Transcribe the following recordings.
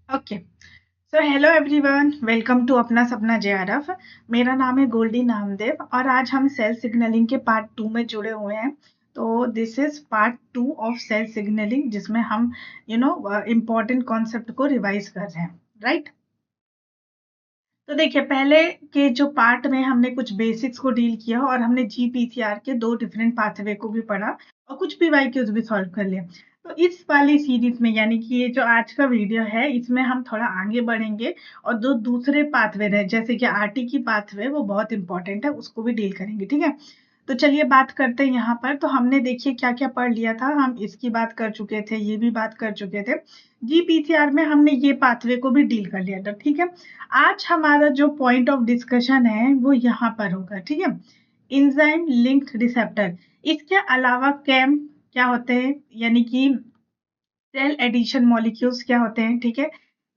Okay. So hello everyone, welcome to Apna Sapna JRF. मेरा नाम है गोल्डी नामदेव और आज हम सेल सिग्नलिंग के पार्ट 2 में जुड़े हुए हैं। तो this is part 2 of cell signalling, जिसमें हम इम्पोर्टेंट कॉन्सेप्ट को रिवाइज कर रहे हैं, राइट। तो देखिए, पहले के जो पार्ट में हमने कुछ बेसिक्स को डील किया और हमने जीपीसीआर के दो डिफरेंट पाथवे को भी पढ़ा और कुछ पीवाईक्यूज भी सॉल्व कर लिए। तो इस वाली सीरीज में, यानी कि ये जो आज का वीडियो है, इसमें हम थोड़ा आगे बढ़ेंगे और जो दूसरे पाथवे रहे, जैसे कि आरटी की पाथवे, वो बहुत इंपॉर्टेंट है, उसको भी डील करेंगे, ठीक है। तो चलिए बात करते हैं यहाँ पर। तो हमने देखिए क्या क्या पढ़ लिया था। हम इसकी बात कर चुके थे, ये भी बात कर चुके थे। जीपीसीआर में हमने ये पाथवे को भी डील कर लिया था, ठीक है। आज हमारा जो पॉइंट ऑफ डिस्कशन है वो यहाँ पर होगा, ठीक है। इंजाइम लिंक्ड रिसेप्टर, इसके अलावा कैम क्या होते हैं, यानी कि सेल एडिशन मॉलिक्यूल्स क्या होते हैं, ठीक है।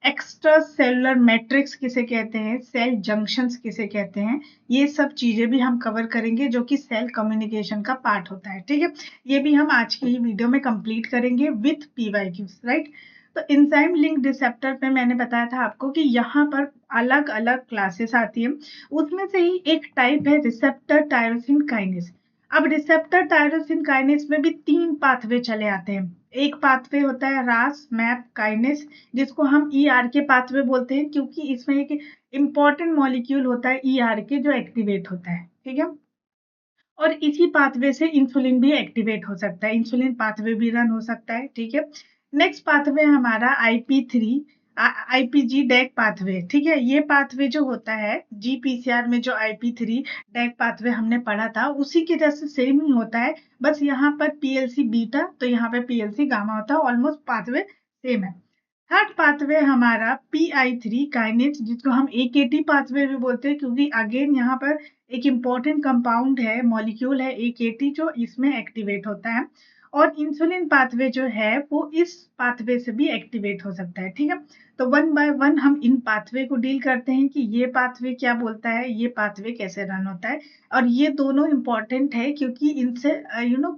एक्स्ट्रा सेलुलर मैट्रिक्स किसे कहते हैं, सेल जंक्शंस किसे कहते हैं, ये सब चीजें भी हम कवर करेंगे, जो कि सेल कम्युनिकेशन का पार्ट होता है, ठीक है। ये भी हम आज की ही वीडियो में कंप्लीट करेंगे विथ पीवाईक्यूज, राइट। तो एंजाइम लिंक रिसेप्टर पे मैंने बताया था आपको कि यहाँ पर अलग अलग क्लासेस आती है। उसमें से ही एक टाइप है रिसेप्टर टायरोसिन काइनेस। अब रिसेप्टर टायरोसिन काइनेस में भी तीन पाथवे चले आते हैं। एक पाथवे होता है रास मैप काइनेस, जिसको हम ईआर के पाथवे बोलते हैं, क्योंकि इसमें एक इम्पॉर्टेंट मॉलिक्यूल होता है ईआर के जो एक्टिवेट होता है, ठीक है। और इसी पाथवे से इंसुलिन भी एक्टिवेट हो सकता है, इंसुलिन पाथवे भी रन हो सकता है, ठीक है। नेक्स्ट पाथवे हमारा IP3 आईपीजी डैक पाथवे, ठीक है। ये पाथवे जो होता है जीपीसीआर में, जो IP3 डैक पाथवे हमने पढ़ा था, उसी के जैसे सेम ही होता है। बस यहाँ पर पीएलसी बीटा, तो यहाँ पे पीएलसी गामा होता है, ऑलमोस्ट पाथवे सेम है। थर्ड पाथवे हमारा PI3 काइनेज, जिसको हम AKT पाथवे भी बोलते हैं, क्योंकि अगेन यहाँ पर एक इम्पॉर्टेंट कंपाउंड है, मॉलिक्यूल है AKT, जो इसमें एक्टिवेट होता है। और इंसुलिन पाथवे जो है वो इस पाथवे से भी एक्टिवेट हो सकता है, ठीक है। तो वन बाय वन हम इन पाथवे को डील करते हैं कि ये पाथवे क्या बोलता है, ये पाथवे कैसे रन होता है। और ये दोनों इम्पॉर्टेंट है, क्योंकि इनसे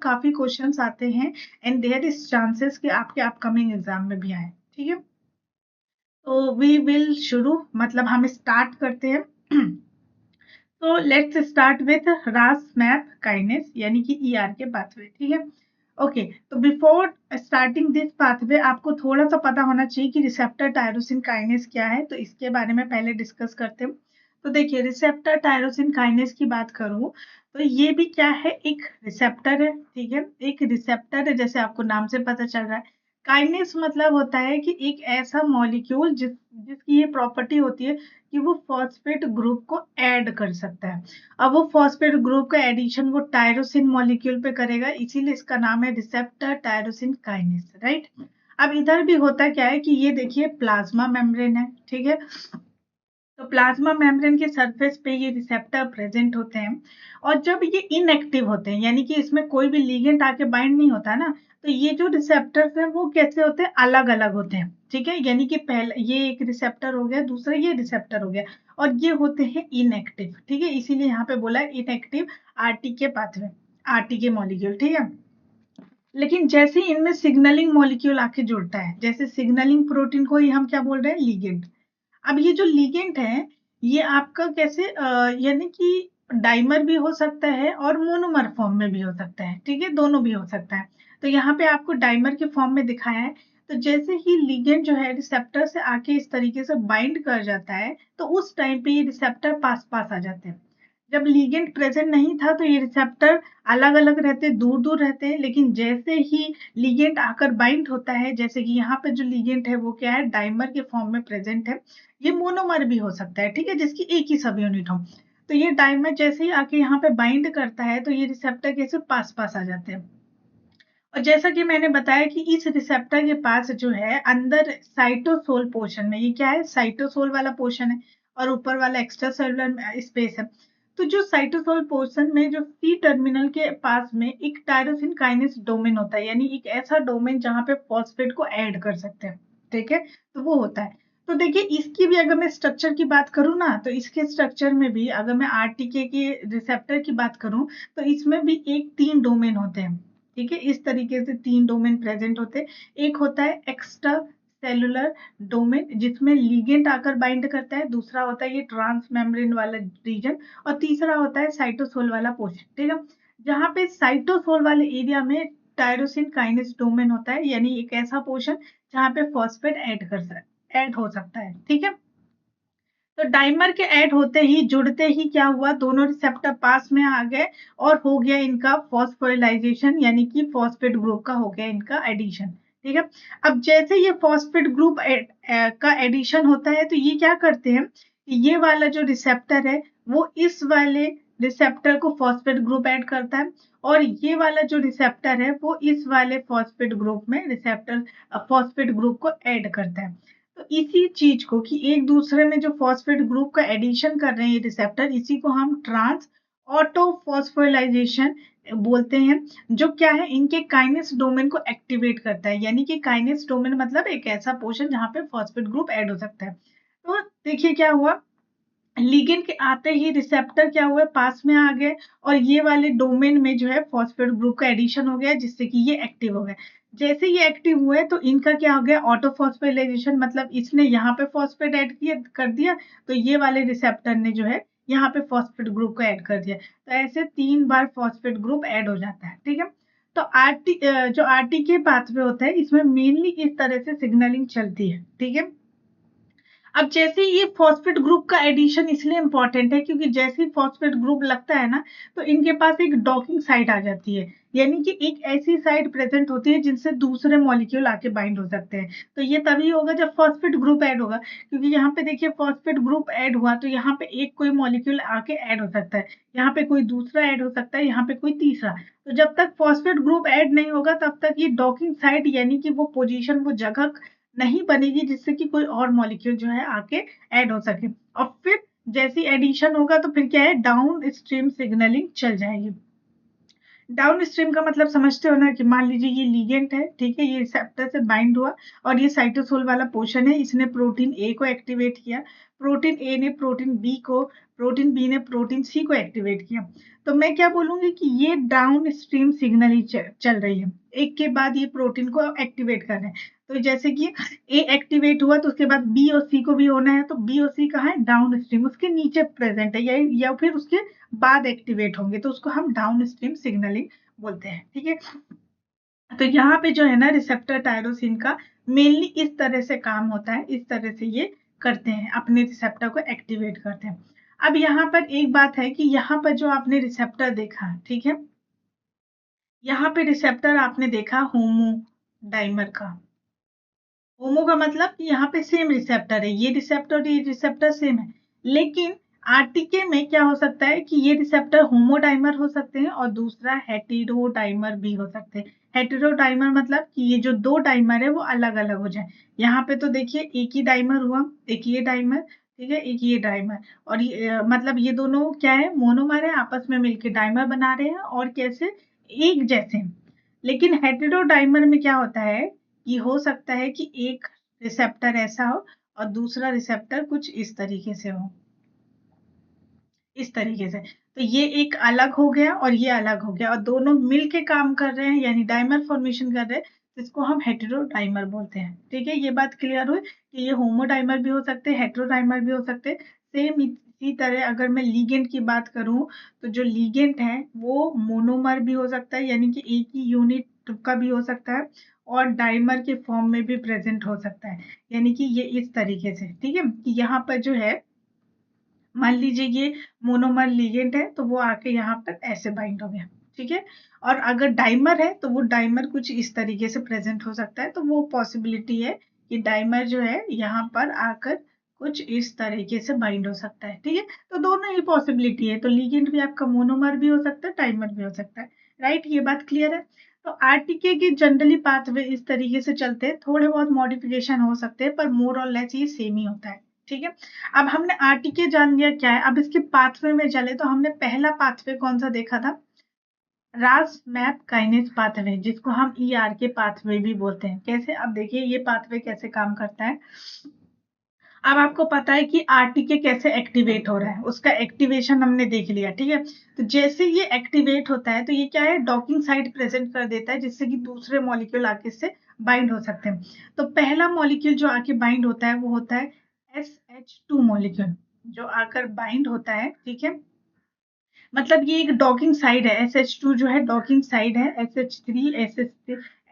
काफी क्वेश्चंस आते हैं एंड देयर इज चांसेस कि आपके अपकमिंग एग्जाम में भी आए, ठीक है। तो वी विल शुरू, मतलब हम स्टार्ट करते हैं। तो लेट्स स्टार्ट विथ रास मैप काइनेस, यानी कि ईआर के पाथवे, ठीक है। ओके, तो बिफोर स्टार्टिंग दिस पाथवे आपको थोड़ा सा पता होना चाहिए कि रिसेप्टर टायरोसिन काइनेस क्या है, तो इसके बारे में पहले डिस्कस करते हैं। तो देखिए, रिसेप्टर टायरोसिन काइनेस की बात करूं तो ये भी क्या है, एक रिसेप्टर है, ठीक है। एक रिसेप्टर है, जैसे आपको नाम से पता चल रहा है। काइनेस मतलब होता है कि एक ऐसा मॉलिक्यूल जिसकी ये प्रॉपर्टी होती है कि वो फॉस्फेट ग्रुप को ऐड कर सकता है। अब वो फॉस्फेट ग्रुप का एडिशन वो टायरोसिन मॉलिक्यूल पे करेगा, इसीलिए इसका नाम है रिसेप्टर टायरोसिन काइनेस, राइट। अब इधर भी होता क्या है कि ये देखिए प्लाज्मा मेम्ब्रेन है, ठीक है। तो प्लाज्मा मेम्ब्रेन के सरफेस पे ये रिसेप्टर प्रेजेंट होते हैं। और जब ये इनएक्टिव होते हैं, यानी कि इसमें कोई भी लिगेंड आके बाइंड नहीं होता ना, तो ये जो रिसेप्टर्स हैं वो कैसे होते हैं, अलग अलग होते हैं, ठीक है। यानी कि पहले ये एक रिसेप्टर हो गया, दूसरा ये रिसेप्टर हो गया, और ये होते हैं इनएक्टिव, ठीक है। इसीलिए यहाँ पे बोला है इनएक्टिव आरटी के पाथवे, आरटी के मॉलिक्यूल, ठीक है। लेकिन जैसे ही इनमें सिग्नलिंग मॉलिक्यूल आके जुड़ता है, जैसे सिग्नलिंग प्रोटीन को ही हम क्या बोल रहे हैं, लिगेंड। अब ये जो लिगेंड है, ये आपका कैसे यानी कि डाइमर भी हो सकता है और मोनोमर फॉर्म में भी हो सकता है, ठीक है, दोनों भी हो सकता है। तो यहाँ पे आपको डाइमर के फॉर्म में दिखाया है। तो जैसे ही लिगेंड जो है रिसेप्टर से आके इस तरीके से बाइंड कर जाता है, तो उस टाइम पे ये रिसेप्टर पास पास आ जाते हैं। जब लिगेंड प्रेजेंट नहीं था तो ये रिसेप्टर अलग अलग रहते, दूर दूर रहते हैं, लेकिन जैसे ही लिगेंड आकर बाइंड होता है, जैसे कि यहाँ पे जो लिगेंड है वो क्या है, डाइमर के फॉर्म में प्रेजेंट है। ये मोनोमर भी हो सकता है, ठीक है, जिसकी एक ही सब यूनिट हो। तो ये डाइमर जैसे ही आके यहाँ पे बाइंड करता है, तो ये रिसेप्टर कैसे पास पास आ जाते हैं। और जैसा कि मैंने बताया कि इस रिसेप्टर के पास जो है अंदर साइटोसोल पोर्शन में, ये क्या है, साइटोसोल वाला पोर्शन है, और ऊपर वाला एक्स्ट्रा सेलुलर स्पेस है। तो जो साइटोसोल पोर्शन में जो सी टर्मिनल के पास में एक टायरोसिन काइनेस डोमेन होता है, यानी एक ऐसा डोमेन जहां पे फॉस्फेट को ऐड कर सकते हैं, ठीक है। तो वो होता है। तो देखिए, इसकी भी अगर मैं स्ट्रक्चर की बात करूँ ना, तो इसके स्ट्रक्चर में भी अगर मैं आरटीके के रिसेप्टर की बात करूँ, तो इसमें भी एक तीन डोमेन होते हैं, ठीक है। इस तरीके से तीन डोमेन प्रेजेंट होते हैं। एक होता है एक्स्ट्रा सेलुलर डोमेन जिसमें लिगेंड आकर बाइंड करता है, दूसरा होता है ये ट्रांस मेम्ब्रेन वाला रीजन, और तीसरा होता है साइटोसोल वाला पोर्शन। ठीक है, जहाँ पे साइटोसोल वाले एरिया में टायरोसिन काइनेस डोमेन होता है, यानी एक ऐसा पोर्शन जहाँ पे फॉस्फेट ऐड हो सकता है। ठीक है, तो डाइमर के ऐड होते ही, जुड़ते ही क्या हुआ, दोनों रिसेप्टर पास में आ गए और हो गया इनका फॉस्फोराइलेशन, यानी कि फॉस्फेट ग्रुप का हो गया इनका एडिशन। ठीक है, अब जैसे ये फॉस्फेट ग्रुप का एडिशन होता है तो ये क्या करते हैं कि ये वाला जो रिसेप्टर है वो इस वाले रिसेप्टर को फॉस्फेट ग्रुप ऐड करता है, और ये वाला जो रिसेप्टर है वो इस वाले फॉस्फेट ग्रुप में रिसेप्टर फॉस्फेट ग्रुप को ऐड करता है। तो इसी चीज को कि एक दूसरे में जो फॉस्फेट ग्रुप का एडिशन कर रहे हैं ये रिसेप्टर, इसी को हम ट्रांस ऑटोफॉस्फोराइलेशन बोलते हैं, जो क्या है इनके काइनेस डोमेन को एक्टिवेट करता है। यानी कि काइनेस डोमेन मतलब एक ऐसा पोर्शन जहां पे फॉस्फेट ग्रुप ऐड हो सकता है। तो देखिए क्या हुआ, लिगेंड के आते ही रिसेप्टर क्या हुआ, पास में आ गए, और ये वाले डोमेन में जो है फॉस्फेट ग्रुप का एडिशन हो गया, जिससे कि ये एक्टिव हो गए। जैसे ये एक्टिव हुए तो इनका क्या हो गया, ऑटोफॉस्फोराइलेशन, मतलब इसने यहाँ पे फॉस्फेट ऐड किया कर दिया, तो ये वाले रिसेप्टर ने जो है यहाँ पे फॉस्फेट ग्रुप को ऐड कर दिया। तो ऐसे 3 बार फॉस्फेट ग्रुप ऐड हो जाता है। ठीक है, तो जो आरटीके पाथवे होता है इसमें मेनली इस तरह से सिग्नलिंग चलती है। ठीक है, अब जैसे ये फॉस्फेट ग्रुप का एडिशन इसलिए इंपॉर्टेंट है क्योंकि जैसे ही फॉस्फेट ग्रुप लगता है ना, तो इनके पास एक डॉकिंग साइट आ जाती है, यानी कि एक ऐसी साइट प्रेजेंट होती है जिनसे दूसरे मॉलिक्यूल आके बाइंड हो सकते हैं। तो ये तभी होगा जब फॉस्फेट ग्रुप ऐड होगा, क्योंकि यहाँ पे देखिए फॉस्फेट ग्रुप ऐड हुआ तो यहाँ पे एक कोई मॉलिक्यूल आके ऐड हो सकता है, यहाँ पे कोई दूसरा ऐड हो सकता है, यहाँ पे कोई तीसरा। तो जब तक फॉस्फेट ग्रुप ऐड नहीं होगा तब तक ये डॉकिंग साइट यानी कि वो पोजीशन, वो जगह नहीं बनेगी जिससे कि कोई और मॉलिक्यूल जो है आके ऐड हो सके। और फिर जैसी एडिशन होगा तो फिर क्या है, डाउन स्ट्रीम सिग्नलिंग चल जाएगी। डाउन स्ट्रीम का मतलब समझते हो ना, कि मान लीजिए ये लिगेंड है, ठीक है, ये रिसेप्टर से बाइंड हुआ और ये साइटोसोल वाला पोर्शन है, इसने प्रोटीन ए को एक्टिवेट किया, प्रोटीन ए ने प्रोटीन बी को, प्रोटीन बी ने प्रोटीन सी को एक्टिवेट किया। तो मैं क्या बोलूंगी कि ये डाउन स्ट्रीम सिग्नलिंग चल रही है, एक के बाद ये प्रोटीन को एक्टिवेट कर रहे हैं। तो जैसे कि ए एक्टिवेट हुआ तो उसके बाद बी और सी को भी होना है, तो बी और सी कहाँ है, डाउन स्ट्रीम, उसके नीचे प्रेजेंट है, या फिर उसके बाद एक्टिवेट होंगे, तो उसको हम डाउन स्ट्रीम सिग्नलिंग बोलते हैं। ठीक है, तो यहाँ पे जो है ना रिसेप्टर टायरोसिन का मेनली इस तरह से काम होता है, इस तरह से ये करते हैं, अपने रिसेप्टर को एक्टिवेट करते हैं। अब यहाँ पर एक बात है कि यहाँ पर जो आपने रिसेप्टर देखा, ठीक है, यहाँ पे रिसेप्टर आपने देखा होमो डाइमर का। होमो का मतलब कि यहाँ पे सेम रिसेप्टर है, ये रिसेप्टर और ये रिसेप्टर सेम है, लेकिन आरटीके में क्या हो सकता है कि ये रिसेप्टर होमोडाइमर हो सकते हैं और दूसरा हेटेरोडाइमर भी हो सकते हैं। हेटेरोडाइमर मतलब कि ये जो दो डाइमर है वो अलग अलग हो जाए। यहाँ पे तो देखिए एक ही डाइमर हुआ, एक ये डाइमर, ठीक है, एक ये डाइमर, और ये मतलब ये दोनों क्या है, मोनोमर है, आपस में मिलकर डाइमर बना रहे हैं और कैसे, एक जैसे। लेकिन हेटेरोडाइमर में क्या होता है, ये हो सकता है कि एक रिसेप्टर ऐसा हो और दूसरा रिसेप्टर कुछ इस तरीके से हो, इस तरीके से। तो ये एक अलग हो गया और ये अलग हो गया और दोनों मिल के काम कर रहे हैं, यानी डाइमर फॉर्मेशन कर रहे हैं, जिसको हम हेटेरोडाइमर बोलते हैं। ठीक है, ये बात क्लियर हुई कि ये होमोडाइमर भी हो सकते हैं, हेटेरोडाइमर भी हो सकते हैं। सेम इसी तरह अगर मैं लीगेंड की बात करूं तो जो लीगेंड है वो मोनोमर भी हो सकता है, यानी कि एक ही यूनिट का भी हो सकता है, और डाइमर के फॉर्म में भी प्रेजेंट हो सकता है, यानी कि ये इस तरीके से। ठीक है, कि यहाँ पर जो है मान लीजिए ये मोनोमर लिगेंड है तो वो आके यहाँ पर ऐसे बाइंड हो गया। ठीक है, और अगर डाइमर है तो वो डाइमर कुछ इस तरीके से प्रेजेंट हो सकता है, तो वो पॉसिबिलिटी है कि डाइमर जो है यहाँ पर आकर कुछ इस तरीके से बाइंड हो सकता है। ठीक है, तो दोनों ही पॉसिबिलिटी है, तो लिगेंड भी आपका मोनोमर भी हो सकता है, डाइमर भी हो सकता है। राइट, ये बात क्लियर है। तो आरटीके के जनरली पाथवे इस तरीके से चलते हैं, थोड़े बहुत मॉडिफिकेशन हो सकते हैं पर मोर और लेस ये सेम ही होता है। ठीक है, अब हमने आरटीके जान लिया क्या है, अब इसके पाथवे में चले तो हमने पहला पाथवे कौन सा देखा था, रास मैप काइनेज पाथवे, जिसको हम ईआर के पाथवे भी बोलते हैं। कैसे, अब देखिए ये पाथवे कैसे काम करता है। अब आपको पता है कि आरटीके कैसे एक्टिवेट हो रहा है, उसका एक्टिवेशन हमने देख लिया। ठीक है, तो जैसे ये एक्टिवेट होता है तो ये क्या है, डॉकिंग साइट प्रेजेंट कर देता है, जिससे कि दूसरे मॉलिक्यूल आके इससे बाइंड हो सकते हैं। तो पहला मॉलिक्यूल जो आके बाइंड होता है वो होता है SH2 मॉलिक्यूल, जो आकर बाइंड होता है, ठीक है। मतलब ये एक डॉकिंग साइड है, SH2 जो है डॉकिंग साइड है,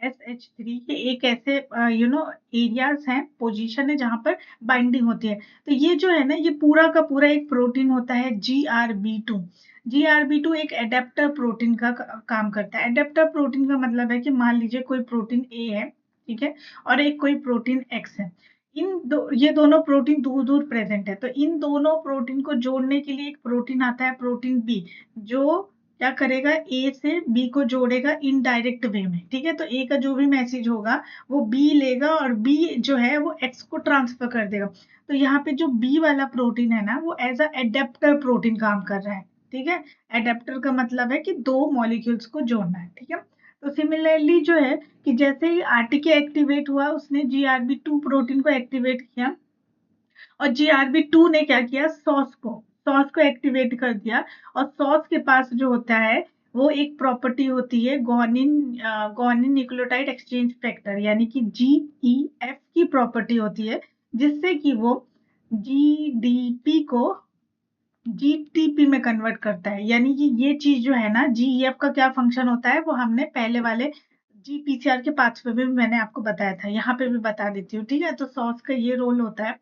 SH3 के एक ऐसे एरियाज हैं, पोजीशन है जहां पर बाइंडिंग होती है। तो ये जो है ना, ये पूरा का पूरा एक प्रोटीन होता है GRB2। GRB2 एक एडेप्टर प्रोटीन का काम करता है। एडेप्टर प्रोटीन का मतलब है कि मान लीजिए कोई प्रोटीन ए है, ठीक है, और एक कोई प्रोटीन एक्स है। ये दोनों प्रोटीन दूर दूर प्रेजेंट है, तो इन दोनों प्रोटीन को जोड़ने के लिए एक प्रोटीन आता है, प्रोटीन बी, जो क्या करेगा, ए से बी को जोड़ेगा इनडायरेक्ट वे में, ठीक है। तो ए का जो भी मैसेज होगा वो बी लेगा और बी जो है वो एक्स को ट्रांसफर कर देगा। तो यहाँ पे जो बी वाला प्रोटीन है ना, वो एज अ एडेप्टर प्रोटीन काम कर रहा है, ठीक है। एडेप्टर का मतलब है कि दो मॉलिक्यूल्स को जोड़ना है, ठीक है। तो सिमिलरली जो है कि जैसे ही आरटीके एक्टिवेट हुआ, उसने GRB2 प्रोटीन को एक्टिवेट किया, और GRB2 ने क्या किया, सॉस को एक्टिवेट कर दिया। और सॉस के पास जो होता है वो एक प्रॉपर्टी होती है, गोनिन न्यूक्लियोटाइड एक्सचेंज फैक्टर, यानी कि GEF की प्रॉपर्टी होती है, जिससे कि वो GDP को GTP में कन्वर्ट करता है। यानी कि ये चीज जो है ना, GEF का क्या फंक्शन होता है, वो हमने पहले वाले GPCR के पाथवे में भी मैंने आपको बताया था, यहाँ पे भी बता देती हूँ, ठीक है। तो सॉस का ये रोल होता है।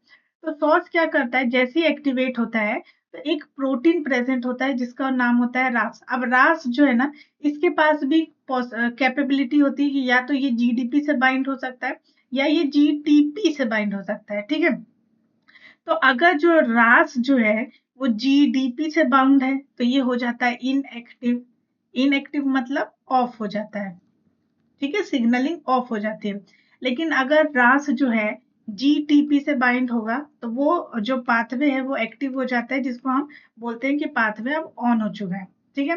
तो सॉस क्या करता है, जैसे ही एक्टिवेट होता है तो एक प्रोटीन प्रेजेंट होता है जिसका नाम होता है रास। अब रास जो है ना, इसके पास भी कैपेबिलिटी होती है कि या तो ये GDP से बाइंड हो सकता है या ये GTP से बाइंड हो सकता है, ठीक है। तो अगर जो रास जो है वो GDP से बाउंड है तो ये हो जाता है इनएक्टिव। इनएक्टिव मतलब ऑफ हो जाता है, ठीक है, सिग्नलिंग ऑफ हो जाती है। लेकिन अगर रास जो है GTP से बाइंड होगा तो वो जो पाथवे है वो एक्टिव हो जाता है, जिसको हम बोलते हैं कि पाथवे अब ऑन हो चुका है, ठीक है।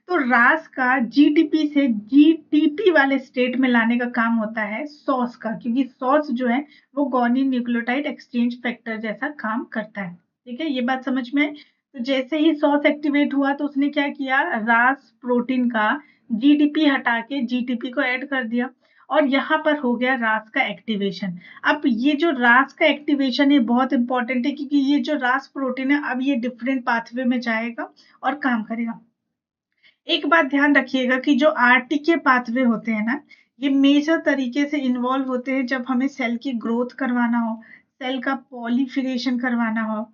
तो रास का GTP से GTP वाले स्टेट में लाने का काम होता है सॉस का, क्योंकि सॉस जो है वो गोनिन न्यूक्लियोटाइड एक्सचेंज फैक्टर जैसा काम करता है, ठीक है। ये बात समझ में आई? तो जैसे ही सॉस एक्टिवेट हुआ तो उसने क्या किया, रास प्रोटीन का GDP हटा के GTP को ऐड कर दिया, और यहाँ पर हो गया रास का एक्टिवेशन। अब ये जो रास का एक्टिवेशन है बहुत इंपॉर्टेंट है, क्योंकि ये जो रास प्रोटीन है अब ये डिफरेंट पाथवे में जाएगा और काम करेगा। एक बात ध्यान रखिएगा कि जो आरटीके पाथवे होते हैं ना, ये मेजर तरीके से इन्वॉल्व होते हैं जब हमें सेल की ग्रोथ करवाना हो, सेल का पॉलीफिरेशन करवाना हो,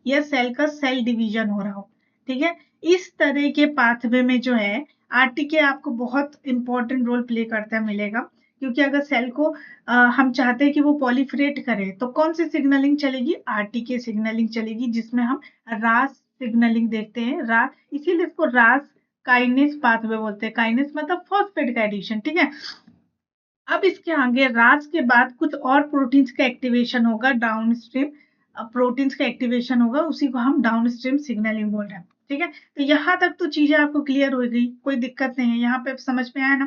या सेल का सेल डिवीजन हो रहा हो, ठीक है। इस तरह के पाथवे में जो है आरटीके आपको बहुत इंपॉर्टेंट रोल प्ले करता मिलेगा, क्योंकि अगर सेल को हम चाहते हैं कि वो पॉलीफरेट करे तो कौन सी सिग्नलिंग चलेगी, आरटीके सिग्नलिंग चलेगी, जिसमें हम रास सिग्नलिंग देखते हैं। इसीलिए इसको रास काइनेस पाथवे बोलते हैं। काइनेस मतलब फॉस्फेट का एडिशन, ठीक है। अब इसके आगे रास के बाद कुछ और प्रोटीन्स का एक्टिवेशन होगा डाउनस्ट्रीम, प्रोटीन्स का एक्टिवेशन होगा, उसी को हम डाउनस्ट्रीम सिग्नलिंग बोल रहे हैं, ठीक है। तो यहाँ तक तो चीजें आपको क्लियर हो गई, कोई दिक्कत नहीं है, यहाँ पे समझ में आया ना,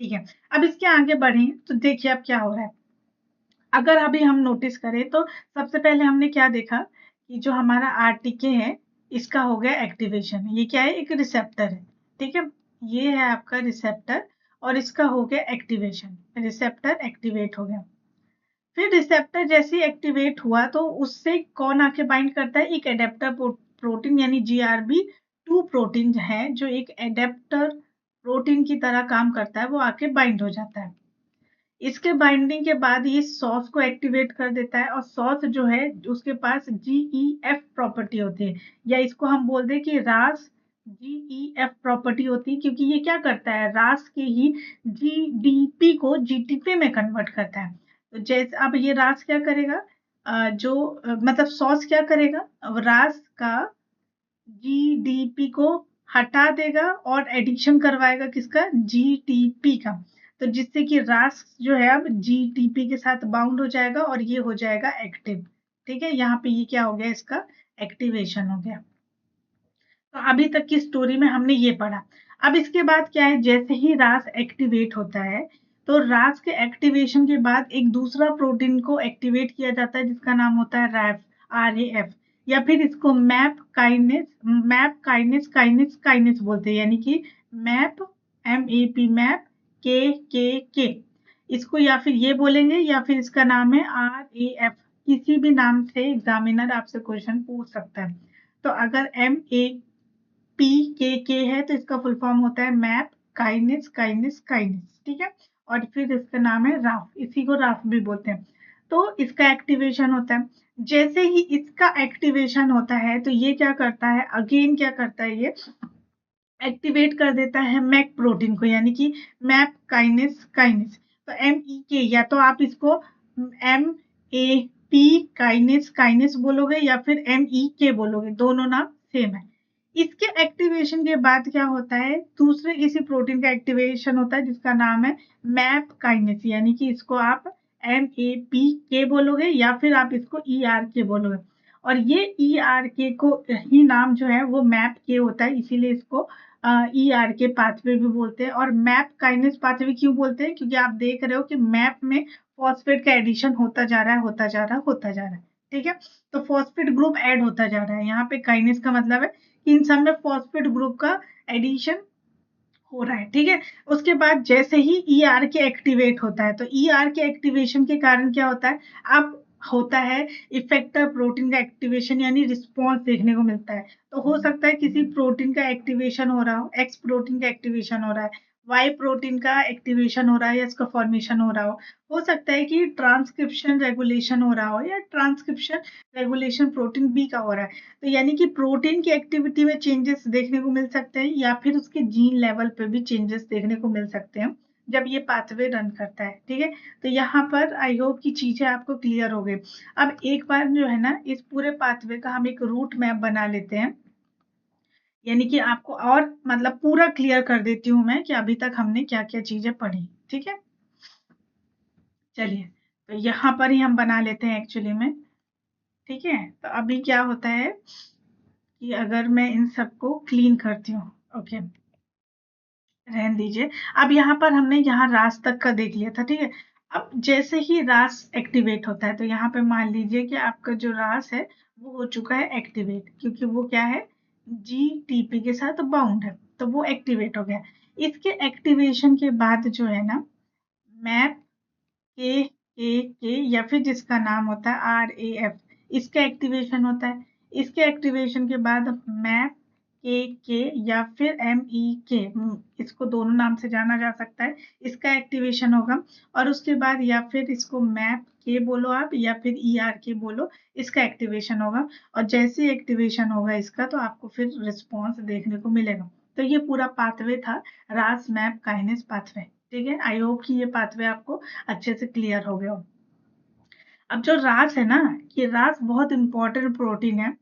ठीक है। अब इसके आगे बढ़े तो देखिए अब क्या हो रहा है। अगर अभी हम नोटिस करें तो सबसे पहले हमने क्या देखा कि जो हमारा आरटीके है इसका हो गया एक्टिवेशन। ये क्या है, एक रिसेप्टर है, ठीक है। ये है आपका रिसेप्टर और इसका हो गया एक्टिवेशन, रिसेप्टर एक्टिवेट हो गया। फिर रिसेप्टर जैसे ही एक्टिवेट हुआ तो उससे कौन आके बाइंड करता है, एक एडेप्टर प्रोटीन, यानी GRB2 प्रोटीन है जो एक एडेप्टर प्रोटीन की तरह काम करता है, वो आके बाइंड हो जाता है। इसके बाइंडिंग के बाद ये सॉस को एक्टिवेट कर देता है, और सॉस जो है उसके पास GEF प्रॉपर्टी होती है, या इसको हम बोल दें कि रास GEF प्रॉपर्टी होती है, क्योंकि ये क्या करता है, रास के ही GDP को GTP में कन्वर्ट करता है। तो जैसे अब ये रास क्या करेगा, मतलब सॉस क्या करेगा, अब रास का GDP को हटा देगा और एडिशन करवाएगा किसका, GTP का। तो जिससे कि रास जो है अब GTP के साथ बाउंड हो जाएगा और ये हो जाएगा एक्टिव, ठीक है। यहाँ पे ये क्या हो गया, इसका एक्टिवेशन हो गया। तो अभी तक की स्टोरी में हमने ये पढ़ा। अब इसके बाद क्या है, जैसे ही रास एक्टिवेट होता है तो रास के एक्टिवेशन के बाद एक दूसरा प्रोटीन को एक्टिवेट किया जाता है जिसका नाम होता है RAF, या फिर इसको मैप काइनेस बोलते हैं, यानी कि मैप, MAP, मैप, के। इसको या फिर ये बोलेंगे या फिर इसका नाम है RAF। किसी भी नाम से एग्जामिनर आपसे क्वेश्चन पूछ सकता है। तो अगर MAPKK है तो इसका फुल फॉर्म होता है मैप काइनेस काइनेस काइनेस, ठीक है। और फिर इसका नाम है राफ, इसी को राफ भी बोलते हैं। तो इसका एक्टिवेशन होता है। जैसे ही इसका एक्टिवेशन होता है तो ये क्या करता है, अगेन क्या करता है, ये एक्टिवेट कर देता है मैक प्रोटीन को, यानी कि मैप काइनेस काइनेस। तो MEK, या तो आप इसको MAP काइनेस काइनेस बोलोगे या फिर MEK बोलोगे, दोनों नाम सेम है। इसके एक्टिवेशन के बाद क्या होता है, दूसरे किसी प्रोटीन का एक्टिवेशन होता है जिसका नाम है मैप काइनेस, यानी कि इसको आप MAPK बोलोगे या फिर आप इसको ERK बोलोगे। और ये ERK को ही नाम जो है वो मैप के होता है, इसीलिए इसको ERK पाथवे भी बोलते हैं। और मैप काइनेस पाथवे क्यों बोलते हैं, क्योंकि आप देख रहे हो कि मैप में फॉस्फेट का एडिशन होता जा रहा है, होता जा रहा है, होता जा रहा है, ठीक है। तो फॉस्फेट ग्रुप ऐड होता जा रहा है, यहाँ पे काइनेस का मतलब है कि इन सब में फॉस्फेट ग्रुप का एडिशन हो रहा है, ठीक है। उसके बाद जैसे ही ERK एक्टिवेट होता है तो ERK एक्टिवेशन के कारण क्या होता है, अब होता है इफेक्टर प्रोटीन का एक्टिवेशन, यानी रिस्पॉन्स देखने को मिलता है। तो हो सकता है किसी प्रोटीन का एक्टिवेशन हो रहा हो, X प्रोटीन का एक्टिवेशन हो रहा है, Y प्रोटीन का एक्टिवेशन हो रहा है या इसका फॉर्मेशन हो रहा हो सकता है कि ट्रांसक्रिप्शन रेगुलेशन हो रहा हो या ट्रांसक्रिप्शन रेगुलेशन प्रोटीन बी का हो रहा है। तो यानी कि प्रोटीन की एक्टिविटी में चेंजेस देखने को मिल सकते हैं या फिर उसके जीन लेवल पे भी चेंजेस देखने को मिल सकते हैं जब ये पाथवे रन करता है, ठीक है। तो यहाँ पर आई होप की चीजें आपको क्लियर हो गई। अब एक बार जो है ना, इस पूरे पाथवे का हम एक रूट मैप बना लेते हैं, यानी कि आपको और मतलब पूरा क्लियर कर देती हूँ मैं कि अभी तक हमने क्या क्या चीजें पढ़ी, ठीक है। चलिए, तो यहाँ पर ही हम बना लेते हैं एक्चुअली में, ठीक है। तो अभी क्या होता है कि अगर मैं इन सबको क्लीन करती हूँ, ओके, रहने दीजिए। अब यहाँ पर हमने यहाँ रास तक का देख लिया था, ठीक है। अब जैसे ही रास एक्टिवेट होता है तो यहाँ पे मान लीजिए कि आपका जो रास है वो हो चुका है एक्टिवेट, क्योंकि वो क्या है, GTP के साथ बाउंड है, तो वो एक्टिवेट हो गया। इसके एक्टिवेशन के बाद जो है ना, मैप के या फिर जिसका नाम होता है RAF, इसका एक्टिवेशन होता है। इसके एक्टिवेशन के बाद मैप के या फिर MEK, इसको दोनों नाम से जाना जा सकता है, इसका एक्टिवेशन होगा। और उसके बाद या फिर इसको मैप के बोलो आप या फिर ERK बोलो, इसका एक्टिवेशन होगा। और जैसे एक्टिवेशन होगा इसका तो आपको फिर रिस्पॉन्स देखने को मिलेगा। तो ये पूरा पाथवे था, रास मैप काइनेस पाथवे, ठीक है। आई होप कि ये पाथवे आपको अच्छे से क्लियर हो गया हो। अब जो रास है ना, ये रास बहुत इंपॉर्टेंट प्रोटीन है,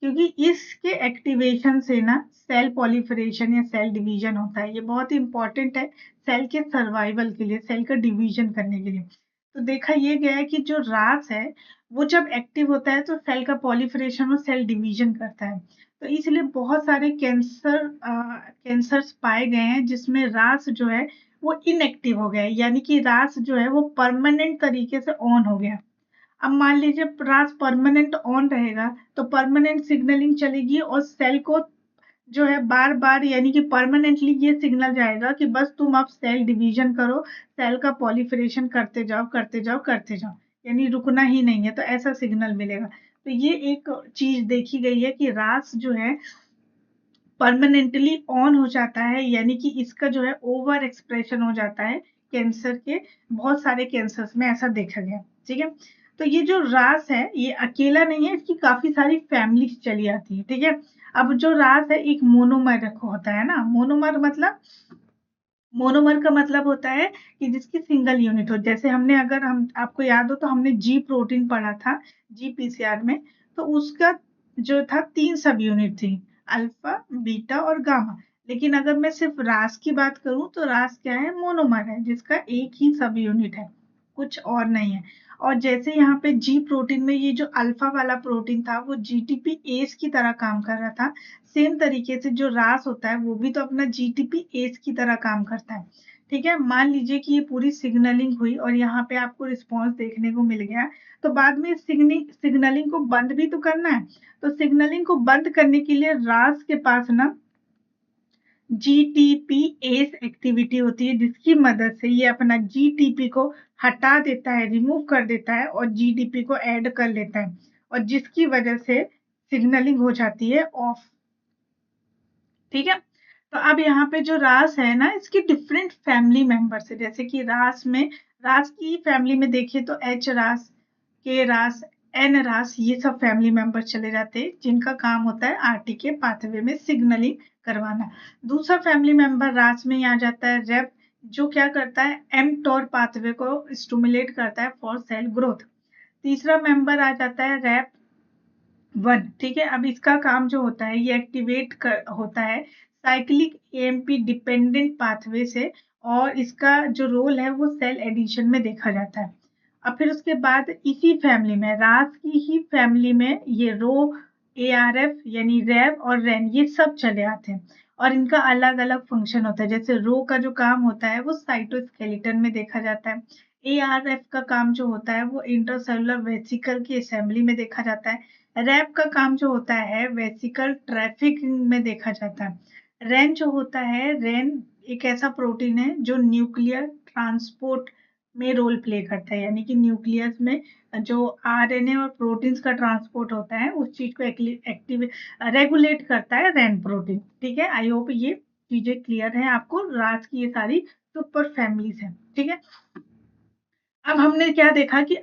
क्योंकि इसके एक्टिवेशन से ना सेल पॉलिफरेशन या सेल डिवीजन होता है। ये बहुत इंपॉर्टेंट है सेल के सर्वाइवल के लिए, सेल का डिवीजन करने के लिए। तो देखा ये गया है कि जो रास है वो जब एक्टिव होता है तो सेल का पॉलिफरेशन और सेल डिवीजन करता है। तो इसलिए बहुत सारे कैंसर्स पाए गए हैं जिसमें रास जो है वो इनएक्टिव हो गया है, यानी कि रास जो है वो परमानेंट तरीके से ऑन हो गया। अब मान लीजिए रास परमानेंट ऑन रहेगा तो परमानेंट सिग्नलिंग चलेगी और सेल को जो है बार बार, यानी कि परमानेंटली ये सिग्नल जाएगा कि बस तुम अब सेल डिवीजन करो, सेल का पॉलिफरेशन करते जाओ करते जाओ करते जाओ, यानी रुकना ही नहीं है, तो ऐसा सिग्नल मिलेगा। तो ये एक चीज देखी गई है कि रास जो है परमानेंटली ऑन हो जाता है, यानी कि इसका जो है ओवर एक्सप्रेशन हो जाता है कैंसर के, बहुत सारे कैंसर्स में ऐसा देखा गया, ठीक है। तो ये जो रास है ये अकेला नहीं है, इसकी काफी सारी फैमिली चली आती है, ठीक है। अब जो रास है एक मोनोमर होता है ना, मोनोमर का मतलब होता है कि जिसकी सिंगल यूनिट हो। जैसे हमने, अगर हम आपको याद हो तो हमने G प्रोटीन पढ़ा था GPCR में, तो उसका जो था 3 सब यूनिट थी, अल्फा बीटा और गामा। लेकिन अगर मैं सिर्फ रास की बात करूं तो रास क्या है, मोनोमर है जिसका एक ही सब यूनिट है, कुछ और नहीं है। और जैसे यहाँ पे G प्रोटीन में ये जो अल्फा वाला प्रोटीन था वो GTP एस की तरह काम कर रहा था, सेम तरीके से जो रास होता है वो भी तो अपना GTP एस की तरह काम करता है, ठीक है। मान लीजिए कि ये पूरी सिग्नलिंग हुई और यहाँ पे आपको रिस्पॉन्स देखने को मिल गया, तो बाद में सिग्नलिंग को बंद भी तो करना है। तो सिग्नलिंग को बंद करने के लिए रास के पास ना जीटीपीएस एक्टिविटी होती है, जिसकी मदद से ये अपना जीटीपी को हटा देता है, रिमूव कर देता है और जीडीपी को ऐड कर लेता है, और जिसकी वजह से सिग्नलिंग हो जाती है ऑफ। ठीक है, तो अब यहाँ पे जो रास है ना, इसकी डिफरेंट फैमिली मेंबर्स है। जैसे कि रास की फैमिली में देखिए तो एच रास, के रास, एन रास, ये सब फैमिली मेंबर चले जाते हैं, जिनका काम होता है आरटीके पाथवे में सिग्नलिंग करवाना। दूसरा फैमिली मेंबर रास में आ जाता है रेप, जो क्या करता है एमटोर पाथवे को स्टिमुलेट करता है फॉर सेल ग्रोथ। तीसरा मेंबर आ जाता है रैप 1। ठीक है, अब इसका काम जो होता है, ये होता है साइक्लिक एएमपी डिपेंडेंट पाथवे से, और इसका जो रोल है वो सेल एडिशन में देखा जाता है। अब फिर उसके बाद इसी फैमिली में, रास की ही फैमिली में, ये रो, एआरएफ यानी रैब और रैन, ये सब चले आते हैं, और इनका अलग अलग फंक्शन होता है। जैसे रो का जो काम होता है वो साइटोस्केलेटन में देखा जाता है, एआरएफ का काम जो होता है वो इंटरसेलुलर वेसिकल की असेंबली में देखा जाता है, रैप का काम जो होता है वेसिकल ट्रैफिक में देखा जाता है, रेन जो होता है, रेन एक ऐसा प्रोटीन है जो न्यूक्लियर ट्रांसपोर्ट में रोल प्ले करता है, यानी कि न्यूक्लियस में जो आरएनए और प्रोटीन्स का ट्रांसपोर्ट होता है, उस चीज को एक्टिव रेगुलेट करता है रेन प्रोटीन। ठीक है, आई होप ये चीजें क्लियर है आपको। राज की ये सारी सुपर फैमिलीज है। ठीक है, अब हमने क्या देखा कि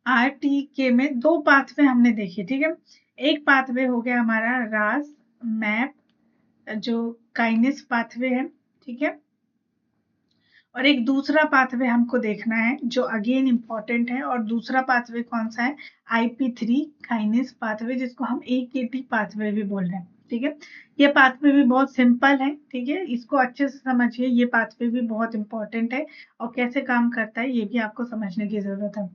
आरटीके में दो पाथवे हमने देखे। ठीक है, एक पाथवे हो गया हमारा रास मैप, जो काइनेस पाथवे है। ठीक है, और एक दूसरा पाथवे हमको देखना है जो अगेन इंपॉर्टेंट है, और दूसरा पाथवे कौन सा है, IP3 काइनेस पाथवे, जिसको हम AKT पाथवे भी बोल रहे हैं। ठीक है, ये पाथवे भी बहुत सिंपल है। ठीक है, इसको अच्छे से समझिए, ये पाथवे भी बहुत इंपॉर्टेंट है, और कैसे काम करता है ये भी आपको समझने की जरूरत है।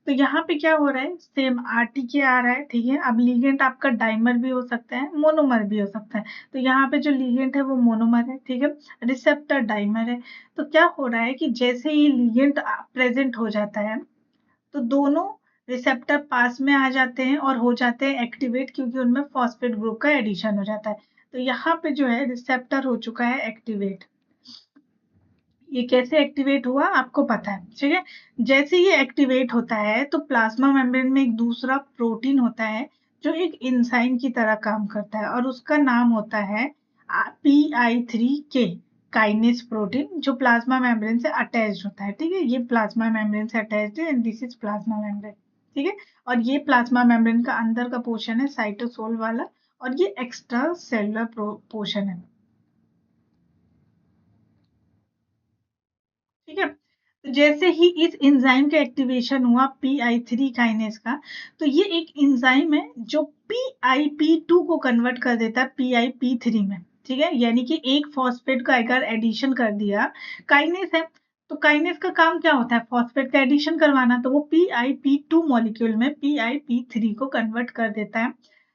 तो यहाँ पे क्या हो रहा है, सेम आरटीके आ रहा है। ठीक है, अब लिगेंड आपका डाइमर भी हो सकता है, मोनोमर भी हो सकता है। तो यहाँ पे जो लिगेंड है वो मोनोमर है। ठीक है, रिसेप्टर डाइमर है। तो क्या हो रहा है कि जैसे ही लिगेंड प्रेजेंट हो जाता है, तो दोनों रिसेप्टर पास में आ जाते हैं और हो जाते हैं एक्टिवेट, क्योंकि उनमें फॉस्फेट ग्रुप का एडिशन हो जाता है। तो यहाँ पे जो है रिसेप्टर हो चुका है एक्टिवेट। ये कैसे एक्टिवेट हुआ आपको पता है। ठीक है, जैसे ये एक्टिवेट होता है तो प्लाज्मा मेम्ब्रेन में एक दूसरा प्रोटीन होता है जो एक एंजाइम की तरह काम करता है, और उसका नाम होता है PI3K काइनेस प्रोटीन, जो प्लाज्मा मेम्ब्रेन से अटैच्ड होता है। ठीक है, ये प्लाज्मा मेम्ब्रेन से अटैच्ड है, and this is plasma membrane. ठीक है, और ये प्लाज्मा मेम्ब्रेन का अंदर का पोर्शन है साइटोसोल वाला, और ये एक्स्ट्रा सेलुलर पोर्शन है। ठीक है, तो जैसे ही इस एंजाइम का एक्टिवेशन हुआ PI3 काइनेस का, तो ये एक एंजाइम है जो PIP2 को कन्वर्ट कर देता है PIP3 में। ठीक है, यानी कि एक फॉस्फेट का अगर एडिशन कर दिया, काइनेस है तो काइनेस का काम क्या होता है, फॉस्फेट का एडिशन करवाना, तो वो PIP2 मॉलिक्यूल में PIP3 को कन्वर्ट कर देता है।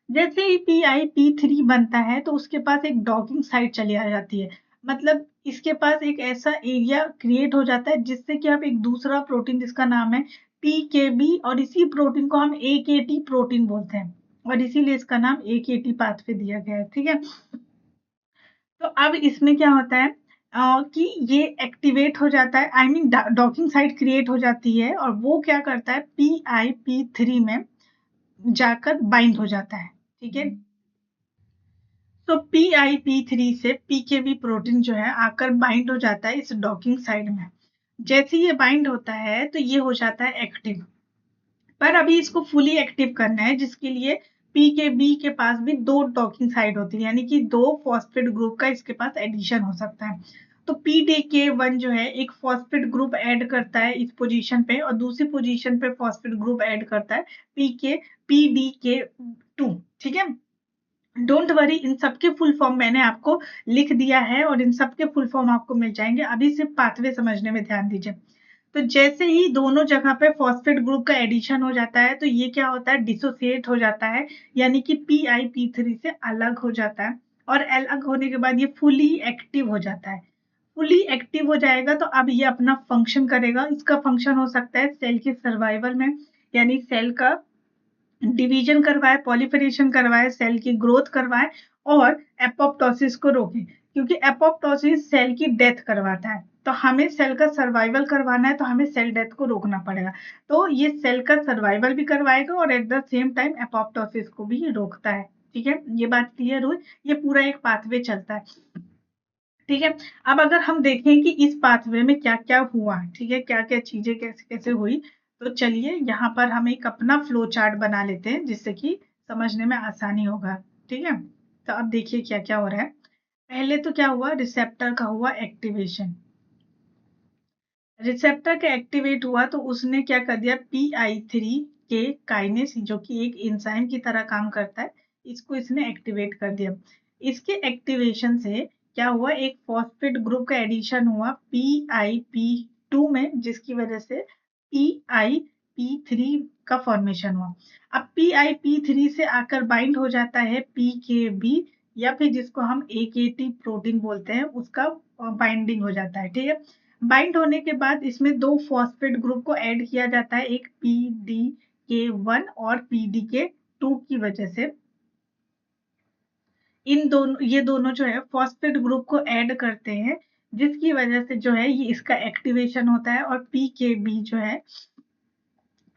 जैसे ही PIP3 बनता है तो उसके पास एक डॉकिंग साइट चली आ जाती है, मतलब इसके पास एक ऐसा एरिया क्रिएट हो जाता है जिससे कि आप एक दूसरा प्रोटीन जिसका नाम है PKB, और इसी प्रोटीन को हम AKT प्रोटीन बोलते हैं, और इसीलिए इसका नाम AKT पाथवे दिया गया है। ठीक है, तो अब इसमें क्या होता है कि ये एक्टिवेट हो जाता है, I mean docking site create हो जाती है, और वो क्या करता है PIP3 में जाकर बाइंड हो जाता है। ठीक है, तो PIP3 से PKB प्रोटीन जो है आकर बाइंड हो जाता है इस डॉकिंग साइड में। जैसे ये बाइंड होता है तो ये हो जाता है एक्टिव, पर अभी इसको फुली एक्टिव करना है, जिसके लिए PKB के पास भी दो डॉकिंग साइड होती है, यानी कि दो फॉस्फेट ग्रुप का इसके पास एडिशन हो सकता है। तो PDK1 जो है एक फॉस्फेट ग्रुप ऐड करता है इस पोजीशन पे, और दूसरी पोजीशन पे फॉस्फेट ग्रुप ऐड करता है PDK2। ठीक है, डोंट वरी, इन सबके फुल फॉर्म मैंने आपको लिख दिया है, और इन सबके फुल फॉर्म आपको मिल जाएंगे। अभी सिर्फ पाथवे समझने में ध्यान दीजिए। तो जैसे ही दोनों जगह पे फॉस्फेट ग्रुप का एडिशन हो जाता है, तो ये क्या होता है, डिसोसिएट हो जाता है, यानी कि PIP3 से अलग हो जाता है, और अलग होने के बाद ये फुली एक्टिव हो जाता है। फुली एक्टिव हो जाएगा तो अब ये अपना फंक्शन करेगा। इसका फंक्शन हो सकता है सेल के सर्वाइवल में, यानी सेल का डिवीजन करवाए, पॉलिफरेशन करवाए, सेल की ग्रोथ करवाए, और एपोप्टोसिस को रोके, क्योंकि एपोप्टोसिस सेल की डेथ करवाता है। तो हमें सेल का सर्वाइवल करवाना है, तो हमें सेल डेथ को रोकना पड़ेगा। तो ये सेल का सर्वाइवल भी करवाएगा और at the same time apoptosis को भी रोकता है। ठीक है, ये बात क्लियर हुई। ये पूरा एक पाथवे चलता है। ठीक है, अब अगर हम देखें कि इस पाथवे में क्या क्या हुआ, ठीक है, क्या क्या चीजें कैसे कैसे हुई, तो चलिए यहाँ पर हम एक अपना फ्लो चार्ट बना लेते हैं, जिससे कि समझने में आसानी होगा। ठीक है, तो अब देखिए क्या क्या हो रहा है। पहले तो क्या हुआ, रिसेप्टर का हुआ एक्टिवेशन। रिसेप्टर का एक्टिवेट हुआ तो उसने क्या कर दिया, PI3 के काइनेस, जो कि एक एंजाइम की तरह काम करता है, इसको इसने एक्टिवेट कर दिया। इसके एक्टिवेशन से क्या हुआ, एक फॉस्फेट ग्रुप का एडिशन हुआ PIP2 में, जिसकी वजह से PIP3 का फॉर्मेशन हुआ। अब PIP3 से आकर बाइंड हो जाता है PKB, या फिर जिसको हम AKT प्रोटीन बोलते हैं, उसका बाइंडिंग हो जाता है। ठीक है, बाइंड होने के बाद इसमें दो फॉस्फेट ग्रुप को ऐड किया जाता है, एक PDK1 और PDK2 की वजह से। इन दोनों, ये दोनों जो है फॉस्फेट ग्रुप को ऐड करते हैं, जिसकी वजह से जो है ये इसका एक्टिवेशन होता है, और PKB जो है,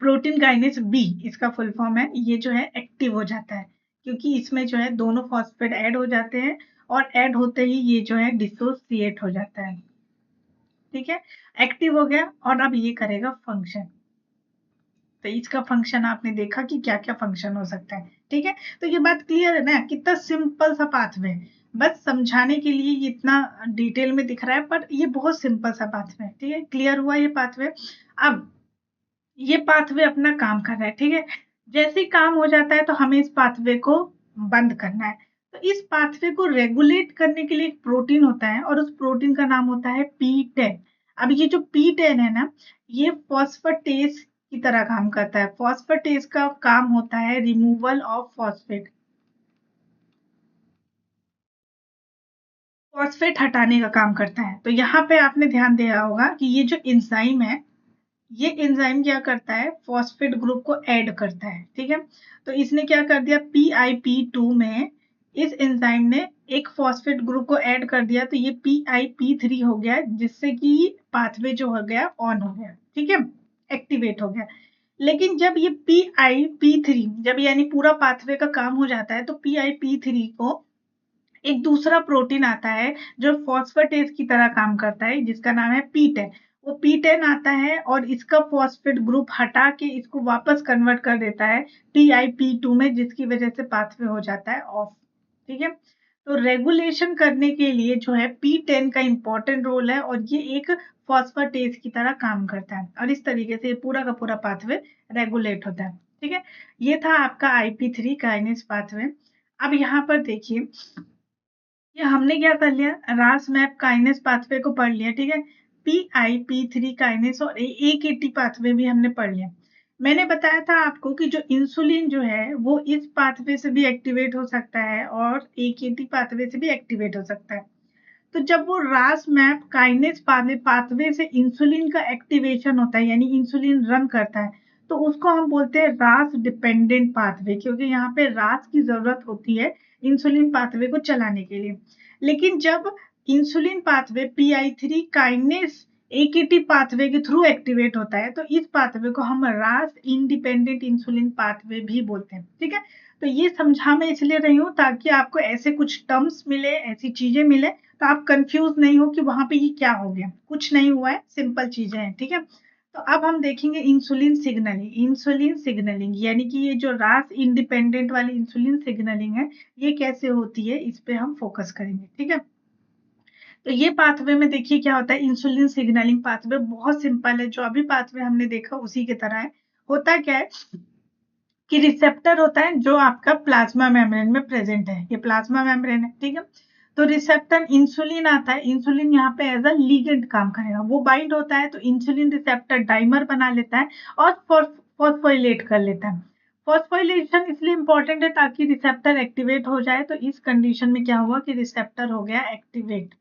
प्रोटीन काइनेज बी इसका फुल फॉर्म है, ये जो है एक्टिव हो जाता है, क्योंकि इसमें जो है दोनों फॉस्फेट ऐड हो जाते हैं, और ऐड होते ही ये जो है डिसोसिएट हो जाता है। ठीक है, एक्टिव हो गया, और अब ये करेगा फंक्शन। तो इसका फंक्शन आपने देखा कि क्या क्या फंक्शन हो सकता है। ठीक है, तो ये बात क्लियर है ना, कितना सिंपल सा पाथवे, बस समझाने के लिए ये इतना डिटेल में दिख रहा है, पर ये बहुत सिंपल सा पाथवे है। ठीक है, क्लियर हुआ ये पाथवे। अब ये पाथवे अपना काम कर रहा है। ठीक है, जैसे ही काम हो जाता है तो हमें इस पाथवे को बंद करना है। तो इस पाथवे को रेगुलेट करने के लिए एक प्रोटीन होता है, और उस प्रोटीन का नाम होता है P10। अब ये जो P10 है ना, ये फॉस्फेटेस की तरह काम करता है। फॉस्फेटेस का काम होता है रिमूवल ऑफ फॉस्फेट, फॉस्फेट हटाने का काम करता है। तो यहाँ पे आपने ध्यान दिया होगा कि ये जो एंजाइम है, ये एंजाइम क्या करता है, फॉस्फेट ग्रुप को ऐड करता है। ठीक है, तो इसने क्या कर दिया, PIP2 में इस एंजाइम ने एक फॉस्फेट ग्रुप को ऐड कर दिया, तो ये PIP3 हो गया, जिससे कि पाथवे जो हो गया ऑन हो गया। ठीक है, एक्टिवेट हो गया। लेकिन जब ये PIP3, जब यानी पूरा पाथवे का काम हो जाता है, तो PIP3 को एक दूसरा प्रोटीन आता है जो फॉस्फेटेस की तरह काम करता है, जिसका नाम है P10। वो P10 आता है और इसका फॉस्फेट ग्रुप हटा के इसको वापस कन्वर्ट कर देता है PIP2 में, जिसकी वजह से पाथवे हो जाता है ऑफ। ठीक है, तो रेगुलेशन करने के लिए जो है P10 का इंपॉर्टेंट रोल है, और ये एक फॉस्फेटेस की तरह काम करता है, और इस तरीके से पूरा का पूरा पाथवे रेगुलेट होता है। ठीक है, ये था आपका IP3 काइनेस पाथवे। अब यहाँ पर देखिए, ये हमने क्या कर लिया, रास मैप काइनेस पाथवे को पढ़ लिया। ठीक है, PIP3 काइनेस और AKT पाथवे भी हमने पढ़ लिया। मैंने बताया था आपको कि जो इंसुलिन जो है वो इस पाथवे से भी एक्टिवेट हो सकता है, और AKT पाथवे से भी एक्टिवेट हो सकता है। तो जब वो रास मैप काइनेस पाथवे से इंसुलिन का एक्टिवेशन होता है, यानी इंसुलिन रन करता है, तो उसको हम बोलते हैं रास डिपेंडेंट पाथवे, क्योंकि यहाँ पे रास की जरूरत होती है इंसुलिन पाथवे को चलाने के लिए। लेकिन जब insulin pathway PI3 kinase AKT pathway के थ्रू एक्टिवेट होता है, तो इस पाथवे को हम रास इंडिपेंडेंट इंसुलिन पाथवे भी बोलते हैं। ठीक है, तो ये समझा मैं इसलिए रही हूँ ताकि आपको ऐसे कुछ टर्म्स मिले, ऐसी चीजें मिले, तो आप कंफ्यूज नहीं हो कि वहां पे ये क्या हो गया। कुछ नहीं हुआ है, सिंपल चीजें हैं। ठीक है, तो अब हम देखेंगे इंसुलिन सिग्नलिंग। इंसुलिन सिग्नलिंग यानी कि ये जो रास इंडिपेंडेंट वाली इंसुलिन सिग्नलिंग है, ये कैसे होती है, इस पे हम फोकस करेंगे। ठीक है, तो ये पाथवे में देखिए क्या होता है, इंसुलिन सिग्नलिंग पाथवे बहुत सिंपल है, जो अभी पाथवे हमने देखा उसी की तरह है। होता क्या है कि रिसेप्टर होता है जो आपका प्लाज्मा मेम्ब्रेन में प्रेजेंट है, ये प्लाज्मा मेम्ब्रेन है। ठीक है, तो रिसेप्टर इंसुलिन आता है, इंसुलिन यहाँ पे एज अ लिगेंड काम करेगा, वो बाइंड होता है, तो इंसुलिन रिसेप्टर डाइमर बना लेता है और फॉस्फोराइलेट कर लेता है। फॉस्फोराइलेशन इसलिए इंपॉर्टेंट है ताकि रिसेप्टर एक्टिवेट हो जाए। तो इस कंडीशन में क्या हुआ कि रिसेप्टर हो गया एक्टिवेट।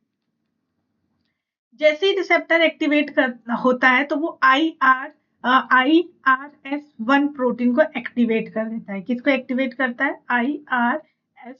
जैसे ही रिसेप्टर एक्टिवेट कर होता है, तो वो IRS1 प्रोटीन को एक्टिवेट कर देता है। किसको एक्टिवेट करता है, IRS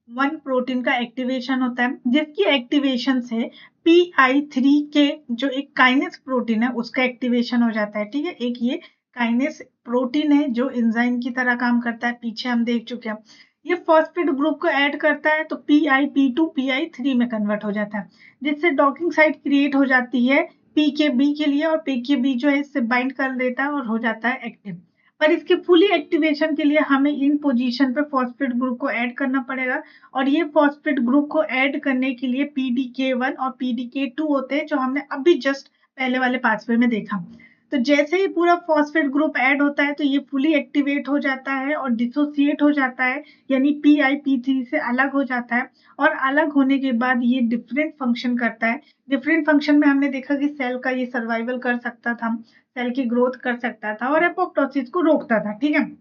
वन प्रोटीन का एक्टिवेशन होता है, जिसकी एक्टिवेशन से PI3 के जो एक काइनेस प्रोटीन है उसका एक्टिवेशन हो जाता है। ठीक है, एक ये काइनेस प्रोटीन है जो एंजाइम की तरह काम करता है, पीछे हम देख चुके हैं। ये फॉस्फेट ग्रुप को ऐड करता है तो PIP2 PI3 में कन्वर्ट हो जाता है, जिससे डॉकिंग साइट क्रिएट हो जाती है PKB के लिए, और PKB जो है इससे बाइंड कर देता है और हो जाता है एक्टिव। पर इसके फुली एक्टिवेशन के लिए हमें इन पोजीशन पे फॉस्फेट ग्रुप को ऐड करना पड़ेगा, और ये फॉस्फेट ग्रुप को ऐड करने के लिए PDK1 और PDK2 होते हैं, जो हमने अभी जस्ट पहले वाले पाथवे में देखा। तो जैसे ही पूरा फॉस्फेट ग्रुप ऐड होता है तो ये फुली एक्टिवेट हो जाता है और डिसोसिएट हो जाता है, यानी PIP3 से अलग हो जाता है, और अलग होने के बाद ये डिफरेंट फंक्शन करता है। डिफरेंट फंक्शन में हमने देखा कि सेल का ये सर्वाइवल कर सकता था, सेल की ग्रोथ कर सकता था, और एपोप्टोसिस को रोकता था। ठीक है,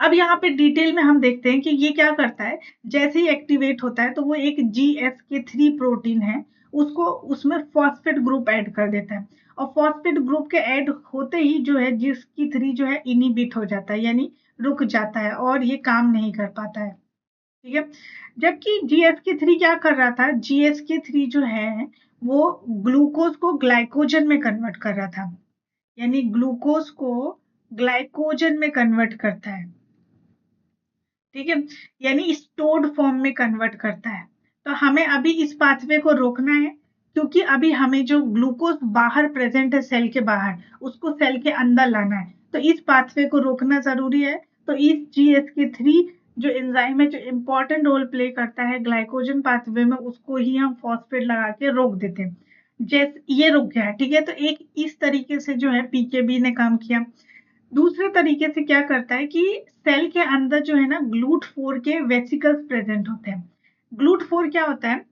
अब यहाँ पे डिटेल में हम देखते हैं कि ये क्या करता है। जैसे ही एक्टिवेट होता है तो वो एक GSK3 प्रोटीन है, उसको उसमें फॉस्फेट ग्रुप ऐड कर देता है, और फॉस्फेट ग्रुप के ऐड होते ही जो है GSK3 जो है इनिबिट हो जाता है, यानी रुक जाता है और ये काम नहीं कर पाता है। ठीक है, जबकि GSK3 क्या कर रहा था, GSK3 जो है वो ग्लूकोज को ग्लाइकोजन में कन्वर्ट कर रहा था, यानी ग्लूकोज को ग्लाइकोजन में कन्वर्ट करता है। ठीक है, यानी स्टोर्ड फॉर्म में कन्वर्ट करता है। तो हमें अभी इस पाथवे को रोकना है, क्योंकि अभी हमें जो ग्लूकोज बाहर प्रेजेंट है सेल के बाहर, उसको सेल के अंदर लाना है, तो इस पाथवे को रोकना जरूरी है। तो इस GSK3 जो एंजाइम है, जो इंपॉर्टेंट रोल प्ले करता है ग्लाइकोजन पाथवे में, उसको ही हम फॉस्फेट लगा के रोक देते हैं। जैसे ये रुक गया, ठीक है, तो एक इस तरीके से जो है PKB ने काम किया। दूसरे तरीके से क्या करता है कि सेल के अंदर जो है ना GLUT4 के वेसिकल्स प्रेजेंट होते हैं। GLUT4 क्या होता है,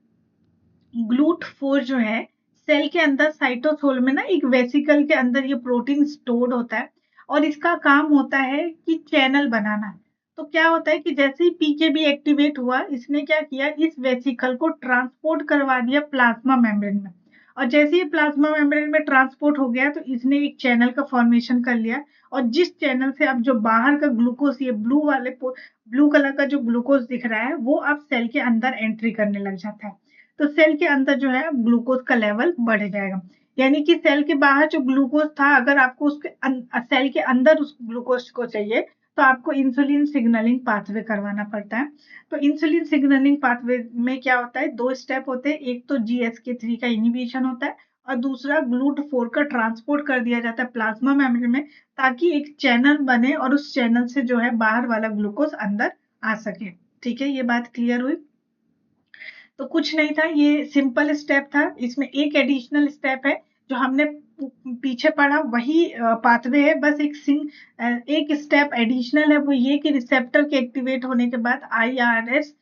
GLUT4 जो है सेल के अंदर साइटोसोल में ना एक वेसिकल के अंदर ये प्रोटीन स्टोर्ड होता है, और इसका काम होता है कि चैनल बनाना। तो क्या होता है कि जैसे ही PKB एक्टिवेट हुआ, इसने क्या किया, इस वेसिकल को ट्रांसपोर्ट करवा दिया प्लाज्मा मेम्ब्रेन में, और जैसे ही प्लाज्मा मेम्ब्रेन में ट्रांसपोर्ट हो गया तो इसने एक चैनल का फॉर्मेशन कर लिया, और जिस चैनल से अब जो बाहर का ग्लूकोज, ये ब्लू कलर का जो ग्लूकोज दिख रहा है, वो अब सेल के अंदर एंट्री करने लग जाता है। तो सेल के अंदर जो है ग्लूकोज का लेवल बढ़ जाएगा, यानी कि सेल के बाहर जो ग्लूकोज था, अगर आपको उसके सेल के अंदर उस ग्लूकोज को चाहिए तो आपको इंसुलिन सिग्नलिंग पाथवे करवाना पड़ता है। तो इंसुलिन सिग्नलिंग पाथवे में क्या होता है, दो स्टेप होते हैं, एक तो GSK3 का इनिबिशन होता है, और दूसरा GLUT4 का ट्रांसपोर्ट कर दिया जाता है प्लाज्मा मेम्ब्रेन में, ताकि एक चैनल बने और उस चैनल से जो है बाहर वाला ग्लूकोज अंदर आ सके। ठीक है, ये बात क्लियर हुई। तो कुछ नहीं था, ये सिंपल स्टेप था, इसमें एक एडिशनल स्टेप है जो हमने पीछे पढ़ा, वही पाथवे है, बस एक स्टेप एडिशनल है, वो ये कि रिसेप्टर के एक्टिवेट होने के बाद IRS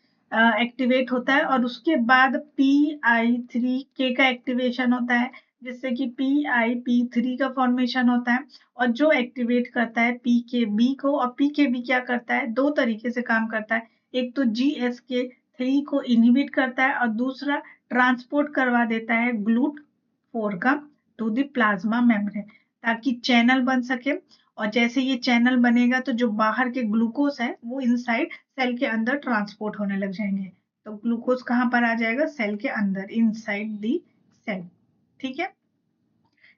एक्टिवेट होता है, और उसके बाद PI3K का एक्टिवेशन होता है, जिससे कि PIP3 का फॉर्मेशन होता है, और जो एक्टिवेट करता है PKB को, और PKB क्या करता है, दो तरीके से काम करता है, एक तो GSK3 को इनहिबिट करता है, और दूसरा ट्रांसपोर्ट करवा देता है GLUT4 का टू द प्लाज्मा मेम्ब्रेन, ताकि चैनल बन सके, और जैसे ये चैनल बनेगा तो जो बाहर के ग्लूकोज है वो इनसाइड सेल के अंदर ट्रांसपोर्ट होने लग जाएंगे। तो ग्लूकोज कहाँ पर आ जाएगा, सेल के अंदर, इनसाइड दी सेल। ठीक है,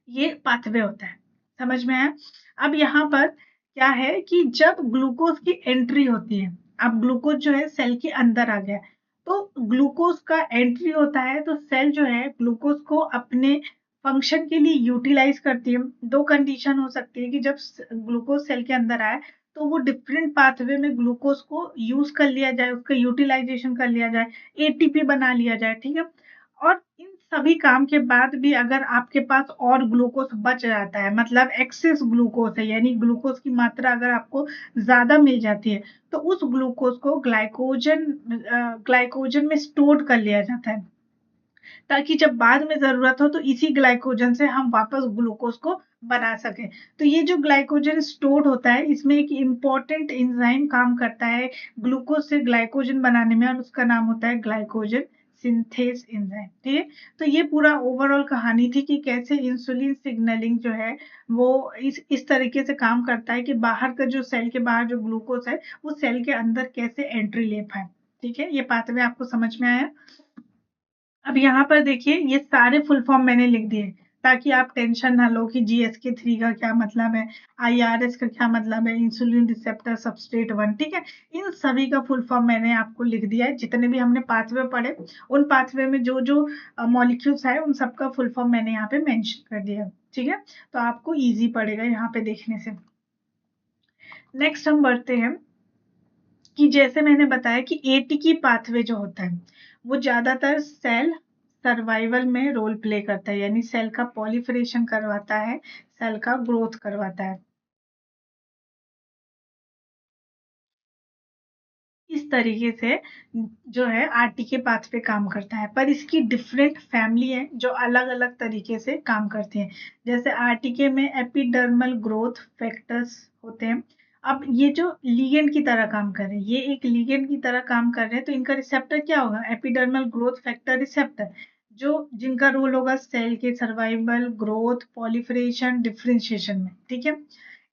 ये पाथवे होता है, समझ में आया। अब यहाँ पर क्या है कि जब ग्लूकोज की एंट्री होती है, अब ग्लूकोज जो है सेल के अंदर आ गया, तो ग्लूकोज का एंट्री होता है तो सेल जो है ग्लूकोज को अपने फंक्शन के लिए यूटिलाइज करती है। दो कंडीशन हो सकती है कि जब ग्लूकोज सेल के अंदर आए तो वो डिफरेंट पाथवे में ग्लूकोज को यूज कर लिया जाए, उसका यूटिलाइजेशन कर लिया जाए, ATP बना लिया जाए। ठीक है, और इन सभी काम के बाद भी अगर आपके पास और ग्लूकोज बच जाता है, मतलब एक्सेस ग्लूकोज है, यानी ग्लूकोज की मात्रा अगर आपको ज्यादा मिल जाती है, तो उस ग्लूकोज को ग्लाइकोजन में स्टोर कर लिया जाता है, ताकि जब बाद में जरूरत हो तो इसी ग्लाइकोजन से हम वापस ग्लूकोज को बना सके। तो ये जो ग्लाइकोजन स्टोर्ड होता है, इसमें एक इम्पॉर्टेंट एंजाइम काम करता है ग्लूकोज से ग्लाइकोजन बनाने में, और उसका नाम होता है ग्लाइकोजन सिंथेस एंजाइम। ठीक है, तो ये पूरा ओवरऑल कहानी थी कि कैसे इंसुलिन सिग्नलिंग जो है वो इस तरीके से काम करता है कि बाहर का जो सेल के बाहर जो ग्लूकोज है वो सेल के अंदर कैसे एंट्री ले पाए। ठीक है, ये पाथवे आपको समझ में आया। अब यहाँ पर देखिए ये सारे फुल फॉर्म मैंने लिख दिए ताकि आप टेंशन ना लो कि GSK 3 का क्या मतलब है, IRS का क्या मतलब है, इंसुलिन रिसेप्टर सबस्ट्रेट 1। ठीक है, इन सभी का फुल फॉर्म मैंने आपको लिख दिया है। जितने भी हमने पाथवे पढ़े उन पाथवे में जो जो मॉलिक्यूल्स है उन सबका फुल फॉर्म मैंने यहाँ पे मेंशन कर दिया है। ठीक है, तो आपको इजी पड़ेगा यहाँ पे देखने से। नेक्स्ट हम बढ़ते हैं कि जैसे मैंने बताया कि ATP पाथवे जो होता है वो ज्यादातर सेल सर्वाइवल में रोल प्ले करता है, यानी सेल का पॉलिफरेशन करवाता है, सेल का ग्रोथ करवाता है। इस तरीके से जो है RTK पाथवे काम करता है, पर इसकी डिफरेंट फैमिली है जो अलग अलग तरीके से काम करती है। जैसे RTK में एपिडर्मल ग्रोथ फैक्टर्स होते हैं। अब ये जो लिगेंड की तरह काम कर रहे हैं, ये एक लिगेंड की तरह काम कर रहे हैं, तो इनका रिसेप्टर क्या होगा, एपिडर्मल ग्रोथ फैक्टर रिसेप्टर, जो जिनका रोल होगा सेल के सर्वाइवल, ग्रोथ, पॉलिफरेशन, डिफरेंशिएशन में। ठीक है,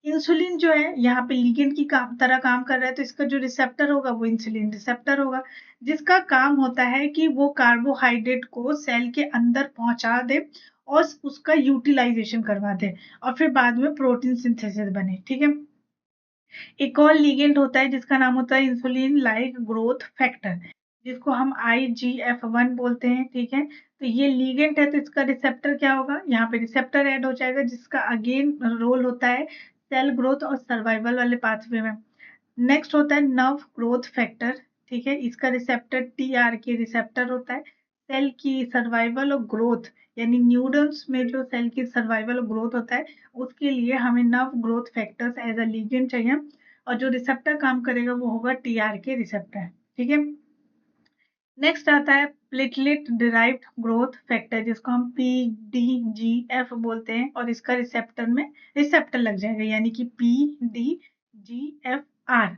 इंसुलिन जो है यहाँ पे लिगेंड की तरह काम कर रहा है, तो इसका जो रिसेप्टर होगा वो इंसुलिन रिसेप्टर होगा, जिसका काम होता है कि वो कार्बोहाइड्रेट को सेल के अंदर पहुंचा दे और उसका यूटिलाइजेशन करवा दे और फिर बाद में प्रोटीन सिंथेसिस बने। ठीक है, एक और लिगेंड होता है जिसका नाम होता है इंसुलिन लाइक ग्रोथ फैक्टर, जिसको हम IGF-1 बोलते हैं। ठीक है, तो ये लिगेंड है, तो इसका रिसेप्टर क्या होगा, यहाँ पे रिसेप्टर ऐड हो जाएगा जिसका अगेन रोल होता है सेल ग्रोथ और सर्वाइवल वाले पाथवे में। नेक्स्ट होता है नर्व ग्रोथ फैक्टर। ठीक है, इसका रिसेप्टर TRK रिसेप्टर होता है। सेल की सर्वाइवल और ग्रोथ यानी न्यूरॉन्स में जो सेल की सर्वाइवल और ग्रोथ होता है उसके लिए हमें nerve growth factors as a ligand चाहिए, और जो रिसेप्टर काम करेगा वो होगा TRK रिसेप्टर। ठीक है, नेक्स्ट आता है प्लेटलेट डिराइव्ड ग्रोथ फैक्टर, जिसको हम PDGF बोलते हैं, और इसका रिसेप्टर में रिसेप्टर लग जाएगा यानी कि PDGFR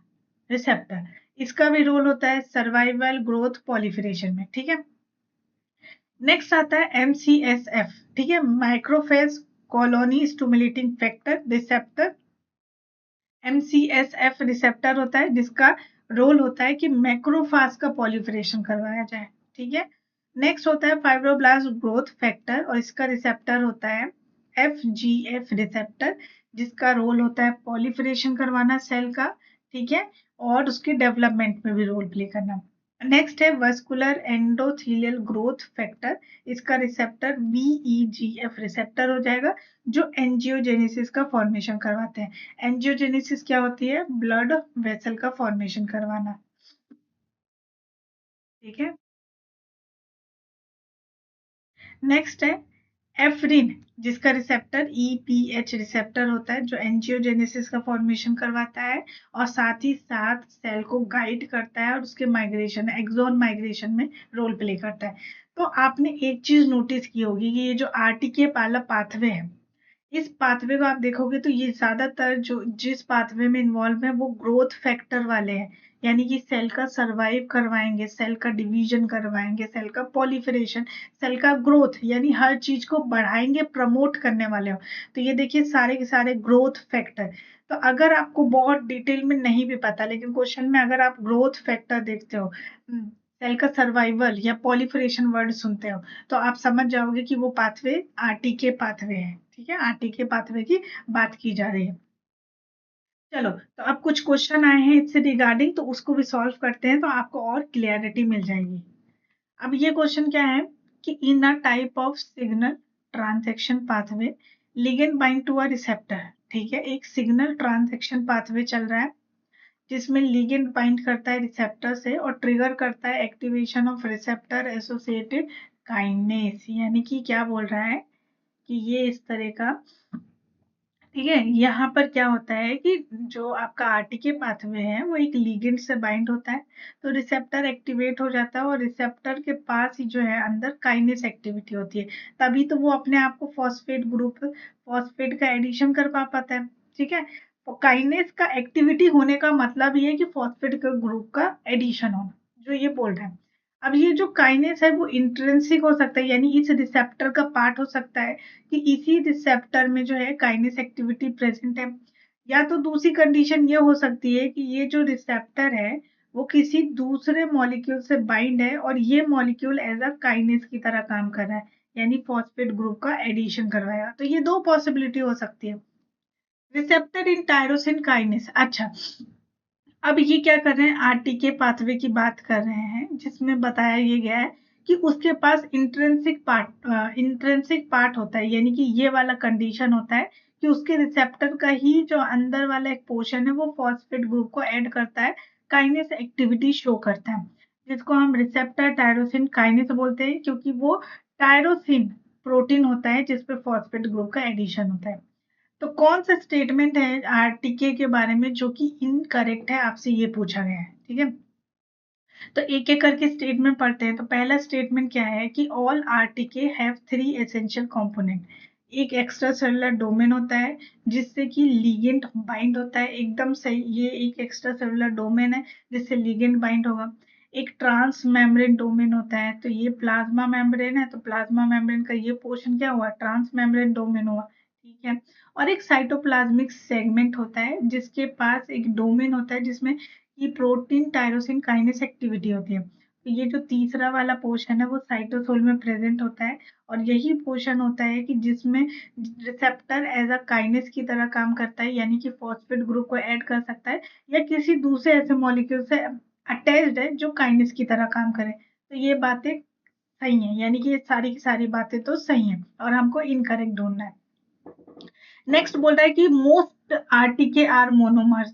रिसेप्टर। इसका भी रोल होता है सर्वाइवल, ग्रोथ, पॉलिफरेशन में। ठीक है, नेक्स्ट आता है MCSF। ठीक है, macrophage colony stimulating factor receptor. MCSF receptor होता है जिसका रोल होता है कि मैक्रोफाज का पॉलिफरेशन करवाया जाए। ठीक है, नेक्स्ट होता है फाइब्रोब्लास्ट ग्रोथ फैक्टर, और इसका रिसेप्टर होता है FGF रिसेप्टर, जिसका रोल होता है पॉलिफरेशन करवाना सेल का। ठीक है, और उसके डेवलपमेंट में भी रोल प्ले करना। नेक्स्ट है वस्कुलर एंडोथेलियल ग्रोथ फैक्टर, इसका रिसेप्टर VEGF रिसेप्टर हो जाएगा, जो एंजियोजेनेसिस का फॉर्मेशन करवाते हैं। एंजियोजेनेसिस क्या होती है, ब्लड वेसल का फॉर्मेशन करवाना। ठीक है, नेक्स्ट है एफ्रिन, जिसका रिसेप्टर EPH रिसेप्टर होता है, जो एंजियोजेनेसिस का फॉर्मेशन करवाता है और साथ ही साथ सेल को गाइड करता है और उसके माइग्रेशन, एक्सोन माइग्रेशन में रोल प्ले करता है। तो आपने एक चीज नोटिस की होगी कि ये जो RTK वाला पाथवे है, इस पाथवे को आप देखोगे तो ये ज्यादातर जो जिस पाथवे में इन्वॉल्व है वो ग्रोथ फैक्टर वाले हैं, यानी कि सेल का सरवाइव करवाएंगे, सेल का डिवीजन करवाएंगे, सेल का पॉलिफरेशन, सेल का ग्रोथ, यानी हर चीज को बढ़ाएंगे, प्रमोट करने वाले हो। तो ये देखिए सारे के सारे ग्रोथ फैक्टर। तो अगर आपको बहुत डिटेल में नहीं भी पता, लेकिन क्वेश्चन में अगर आप ग्रोथ फैक्टर देखते हो, सेल का सर्वाइवल या पॉलिफरेशन वर्ड सुनते हो, तो आप समझ जाओगे कि वो पाथवे RTK पाथवे है। ठीक है, RTK पाथवे की बात की जा रही है। चलो, तो अब कुछ क्वेश्चन आए हैं इससे रिगार्डिंग, तो उसको भी सॉल्व करते हैं तो आपको और क्लियरिटी मिल जाएगी। अब ये क्वेश्चन क्या है कि in a type of signal transaction pathway ligand bind to a receptor. ठीक है, एक सिग्नल ट्रांजैक्शन पाथवे चल रहा है जिसमें लिगेंड बाइंड करता है रिसेप्टर से और ट्रिगर करता है activation of receptor associated kinase, यानी कि क्या बोल रहा है कि ये इस तरह का। ठीक है, यहाँ पर क्या होता है कि जो आपका RTK पाथवे है वो एक लिगेंड से बाइंड होता है, तो रिसेप्टर एक्टिवेट हो जाता है और रिसेप्टर के पास ही जो है अंदर काइनेस एक्टिविटी होती है, तभी तो वो अपने आप को फॉस्फेट ग्रुप, फॉस्फेट का एडिशन कर पाता है। ठीक है, तो काइनेस का एक्टिविटी होने का मतलब ये है कि फॉस्फेट के ग्रुप का एडिशन होना, जो ये बोल रहा है। अब ये जो काइनेस है वो इंट्रिंसिक हो सकता है, यानी इस रिसेप्टर का पार्ट हो सकता है कि इसी रिसेप्टर में जो है काइनेस एक्टिविटी प्रेजेंट है, या तो दूसरी कंडीशन ये हो सकती है कि ये जो रिसेप्टर है वो किसी दूसरे मॉलिक्यूल से बाइंड है और ये मॉलिक्यूल एज अ काइनेस की तरह काम कर रहा है, यानी फॉस्फेट ग्रुप का एडिशन करवाएगा। तो ये दो पॉसिबिलिटी हो सकती है। Receptor in tyrosine kinase. अच्छा, अब ये क्या कर रहे हैं, आरटीके पाथवे की बात कर रहे हैं, जिसमें बताया ये गया है कि उसके पास इंट्रेंसिक पार्ट होता है, यानी कि ये वाला कंडीशन होता है कि उसके रिसेप्टर का ही जो अंदर वाला एक पोर्शन है वो फॉस्फेट ग्रुप को ऐड करता है, काइनेस एक्टिविटी शो करता है, जिसको हम रिसेप्टर टायरोसिन काइनेस बोलते हैं, क्योंकि वो टायरोसिन प्रोटीन होता है जिसपे फॉस्फेट ग्रुप का एडिशन होता है। तो कौन सा स्टेटमेंट है आरटीके के बारे में जो कि इनकरेक्ट है, आपसे ये पूछा गया है, ठीक है। तो एक एक करके स्टेटमेंट पढ़ते हैं। तो पहला स्टेटमेंट क्या है कि all RTK have 3 essential component. एक एक्स्ट्रा सेलुलर डोमेन होता है जिससे कि लिगेंड बाइंड होता है, एकदम सही, ये एक एक्स्ट्रा सेलुलर डोमेन है जिससे लिगेंड बाइंड होगा। एक ट्रांस मेम्ब्रेन डोमेन होता है, तो ये प्लाज्मा मेम्ब्रेन है, तो प्लाज्मा मेम्ब्रेन का ये पोर्शन क्या हुआ, ट्रांस मेम्ब्रेन डोमेन हुआ, ठीक है। और एक साइटोप्लाज्मिक सेगमेंट होता है जिसके पास एक डोमेन होता है जिसमें कि प्रोटीन टायरोसिन काइनेस एक्टिविटी होती है। तो ये जो तीसरा वाला पोर्शन है वो साइटोसोल में प्रेजेंट होता है, और यही पोर्शन होता है कि जिसमें रिसेप्टर एज अ काइनेस की तरह काम करता है, यानी कि फॉस्फेट ग्रुप को ऐड कर सकता है या किसी दूसरे ऐसे मॉलिक्यूल से अटैच्ड है जो काइनेस की तरह काम करे। तो ये बातें सही है, यानी कि ये सारी की सारी बातें तो सही है और हमको इनकरेक्ट ढूंढना है। नेक्स्ट बोल रहा है कि most RTK are monomers,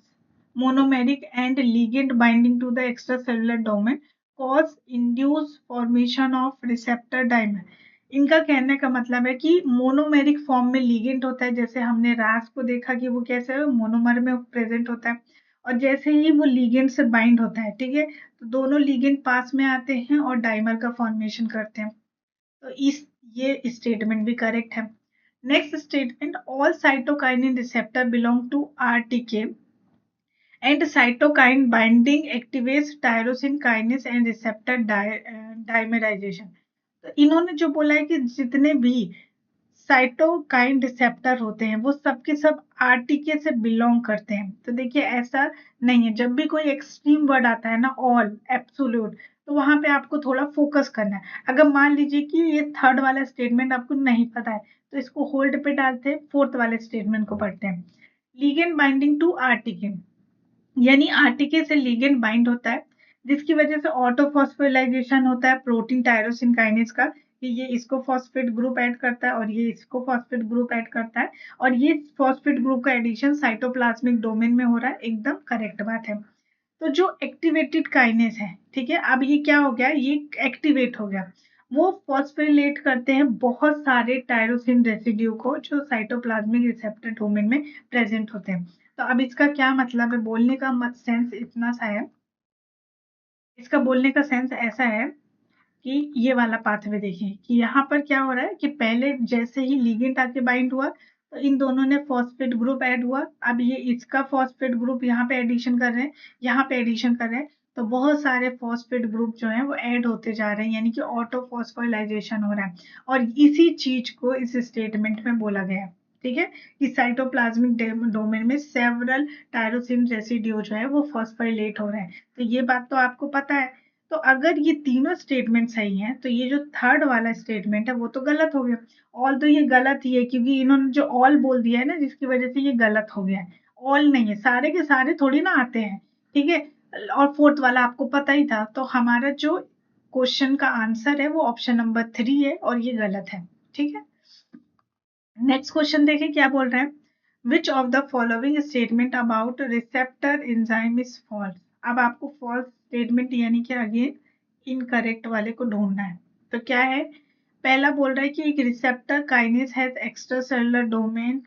monomeric and ligand binding to the extracellular domain cause induce formation of receptor dimer। इनका कहने का मतलब है कि मोनोमेरिक फॉर्म में लिगेंड होता है, जैसे हमने रास को देखा कि वो कैसे मोनोमर में प्रेजेंट होता है, और जैसे ही वो लिगेंड से बाइंड होता है, ठीक है, तो दोनों लिगेंड पास में आते हैं और डाइमर का फॉर्मेशन करते हैं। तो इस ये स्टेटमेंट भी करेक्ट है। Next statement, all cytokinin receptor belong to RTK and cytokine binding activates tyrosine kinase and receptor dimerization। तो इन्होंने जो बोला है कि जितने भी साइटोकाइन रिसेप्टर होते हैं वो सब के सब आरटीके से बिलोंग करते हैं। तो देखिए ऐसा नहीं है, जब भी कोई एक्सट्रीम वर्ड आता है ना, ऑल, एब्सोल्यूट, तो वहां पे आपको थोड़ा फोकस करना है। अगर मान लीजिए कि ये थर्ड वाला स्टेटमेंट आपको नहीं पता है तो इसको होल्ड पे डालते हैं, फोर्थ वाले स्टेटमेंट को पढ़ते हैं। लिगेंड बाइंडिंग टू आरटीके, यानी आरटीके से लिगेंड बाइंड होता है जिसकी वजह से ऑटोफॉस्फोराइलेशन होता है प्रोटीन टायरोसिन काइनेज का, कि ये इसको फॉस्फेट ग्रुप ऐड करता है और ये इसको फॉस्फेट ग्रुप ऐड करता है, और ये फॉस्फेट ग्रुप का एडिशन साइटोप्लाज्मिक डोमेन में हो रहा है, एकदम करेक्ट बात है। तो जो एक्टिवेटेड काइनेज है, ठीक है, अब ये क्या हो गया, ये एक्टिवेट हो गया, वो फॉस्फोरिलेट करते हैं बहुत सारे टायरोसिन रेसिड्यू को जो साइटोप्लाज्मिक रिसेप्टर डोमेन में प्रेजेंट होते हैं। तो अब इसका क्या मतलब है, बोलने का मत सेंस इतना सा है, इसका बोलने का सेंस ऐसा है कि ये वाला पाथवे देखिए कि यहाँ पर क्या हो रहा है कि पहले जैसे ही लिगेंड आके बाइंड हुआ तो इन दोनों ने फॉस्फेट ग्रुप ऐड हुआ, अब ये इसका फॉस्फेट ग्रुप यहाँ पे एडिशन कर रहे हैं, यहाँ पे एडिशन कर रहे हैं, तो बहुत सारे फॉस्फेट ग्रुप जो है वो ऐड होते जा रहे हैं, यानी कि ऑटो फॉस्फोराइलेशन हो रहा है, और इसी चीज को इस स्टेटमेंट में बोला गया है, ठीक है, कि साइटोप्लाज्मिक डोमेन में सेवरल टायरोसिन रेसिड्यू जो है वो फॉस्फोरिलेट हो रहे हैं। तो ये बात तो आपको पता है। तो अगर ये तीनों स्टेटमेंट सही हैं तो ये जो थर्ड वाला स्टेटमेंट है वो तो गलत हो गया। ऑल तो ये गलत ही है क्योंकि इन्होंने जो ऑल बोल दिया है ना, जिसकी वजह से ये गलत हो गया है। ऑल नहीं है, सारे के सारे थोड़ी ना आते हैं, ठीक है। और फोर्थ वाला आपको पता ही था, तो हमारा जो क्वेश्चन का आंसर है वो ऑप्शन नंबर 3 है और ये गलत है, ठीक है। नेक्स्ट क्वेश्चन देखें क्या बोल रहे हैं, which of the following statement about receptor enzyme is false. अब आपको फॉल्स स्टेटमेंट यानी कि अगेन इनकरेक्ट वाले को ढूंढना है। तो क्या है, पहला बोल रहा है कि एक receptor kinase has extra cellular domain,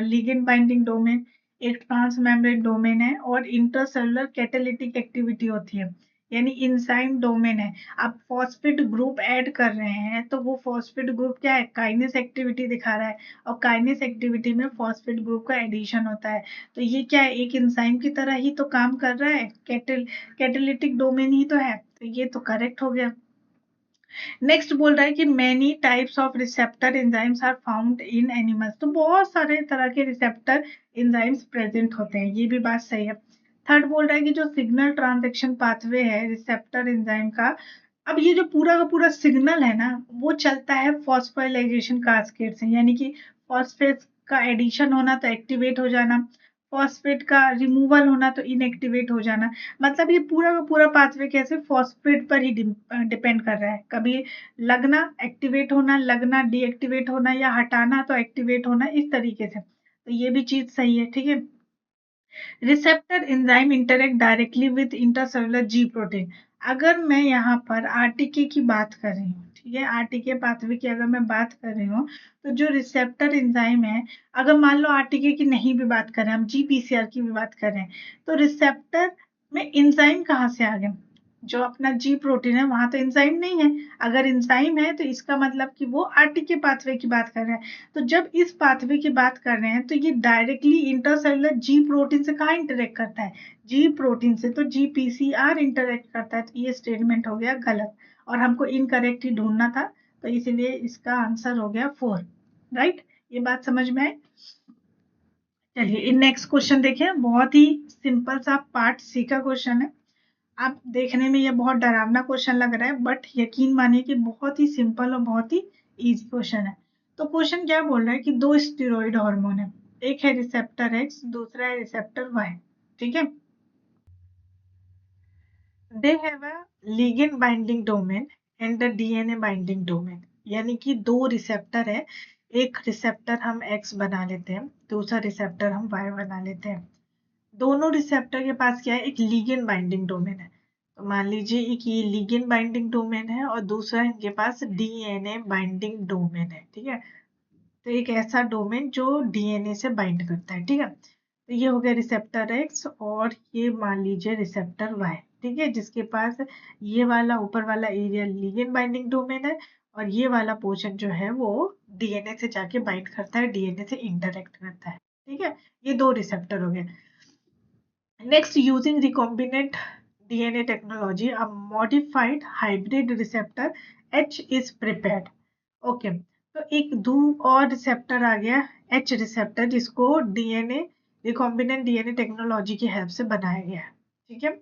ligand binding domain, एक ट्रांस मेम्ब्रेन डोमेन है और इंटरसेलुलर कैटालिटिक एक्टिविटी होती है, यानी इंजाइम डोमेन है। आप फॉस्फेट ग्रुप ऐड कर रहे हैं तो वो फॉस्फेट ग्रुप क्या है, काइनेस एक्टिविटी दिखा रहा है, और काइनेस एक्टिविटी में फॉस्फेट ग्रुप का एडिशन होता है। तो ये क्या है, एक इंजाइम की तरह ही तो काम कर रहा है, कैटालिटिक डोमेन ही तो है, तो ये तो करेक्ट हो गया। नेक्स्ट बोल रहा है कि many types of receptor enzymes are found in animals. तो बहुत सारे तरह के रिसेप्टर एंजाइम्स प्रेजेंट होते हैं, ये भी बात सही है। थर्ड बोल रहा है कि जो सिग्नल ट्रांजैक्शन पाथवे है रिसेप्टर एंजाइम का, अब ये जो पूरा का पूरा सिग्नल है ना, वो चलता है फॉस्फोराइलेशन कास्केड से, यानी कि फॉस्फेट का एडिशन होना तो एक्टिवेट हो जाना, फॉस्फेट का रिमूवल होना तो इनएक्टिवेट हो जाना। मतलब ये पूरा का पूरा पाथवे कैसे फॉस्फेट पर ही डिपेंड कर रहा है, कभी लगना एक्टिवेट होना, लगना डीएक्टिवेट होना, या हटाना तो एक्टिवेट होना, इस तरीके से। तो ये भी चीज सही है, ठीक है। Receptor enzyme interact directly with intercellular ji protein. अगर मैं यहाँ पर आरटीके की बात कर रही हूँ, ठीक है, आरटीके पाथवे की अगर मैं बात कर रही हूँ, तो जो रिसेप्टर एंजाइम है, अगर मान लो आरटीके की नहीं भी बात करें, हम जीपीसीआर की भी बात करें, तो रिसेप्टर में एंजाइम कहाँ से आ गए? जो अपना जी प्रोटीन है वहां तो एंजाइम नहीं है। अगर एंजाइम है तो इसका मतलब कि वो आरटीके पाथवे की बात कर रहे हैं। तो जब इस पाथवे की बात कर रहे हैं तो ये डायरेक्टली इंटरसेलुलर जी प्रोटीन से कहाँ इंटरेक्ट करता है? जी प्रोटीन से, तो जीपीसीआर इंटरेक्ट करता है। तो ये स्टेटमेंट हो गया गलत, और हमको इनकरेक्ट ही ढूंढना था, तो इसलिए इसका आंसर हो गया 4। राइट, ये बात समझ में आए? चलिए नेक्स्ट क्वेश्चन देखें, बहुत ही सिंपल सा पार्ट सी का क्वेश्चन है। आप देखने में ये बहुत डरावना क्वेश्चन लग रहा है, बट यकीन मानिए कि बहुत ही सिंपल और बहुत ही इजी क्वेश्चन है। तो क्वेश्चन क्या बोल रहा है कि दो स्टेरॉइड हार्मोन है, एक है रिसेप्टर एक्स, दूसरा है रिसेप्टर वाई, ठीक है। They have a ligand binding domain and the DNA binding domain, यानी कि दो रिसेप्टर है, एक रिसेप्टर हम एक्स बना लेते हैं, दूसरा रिसेप्टर हम वाई बना लेते हैं। दोनों रिसेप्टर के पास क्या है? एक लिगेंड बाइंडिंग डोमेन है। तो मान लीजिए एक ये लिगेंड बाइंडिंग डोमेन है और दूसरा इनके पास डीएनए बाइंडिंग डोमेन है, ठीक है। तो एक ऐसा डोमेन जो डीएनए से बाइंड करता है, ठीक है। तो ये हो गया रिसेप्टर एक्स, और ये मान लीजिए रिसेप्टर वाई, ठीक है, जिसके पास ये वाला ऊपर वाला एरिया लिगेंड बाइंडिंग डोमेन है, और ये वाला पोर्शन जो है वो डीएनए से जाके बाइंड करता है, डीएनए से इंटरेक्ट करता है, ठीक है। ये दो रिसेप्टर हो गए। Next, using recombinant DNA technology, a modified hybrid receptor H is prepared. Okay, तो एक दो और रिसेप्टर आ गया H रिसेप्टर, जिसको डीएनए रिकॉम्बिनेंट डीएनए टेक्नोलॉजी की हेल्प से बनाया गया है, ठीक है।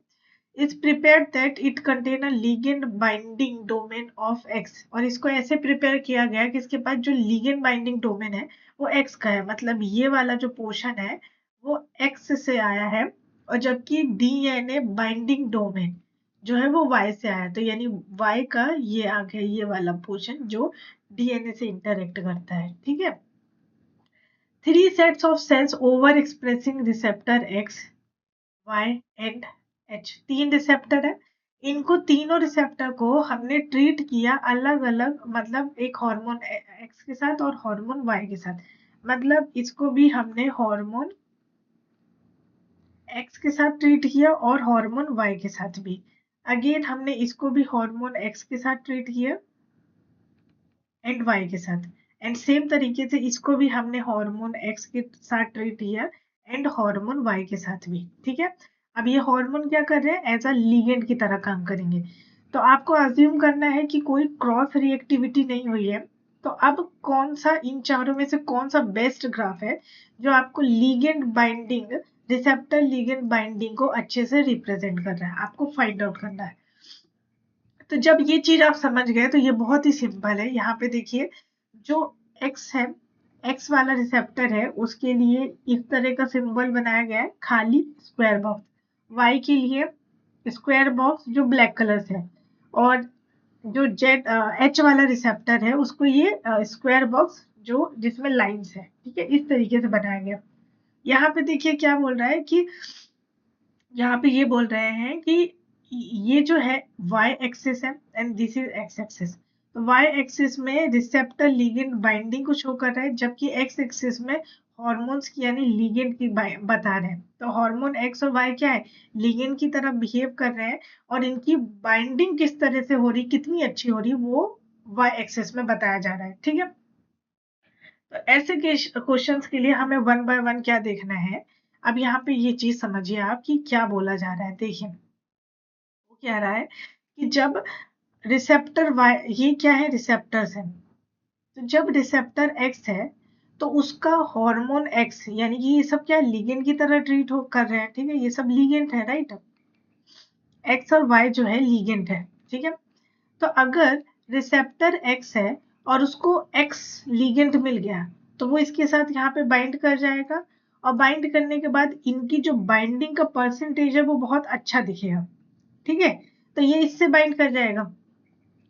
Is prepare that it contain a ligand binding domain of x, और इसको ऐसे प्रिपेयर किया गया कि इसके पास जो लिगेंड बाइंडिंग डोमेन है वो एक्स का है, मतलब ये वाला जो पोर्शन है वो एक्स से आया है, और जबकि डीएनए बाइंडिंग डोमेन जो है वो वाई से आया, तो यानी वाई का ये आ गया ये वाला पोर्शन जो डीएनए से इंटरेक्ट करता है, ठीक है। 3 sets of cells over expressing receptor X Y and H, 3 receptor है। इनको तीनों रिसेप्टर को हमने ट्रीट किया अलग अलग, मतलब एक हार्मोन एक्स के साथ और हार्मोन वाई के साथ, मतलब इसको भी हमने हार्मोन एक्स के साथ ट्रीट किया और हार्मोन वाई के साथ भी। अगेन हमने इसको भी हार्मोन एक्स के साथ ट्रीट किया एंड वाई के साथ, एंड सेम तरीके से इसको भी हमने हार्मोन एक्स के साथ ट्रीट किया एंड हार्मोन वाई के साथ भी, ठीक है। अब ये हार्मोन क्या कर रहे हैं? एज अ लिगेंड की तरह काम करेंगे। तो आपको अज्यूम करना है कि कोई क्रॉस रिएक्टिविटी नहीं हुई है। तो अब कौन सा इन चारों में से कौन सा बेस्ट ग्राफ है जो आपको ligand binding, receptor ligand binding को अच्छे से रिप्रेजेंट कर रहा है, आपको फाइंड आउट करना है। तो जब ये चीज आप समझ गए तो ये बहुत ही सिंपल है। यहाँ पे देखिए जो एक्स है, एक्स वाला रिसेप्टर है, उसके लिए इस तरह का सिंबल बनाया गया है, खाली स्क्वायर बॉक्स। वाई के लिए स्क्वायर बॉक्स जो ब्लैक कलर से है, और जो जेड एच वाला रिसेप्टर है उसको ये स्क्वायर बॉक्स जो जिसमें लाइंस है, ठीक है, इस तरीके से बनाया गया। यहाँ पे देखिए क्या बोल रहा है कि यहाँ पे ये बोल रहे हैं कि ये जो है y एक्सिस है and this is x axis. तो y एक्सिस में रिसेप्टर लिगेंड बाइंडिंग को शो कर रहा है, जबकि x एक्सिस में हॉर्मोन्स की यानी लिगेंड की बता रहे हैं। तो हार्मोन x और y क्या है? लिगेंड की तरह बिहेव कर रहे हैं, और इनकी बाइंडिंग किस तरह से हो रही, कितनी अच्छी हो रही, वो y एक्सिस में बताया जा रहा है, ठीक है। तो ऐसे क्वेश्चंस के लिए हमें वन बाय वन क्या देखना है। अब यहाँ पे ये चीज समझिए आप कि क्या बोला जा रहा है। देखिए वो कह रहा है कि जब रिसेप्टर वाई, ये क्या है? रिसेप्टर्स है। तो जब रिसेप्टर एक्स है तो उसका हार्मोन एक्स, यानी कि ये सब क्या लिगेंड की तरह ट्रीट कर रहे हैं, ठीक है, ये सब लिगेंड है, राइट। एक्स और वाई जो है लिगेंड है, ठीक है। तो अगर रिसेप्टर एक्स है और उसको एक्स लिगेंड मिल गया, तो वो इसके साथ यहाँ पे बाइंड कर जाएगा, और बाइंड करने के बाद इनकी जो बाइंडिंग का परसेंटेज है वो बहुत अच्छा दिखेगा, ठीक है। तो ये इससे बाइंड कर जाएगा,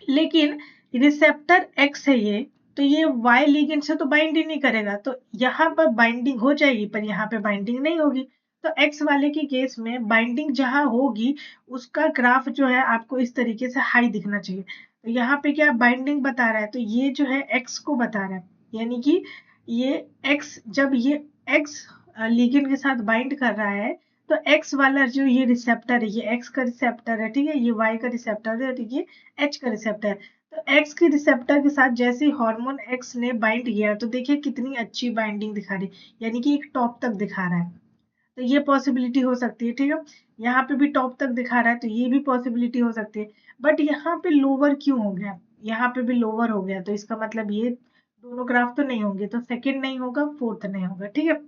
लेकिन रिसेप्टर एक्स है ये, तो ये वाई लिगेंड से तो बाइंड ही नहीं करेगा, तो यहाँ पर बाइंडिंग हो जाएगी पर यहाँ पे बाइंडिंग नहीं होगी। तो एक्स वाले के केस में बाइंडिंग जहाँ होगी उसका ग्राफ जो है आपको इस तरीके से हाई दिखना चाहिए। तो यहाँ पे क्या बाइंडिंग बता रहा है, तो ये जो है एक्स को बता रहा है, यानी कि ये एक्स, जब ये एक्स लिगेंड के साथ बाइंड कर रहा है, तो एक्स वाला जो ये रिसेप्टर है, ये एक्स का रिसेप्टर है, ठीक है, ये वाई का रिसेप्टर है, ठीक है, एच का रिसेप्टर। तो एक्स के रिसेप्टर के साथ जैसे ही हार्मोन एक्स ने बाइंड किया, तो देखिए कितनी अच्छी बाइंडिंग दिखा रही, यानी कि एक टॉप तक दिखा रहा है। तो ये पॉसिबिलिटी हो सकती है, ठीक है। यहाँ पे भी टॉप तक दिखा रहा है, तो ये भी पॉसिबिलिटी हो सकती है। बट यहाँ पे लोअर क्यों हो गया, यहाँ पे भी लोअर हो गया, तो इसका मतलब ये दोनों ग्राफ तो नहीं होंगे, तो सेकेंड नहीं होगा, फोर्थ नहीं होगा, ठीक है।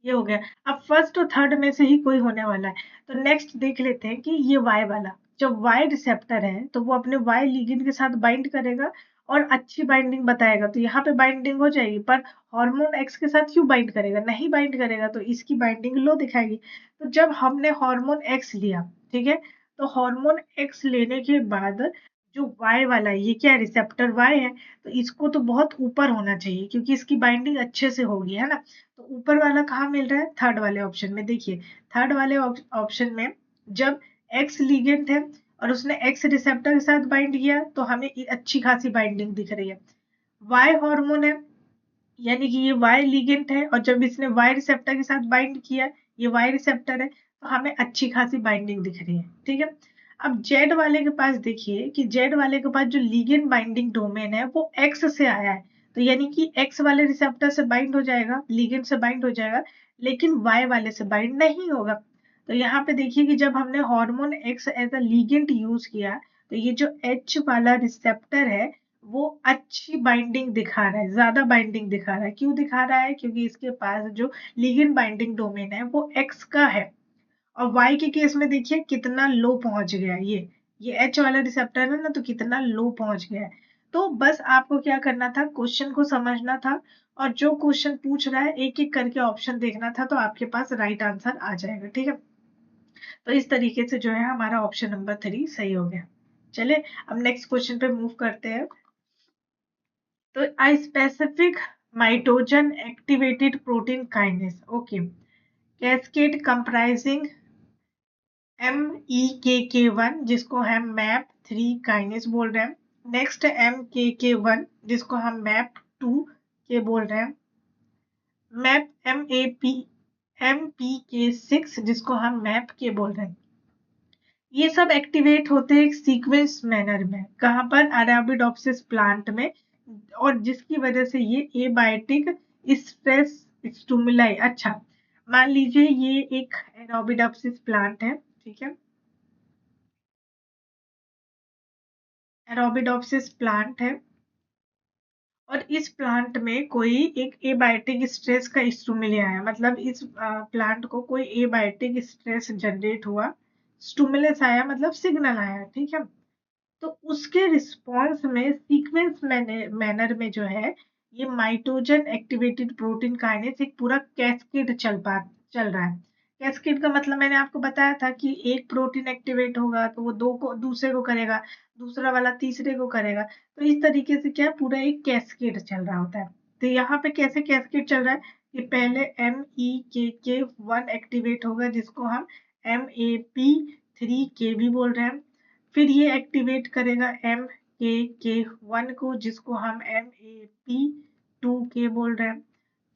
ये हो गया। अब फर्स्ट और थर्ड में से ही कोई होने वाला है। तो नेक्स्ट देख लेते हैं कि ये वाई वाला, जब वाई रिसेप्टर है तो वो अपने वाई लिगेंड के साथ बाइंड करेगा और अच्छी बाइंडिंग बताएगा, तो यहाँ पे बाइंडिंग हो जाएगी, पर हार्मोन एक्स के साथ क्यों बाइंड करेगा, नहीं बाइंड करेगा, तो इसकी बाइंडिंग लो दिखाएगी। तो जब हमने हार्मोन एक्स लिया, ठीक है, तो हार्मोन एक्स लेने के बाद जो वाई वाला है, ये क्या है, रिसेप्टर वाई है, तो इसको तो बहुत ऊपर होना चाहिए क्योंकि इसकी बाइंडिंग अच्छे से होगी, है ना। तो ऊपर वाला कहाँ मिल रहा है, थर्ड वाले ऑप्शन में। देखिए थर्ड वाले ऑप्शन में जब एक्स लिगेंड है और उसने एक्स रिसेप्टर के साथ बाइंड किया, तो हमें अच्छी खासी बाइंडिंग दिख रही है। वाई हार्मोन है, यानी कि ये वाई लिगेंड है, और जब इसने वाई रिसेप्टर के साथ बाइंड किया, ये वाई रिसेप्टर है, तो हमें अच्छी खासी बाइंडिंग दिख रही है, ठीक है। अब जेड वाले के पास देखिए कि जेड वाले के पास जो लिगेंड बाइंडिंग डोमेन है वो एक्स से आया है, तो यानी कि एक्स वाले रिसेप्टर से बाइंड हो जाएगा, लिगेंड से बाइंड हो जाएगा, लेकिन वाई वाले से बाइंड नहीं होगा। तो यहाँ पे देखिए कि जब हमने hormone X as a ligand use किया, तो ये जो एच वाला रिसेप्टर है वो अच्छी बाइंडिंग दिखा रहा है, ज्यादा बाइंडिंग दिखा रहा है। क्यों दिखा रहा है, क्योंकि इसके पास जो लिगेंड बाइंडिंग डोमेन है वो एक्स का है। और वाई के केस में देखिए कितना लो पहुंच गया, ये एच वाला रिसेप्टर है ना, तो कितना लो पहुंच गया है। तो बस आपको क्या करना था, क्वेश्चन को समझना था, और जो क्वेश्चन पूछ रहा है एक एक करके ऑप्शन देखना था, तो आपके पास राइट आंसर आ जाएगा, ठीक है। तो इस तरीके से जो है हमारा ऑप्शन नंबर 3 सही हो गया। चलिए अब नेक्स्ट क्वेश्चन पे मूव करते हैं। तो a specific mitogen activated protein kinase, okay, cascade comprising MEKK1 जिसको हम मैप 3 काइनेस बोल रहे हैं, नेक्स्ट MKK1 जिसको हम मैप 2 के बोल रहे हैं, मैप MPK6 जिसको हम मैप के बोल रहे हैं। ये सब एक्टिवेट होते हैं एक सीक्वेंस मैनर में, कहाँ पर, अरेबिडोप्सिस प्लांट में, और जिसकी वजह से ये एबायोटिक स्ट्रेस स्टिमुलाई, अच्छा मान लीजिए ये एक अरेबिडोप्सिस प्लांट है, ठीक है, अरेबिडोप्सिस प्लांट है, और इस प्लांट में कोई एक एबायोटिक स्ट्रेस का स्टिमुली आया, मतलब इस प्लांट को कोई एबायोटिक स्ट्रेस जनरेट हुआ, स्टिमुलस आया मतलब सिग्नल आया, ठीक है। तो उसके रिस्पॉन्स में सीक्वेंस मैनर में जो है ये माइटोजन एक्टिवेटेड प्रोटीन काइनेस एक पूरा कैस्केड चल रहा है। कैस्केड का मतलब मैंने आपको बताया था कि एक प्रोटीन एक्टिवेट होगा तो वो दो को दूसरे को करेगा, दूसरा वाला तीसरे को करेगा, तो इस तरीके से क्या पूरा एक कैस्केड चल रहा होता है। तो यहाँ पे कैसे कैस्केड चल रहा है कि पहले MEKK1 एक्टिवेट होगा जिसको हम MAP3K भी बोल रहे हैं, फिर ये एक्टिवेट करेगा MKK1 को जिसको हम MAP2K बोल रहे हैं,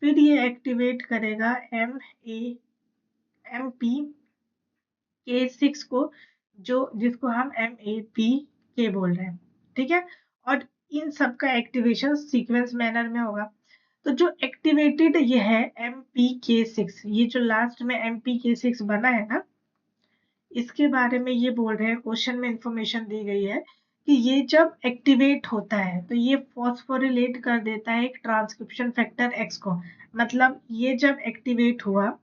फिर ये एक्टिवेट करेगा MP6 को जिसको हम MAPK बोल रहे हैं, ठीक है। और इन सब का एक्टिवेशन सीक्वेंस मैनर में होगा। तो जो एक्टिवेटेड ये है MPK6, ये जो लास्ट में MPK6 बना है ना, इसके बारे में ये बोल रहे हैं, क्वेश्चन में इंफॉर्मेशन दी गई है कि ये जब एक्टिवेट होता है तो ये फॉस्फोरिलेट कर देता है एक ट्रांसक्रिप्शन फैक्टर एक्स को। मतलब ये जब एक्टिवेट हुआ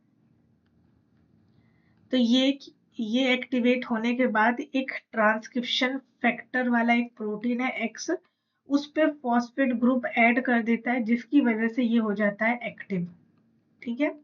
तो ये एक्टिवेट होने के बाद एक ट्रांसक्रिप्शन फैक्टर वाला एक प्रोटीन है एक्स, उस पे फॉस्फेट ग्रुप ऐड कर देता है जिसकी वजह से ये हो जाता है एक्टिव। ठीक है,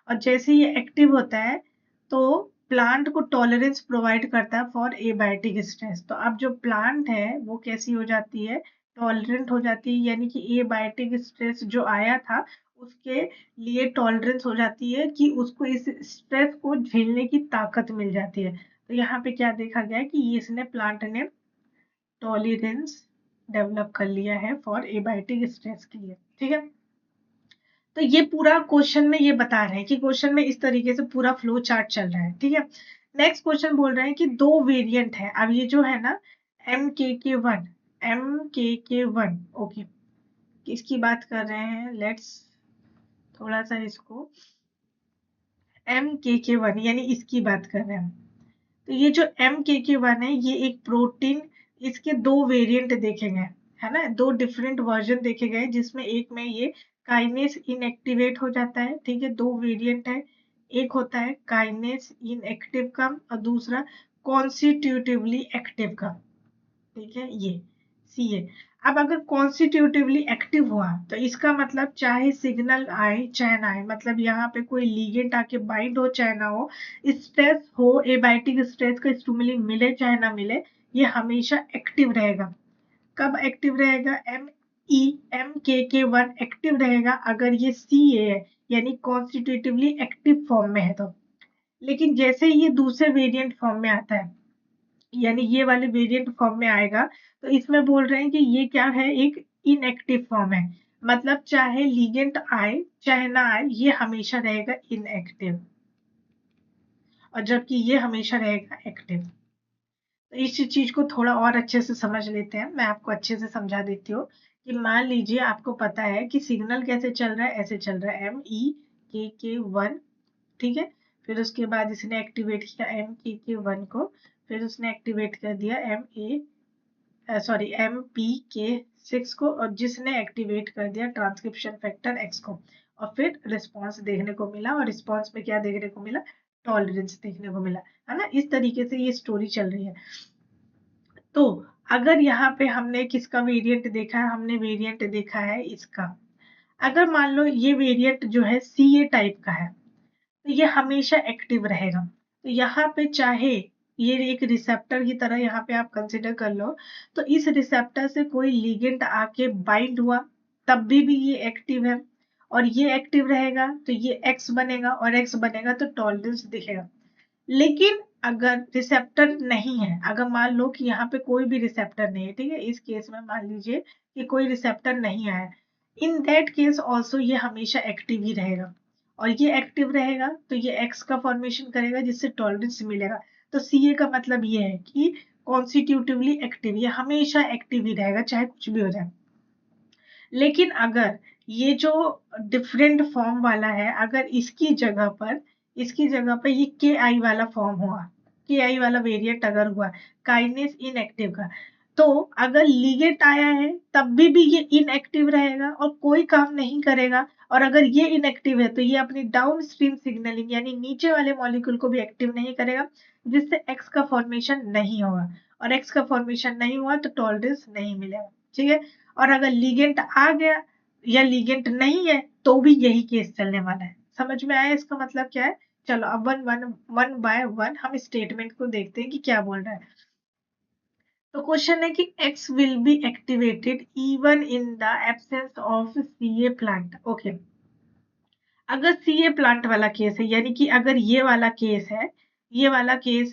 और जैसे ये एक्टिव होता है तो प्लांट को टॉलरेंस प्रोवाइड करता है फॉर एबायोटिक स्ट्रेस। तो अब जो प्लांट है वो कैसी हो जाती है, टॉलरेंट हो जाती है, यानी कि एबायोटिक स्ट्रेस जो आया था उसके लिए टॉलरेंस हो जाती है कि उसको इस स्ट्रेस को झेलने की ताकत मिल जाती है। तो यहाँ पे क्या देखा गया है कि इसने प्लांट ने टॉलरेंस डेवलप कर लिया है फॉर एबायोटिक स्ट्रेस के लिए। ठीक है, तो ये पूरा क्वेश्चन में ये बता रहे हैं कि क्वेश्चन में इस तरीके से पूरा फ्लो चार्ट चल रहा है। ठीक है, नेक्स्ट क्वेश्चन बोल रहे हैं कि दो वेरिएंट है। अब ये जो है ना MKK1, MKK1, ओके, किसकी बात कर रहे हैं, लेट्स थोड़ा सा इसको, MKK1 यानी इसकी बात कर रहे हैं। तो ये जो MKK1 है ये एक प्रोटीन, इसके दो वेरिएंट देखे गए, है ना, दो डिफरेंट वर्जन देखे गए जिसमें एक में ये काइनेस इनएक्टिवेट हो जाता है। ठीक है, दो वेरिएंट है, एक होता है काइनेस इनएक्टिव का और दूसरा कॉन्स्टिट्यूटिवली एक्टिव का। ठीक है, ये सी है। अब अगर कॉन्स्टिट्यूटिवली एक्टिव हुआ तो इसका मतलब चाहे सिग्नल आए चाहे ना आए, मतलब यहाँ पे कोई लीगेंट आके बाइंड हो चाहे ना हो, स्ट्रेस हो, एबायोटिक स्ट्रेस का स्टिमुलिन मिले चाहे ना मिले, ये हमेशा एक्टिव रहेगा। कब एक्टिव रहेगा, MK1 एक्टिव रहेगा अगर ये CA है, यानी कॉन्स्टिट्यूटिवली एक्टिव फॉर्म में है तो। लेकिन जैसे ये दूसरे वेरिएंट फॉर्म में आता है, यानी ये वाले वेरिएंट फॉर्म में आएगा, तो इसमें बोल रहे हैं कि ये क्या है, एक इनएक्टिव फॉर्म है। मतलब चाहे लीगेंट आए चाहे ना आए ये हमेशा रहेगा इनएक्टिव, और जबकि ये हमेशा रहेगा एक्टिव। तो इस चीज को थोड़ा और अच्छे से समझ लेते हैं, मैं आपको अच्छे से समझा देती हूँ कि मान लीजिए आपको पता है कि सिग्नल कैसे चल रहा है, ऐसे चल रहा है MEKK1। ठीक है, फिर उसके बाद इसने एक्टिवेट किया MKK1 को, फिर उसने एक्टिवेट कर दिया MPK6 को, और जिसने एक्टिवेट कर दिया ट्रांसक्रिप्शन फैक्टर एक्स को, और फिर रिस्पॉन्स देखने को मिला, और रिस्पॉन्स में क्या देखने को मिला, टॉलरेंस देखने को मिला, है ना। इस तरीके से ये स्टोरी चल रही है। तो अगर यहाँ पे हमने किसका वेरिएंट देखा है, हमने वेरिएंट देखा है इसका। अगर मान लो ये वेरिएंट जो है CA टाइप का है तो ये हमेशा एक्टिव रहेगा। तो यहाँ पे चाहे ये एक रिसेप्टर की तरह यहाँ पे आप कंसिडर कर लो, तो इस रिसेप्टर से कोई लिगेंड आके बाइंड हुआ तब भी ये एक्टिव है, और ये एक्टिव रहेगा तो ये X बनेगा, और X बनेगा तो टॉलरेंस दिखेगा। लेकिन अगर रिसेप्टर नहीं है, अगर मान लो कि यहाँ पे कोई भी रिसेप्टर नहीं है, ठीक है, इस केस में मान लीजिए कि कोई रिसेप्टर नहीं आया, इन दैट केस ऑल्सो ये हमेशा एक्टिव ही रहेगा, और ये एक्टिव रहेगा तो ये एक्स का फॉर्मेशन करेगा जिससे टॉलरेंस मिलेगा। तो CA का मतलब ये है कि कॉन्स्टिट्यूटिवली एक्टिव, ये हमेशा एक्टिव ही रहेगा चाहे कुछ भी हो जाए। लेकिन अगर ये जो डिफरेंट फॉर्म वाला है, अगर इसकी जगह पर ये KI वाला फॉर्म हुआ, KI वाला वेरिएंट अगर हुआ काइनेस इनएक्टिव का, तो अगर लिगेंड आया है तब भी ये इनएक्टिव रहेगा और कोई काम नहीं करेगा, और अगर ये इनएक्टिव है तो ये अपनी डाउन स्ट्रीम सिग्नलिंग यानी नीचे वाले मॉलिक्यूल को भी एक्टिव नहीं करेगा, जिससे एक्स का फॉर्मेशन नहीं होगा, और एक्स का फॉर्मेशन नहीं हुआ तो टॉलरेंस नहीं मिलेगा। ठीक है, और अगर लिगेंड आ गया या लिगेंड नहीं है तो भी यही केस चलने वाला है। समझ में आया इसका मतलब क्या है। चलो अब वन बाय वन हम स्टेटमेंट को देखते हैं कि क्या बोल रहा है। तो क्वेश्चन है कि X will be activated even in the absence of CA plant. Okay, अगर CA प्लांट वाला केस है, यानी कि अगर ये वाला केस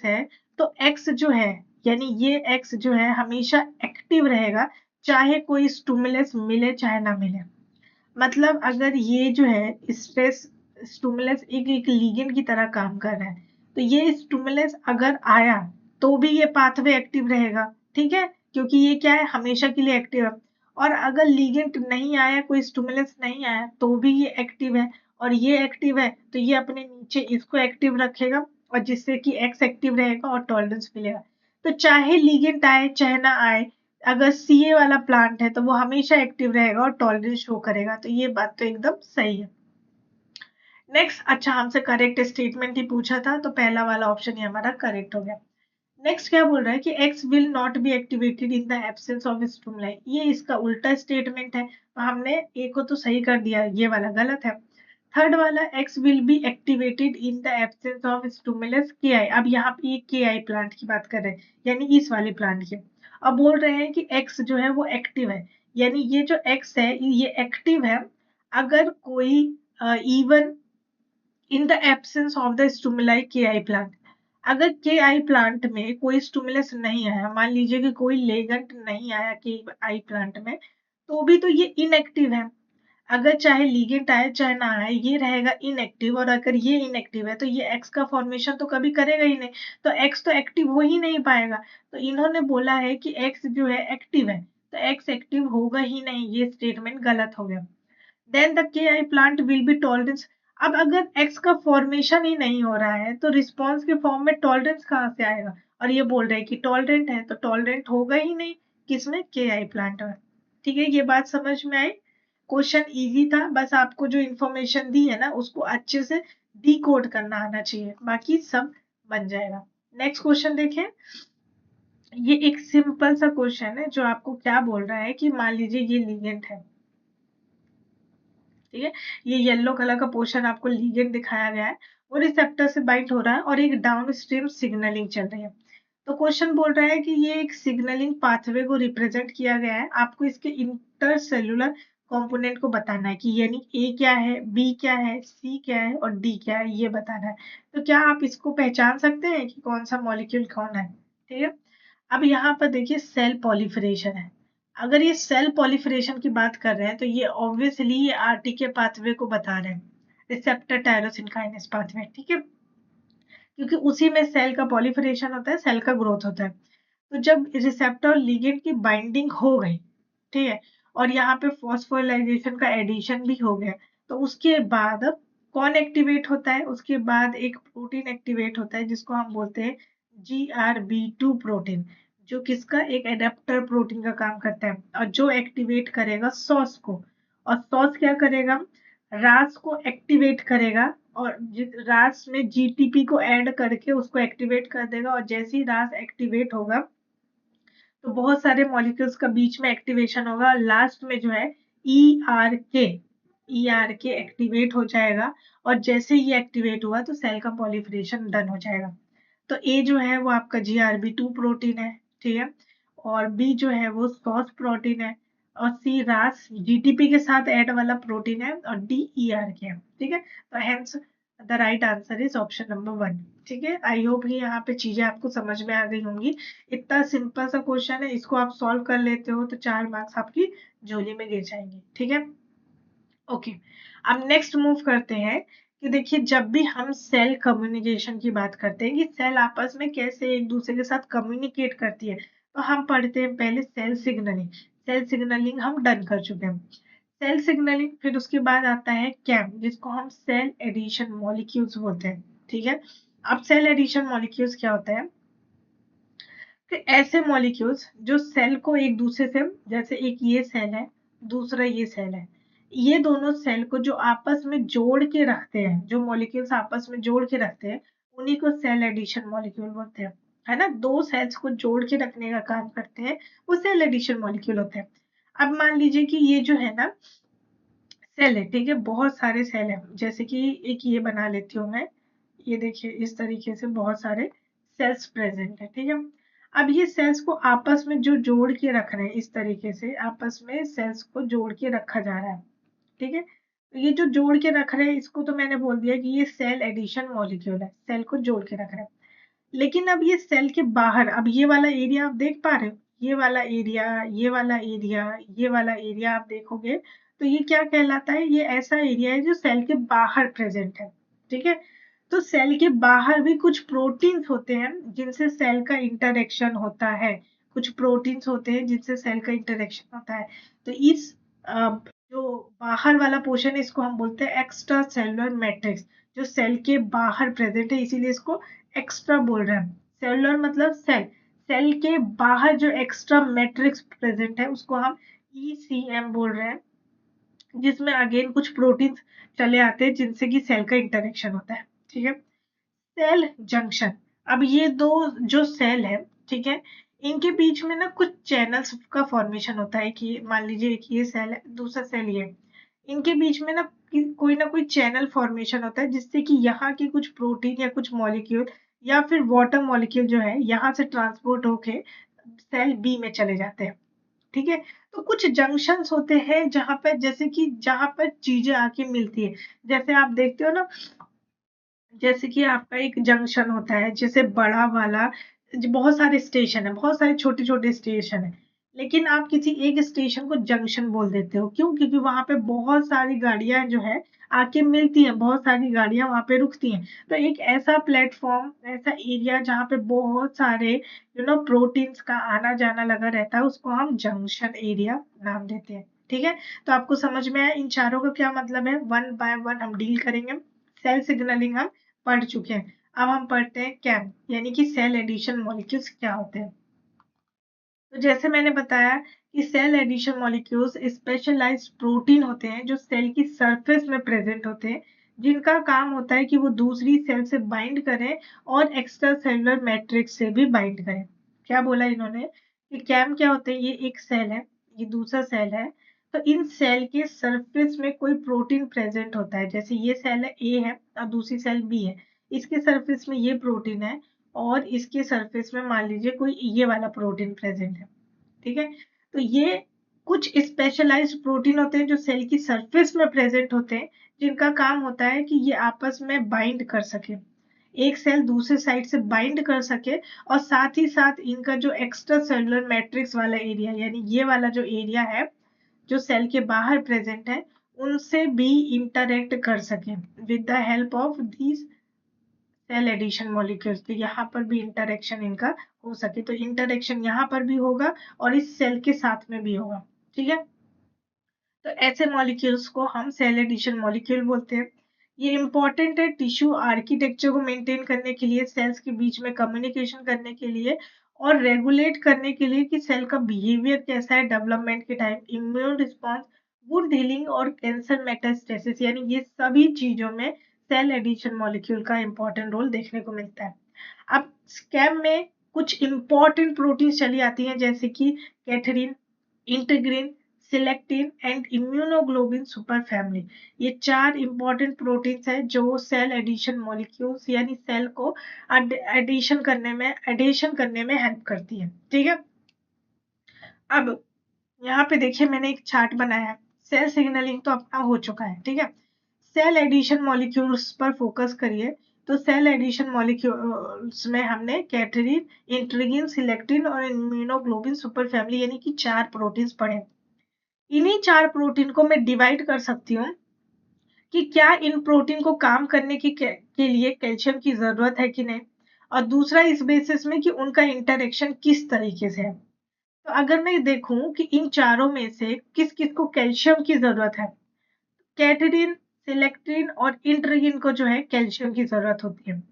है, तो X जो है, यानी ये X जो है हमेशा एक्टिव रहेगा चाहे कोई स्टिमुलस मिले चाहे ना मिले। मतलब अगर ये जो है स्ट्रेस स्टिमुलस एक लिगेंड की तरह काम कर रहा है, तो ये स्टिमुलस अगर आया तो भी ये पाथवे एक्टिव रहेगा। ठीक है, क्योंकि ये क्या है, हमेशा के लिए एक्टिव है। और अगर लिगेंड नहीं आया, कोई स्टिमुलस नहीं आया तो भी ये एक्टिव है, और ये एक्टिव है तो ये अपने नीचे इसको एक्टिव रखेगा, और जिससे कि एक्स एक्टिव रहेगा और टॉलरेंस मिलेगा। तो चाहे लिगेंड आए चाहे ना आए, अगर सीए वाला प्लांट है तो वो हमेशा एक्टिव रहेगा और टॉलरेंस शो करेगा। तो ये बात तो एकदम सही है। नेक्स्ट, अच्छा हमसे करेक्ट स्टेटमेंट ही पूछा था, तो पहला वाला ऑप्शन ही हमारा करेक्ट हो गया। नेक्स्ट क्या बोल रहा है कि x will not be activated in the absence of stimuli. ये इसका उल्टा स्टेटमेंट है, तो हमने ए को तो सही कर दिया, ये वाला गलत है। थर्ड वाला x will be activated in the absence of stimulus के आई। अब यहाँ पे ये के आई प्लांट की बात कर रहे हैं, यानी इस वाले प्लांट की। अब बोल रहे हैं कि एक्स जो है वो एक्टिव है, यानी ये जो एक्स है ये एक्टिव है अगर कोई even in the absence of the stimuli के आई प्लांट। अगर के आई प्लांट में कोई स्टिमुलस नहीं आया, मान लीजिए कि कोई लेगेंट नहीं आया के आई प्लांट में, तो भी तो ये इनएक्टिव है। अगर चाहे लिगेंट आए चाहे ना आए, ये रहेगा इनएक्टिव, और अगर ये इनएक्टिव है तो ये एक्स का फॉर्मेशन तो कभी करेगा ही नहीं, तो एक्स तो एक्टिव हो ही नहीं पाएगा। तो इन्होंने बोला है कि एक्स जो है एक्टिव है, तो एक्स एक्टिव होगा ही नहीं, ये स्टेटमेंट गलत हो गया। देन द के आई प्लांट विल बी टॉलरेंस। अब अगर एक्स का फॉर्मेशन ही नहीं हो रहा है तो रिस्पॉन्स के फॉर्म में टॉलरेंस कहाँ से आएगा? और ये बोल रहे हैं कि टॉलरेंट है, तो टॉलरेंट होगा ही नहीं किसमें? के आई प्लांट में। ठीक है, ये बात समझ में आई। क्वेश्चन इजी था, बस आपको जो इन्फॉर्मेशन दी है ना उसको अच्छे से डिकोड करना आना चाहिए, बाकी सब बन जाएगा। नेक्स्ट क्वेश्चन देखें। ये एक सिंपल सा क्वेश्चन है जो आपको क्या बोल रहा है कि मान लीजिए ये लिगेंड है, ठीक है, ये येलो कलर का पोर्शन आपको लिगेंड दिखाया गया है, वो रिसेप्टर से बाइंड हो रहा है और एक डाउनस्ट्रीम सिग्नलिंग चल रही है। तो क्वेश्चन बोल रहा है कि ये एक सिग्नलिंग पाथवे को रिप्रेजेंट किया गया है, आपको इसके इंटरसेलुलर कंपोनेंट को बताना है कि यानी ए क्या है, बी क्या है, सी क्या है और डी क्या है, ये बताना है। तो क्या आप इसको पहचान सकते हैं कि कौन सा मॉलिक्यूल कौन है? ठीक है, अब यहाँ पर देखिए सेल पॉलीफरेशन है। अगर ये सेल पॉलीफरेशन की बात कर रहे हैं तो ये ऑब्वियसली ये आरटीके पाथवे को बता रहे हैं, रिसेप्टर टायरोसिन काइनेस पाथवे। ठीक है, क्योंकि उसी में सेल का पॉलीफरेशन होता है, सेल का ग्रोथ होता है। तो जब रिसेप्टर और लिगेंड की बाइंडिंग हो गई, ठीक है, और यहाँ पे फॉस्फोराइलेशन का एडिशन भी हो गया, तो उसके बाद अब कौन एक्टिवेट होता है? उसके बाद एक प्रोटीन एक्टिवेट होता है जिसको हम बोलते हैं GRB2 प्रोटीन, जो किसका? एक एडेप्टर प्रोटीन का काम करता है, और जो एक्टिवेट करेगा सॉस को। और सॉस क्या करेगा? रास को एक्टिवेट करेगा, और रास में जीटीपी को ऐड करके उसको एक्टिवेट कर देगा, और जैसे ही रास एक्टिवेट होगा तो बहुत सारे मॉलिक्यूल्स का बीच में एक्टिवेशन होगा, और लास्ट में जो है ई आर के एक्टिवेट हो जाएगा, और जैसे ही ये एक्टिवेट हुआ तो सेल का पॉलीफरेशन डन हो जाएगा। तो ए जो है वो आपका GRB2 प्रोटीन है, ठीक है, और बी जो है वो सॉस प्रोटीन है, और सी रास जीटीपी के साथ ऐड वाला प्रोटीन है, और डी ERK है। ठीक है, तो hence the right answer is option number 1। ठीक है, आई होप ये यहाँ पे चीजें आपको समझ में आ गई होंगी। इतना सिंपल सा क्वेश्चन है, इसको आप सॉल्व कर लेते हो तो 4 मार्क्स आपकी झोली में गिर जाएंगे। ठीक है, ओके, अब नेक्स्ट मूव करते हैं कि देखिए जब भी हम सेल कम्युनिकेशन की बात करते हैं कि सेल आपस में कैसे एक दूसरे के साथ कम्युनिकेट करती है, तो हम पढ़ते हैं पहले सेल सिग्नलिंग। सेल सिग्नलिंग हम डन कर चुके हैं। सेल सिग्नलिंग, फिर उसके बाद आता है कैम, जिसको हम सेल एडिशन मॉलिक्यूल्स बोलते हैं। ठीक है, अब सेल एडिशन मॉलिक्यूल्स क्या होता है कि ऐसे मॉलिक्यूल्स जो सेल को एक दूसरे से, जैसे एक ये सेल है दूसरा ये सेल है, ये दोनों सेल को जो आपस में जोड़ के रखते हैं, जो मॉलिक्यूल्स आपस में जोड़ के रखते हैं, उन्हीं को सेल एडिशन मॉलिक्यूल बोलते हैं। है ना, दो सेल्स को जोड़ के रखने का काम करते हैं, वो सेल एडिशन मॉलिक्यूल होते हैं। अब मान लीजिए कि ये जो है ना सेल है, ठीक है, बहुत सारे सेल हैं, जैसे कि एक ये बना लेती हूँ मैं, ये देखिए इस तरीके से बहुत सारे सेल्स प्रेजेंट है। ठीक है, अब ये सेल्स को आपस में जो जोड़ के रख रहे हैं, इस तरीके से आपस में सेल्स को जोड़ के रखा जा रहा है। ठीक है, तो ये जो जोड़ के रख रहे हैं इसको तो मैंने बोल दिया कि ये सेल एडिशन मॉलिक्यूल है, सेल को जोड़ के रख रहे हैं। लेकिन अब ये सेल के बाहर, अब ये वाला एरिया आप देख पा रहे हो, ये वाला एरिया, ये वाला एरिया, ये वाला एरिया आप देखोगे तो ये क्या कहलाता है? ये ऐसा एरिया है जो सेल के बाहर प्रेजेंट है। ठीक है, तो सेल के बाहर भी कुछ प्रोटीन्स होते हैं जिनसे सेल का इंटरेक्शन होता है, कुछ प्रोटीन्स होते हैं जिनसे सेल का इंटरेक्शन होता है। तो इस जो बाहर वाला पोर्शन है इसको हम बोलते हैं एक्स्ट्रा सेलुलर मैट्रिक्स, जो सेल के बाहर प्रेजेंट है, इसीलिए इसको एक्स्ट्रा बोल रहे हैं। सेलुलर मतलब सेल, सेल के बाहर जो एक्स्ट्रा मैट्रिक्स प्रेजेंट है उसको हम ECM बोल रहे हैं, जिसमें अगेन कुछ प्रोटीन्स चले आते हैं जिनसे कि सेल का इंटरेक्शन होता है। ठीक है, सेल जंक्शन। अब ये दो जो सेल है, ठीक है, इनके बीच में ना कुछ चैनल्स का फॉर्मेशन होता है कि मान लीजिए एक ये सेल है, दूसरा सेल ये, इनके बीच में ना कोई चैनल फॉर्मेशन होता है जिससे कि यहाँ की कुछ प्रोटीन या कुछ मॉलिक्यूल या फिर वाटर मॉलिक्यूल जो है यहाँ से ट्रांसपोर्ट होके सेल बी में चले जाते हैं। ठीक है, तो कुछ जंक्शंस होते हैं जहां पर जैसे कि जहां पर चीजें आके मिलती है, जैसे आप देखते हो ना, जैसे कि आपका एक जंक्शन होता है जैसे बड़ा वाला, बहुत सारे स्टेशन है, बहुत सारे छोटे छोटे स्टेशन है, लेकिन आप किसी एक स्टेशन को जंक्शन बोल देते हो, क्यों? क्योंकि वहां पे बहुत सारी गाड़ियां जो है आके मिलती हैं, बहुत सारी गाड़ियां वहां पे रुकती हैं। तो एक ऐसा प्लेटफॉर्म, ऐसा एरिया जहाँ पे बहुत सारे प्रोटीन्स का आना जाना लगा रहता है, उसको हम जंक्शन एरिया नाम देते हैं। ठीक है, तो आपको समझ में आया इन चारों का क्या मतलब है? वन बाय वन हम डील करेंगे। सेल सिग्नलिंग हम पढ़ चुके हैं। अब हम पढ़ते हैं कैम, यानी कि सेल एडिशन मॉलिक्यूल्स क्या होते हैं। तो जैसे मैंने बताया कि cell adhesion molecules specialised protein होते हैं जो सेल की सरफेस में प्रेजेंट होते हैं, जिनका काम होता है कि वो दूसरी सेल से बाइंड करें और एक्स्ट्रा सेलुलर मैट्रिक्स से भी बाइंड करें। क्या बोला इन्होंने कि कैम क्या होते हैं? ये एक सेल है, ये दूसरा सेल है, तो इन सेल के सरफेस में कोई प्रोटीन प्रेजेंट होता है। जैसे ये सेल है ए है और दूसरी सेल बी है, इसके सरफेस में ये प्रोटीन है और इसके सरफेस में मान लीजिए कोई ये वाला प्रोटीन प्रेजेंट है। ठीक है, तो ये कुछ स्पेशलाइज्ड प्रोटीन होते हैं जो सेल की सरफेस में प्रेजेंट होते हैं, जिनका काम होता है कि ये आपस में बाइंड कर सके, एक सेल दूसरे साइड से बाइंड कर सके, और साथ ही साथ इनका जो एक्स्ट्रा सेलुलर मैट्रिक्स वाला एरिया, यानी ये वाला जो एरिया है जो सेल के बाहर प्रेजेंट है, उनसे भी इंटरेक्ट कर सके with the help of these cell adhesion molecules. तो यहाँ पर भी इंटरेक्शन इनका हो सके, तो इंटरेक्शन यहाँ पर भी होगा और इस सेल के साथ में भी होगा। ठीक है, तो ऐसे मॉलिक्यूल्स को हम सेल एडिशन मॉलिक्यूल बोलते हैं। ये इंपॉर्टेंट है टिश्यू आर्किटेक्चर को मेंटेन करने के लिए, सेल्स के बीच में कम्युनिकेशन करने के लिए और रेगुलेट करने के लिए कि सेल का बिहेवियर कैसा है डेवलपमेंट के time, immune response, wound healing और कैंसर मेटास्टेसिस, यानी ये सभी चीजों में सेल एडिशन मॉलिक्यूल का इंपॉर्टेंट रोल देखने को मिलता है। अब स्कैम में कुछ इंपॉर्टेंट प्रोटीन चली आती हैं जैसे कि cadherin, integrin, selectin and immunoglobulin superfamily. ये चार इंपॉर्टेंट प्रोटीन्स हैं जो सेल एडिशन मॉलिक्यूल्स यानी सेल को एडिशन करने में हेल्प करती है। ठीक है, अब यहाँ पे देखिए मैंने एक चार्ट बनाया है। सेल सिग्नलिंग तो अपना हो चुका है, ठीक है, सेल एडिशन मॉलिक्यूल्स पर फोकस करिए। तो सेल एडिशन मॉलिक्यूल्स में हमने कैथरीन, इंट्रिगिन, सिलेक्टिन और इम्यूनोग्लोबिन सुपर फैमिली यानी कि चार प्रोटीन्स पढ़े। इन्हीं चार प्रोटीन को मैं डिवाइड कर सकती हूँ कि क्या इन प्रोटीन को काम करने के लिए कैल्शियम की जरूरत है कि नहीं, और दूसरा इस बेसिस में कि उनका इंटरेक्शन किस तरीके से है। तो अगर मैं देखूं कि इन चारों में से किस किस को कैल्शियम की जरूरत है, कैथरीन, सिलेक्टिन और इंट्रिगिन को जो है कैल्शियम की जरूरत होती है।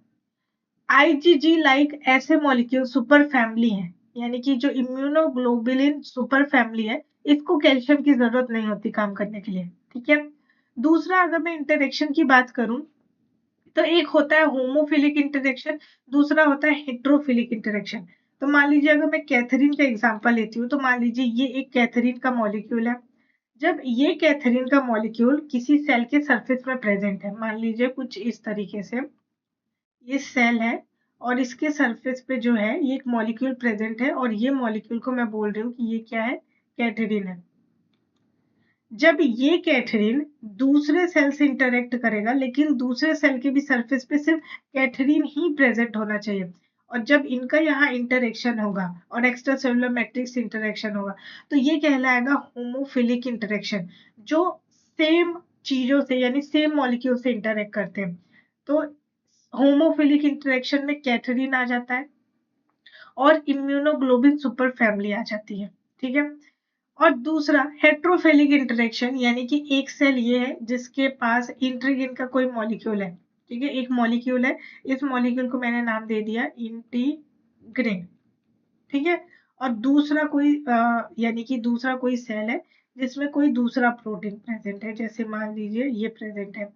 आईजीजी लाइक ऐसे मॉलिक्यूल सुपर फैमिली हैं, यानी कि जो इम्यूनोग्लोबुलिन सुपर फैमिली है, इसको कैल्शियम की जरूरत नहीं होती काम करने के लिए। ठीक है, दूसरा अगर मैं इंटरेक्शन की बात करूं तो एक होता है होमोफिलिक इंटरेक्शन, दूसरा होता है हेट्रोफिलिक इंटरेक्शन। तो मान लीजिए अगर मैं कैथरीन का एग्जांपल लेती हूँ, तो मान लीजिए ये एक कैथरीन का मॉलिक्यूल है। जब ये कैथरीन का मॉलिक्यूल किसी सेल के सरफेस में प्रेजेंट है, मान लीजिए कुछ इस तरीके से ये सेल है और इसके सरफेस पे जो है ये एक मॉलिक्यूल प्रेजेंट है, और ये मॉलिक्यूल को मैं बोल रही हूँ कि ये क्या है? कैथरीन है। जब ये कैथरीन दूसरे सेल से इंटरेक्ट करेगा, लेकिन दूसरे सेल के भी सरफेस पे सिर्फ कैथरीन ही प्रेजेंट होना चाहिए, और जब इनका यहाँ इंटरेक्शन होगा और एक्स्ट्रा सेलुलर मैट्रिक्स इंटरेक्शन होगा, तो ये कहलाएगा होमोफिलिक इंटरेक्शन, जो सेम चीजों से यानी सेम मॉलिक्यूल से इंटरेक्ट करते हैं। तो होमोफिलिक इंटरेक्शन में कैथरीन आ जाता है और इम्यूनोग्लोबिन सुपर फैमिली आ जाती है। ठीक है, और दूसरा हेट्रोफिलिक इंटरेक्शन, यानी कि एक सेल ये है जिसके पास इंट्रिगिन का कोई मॉलिक्यूल है। ठीक है, एक मॉलिक्यूल है, इस मॉलिक्यूल को मैंने नाम दे दिया इंटीग्रिन। ठीक है। और दूसरा कोई यानी कि दूसरा कोई सेल है जिसमें कोई दूसरा प्रोटीन प्रेजेंट है, जैसे मान लीजिए ये प्रेजेंट है,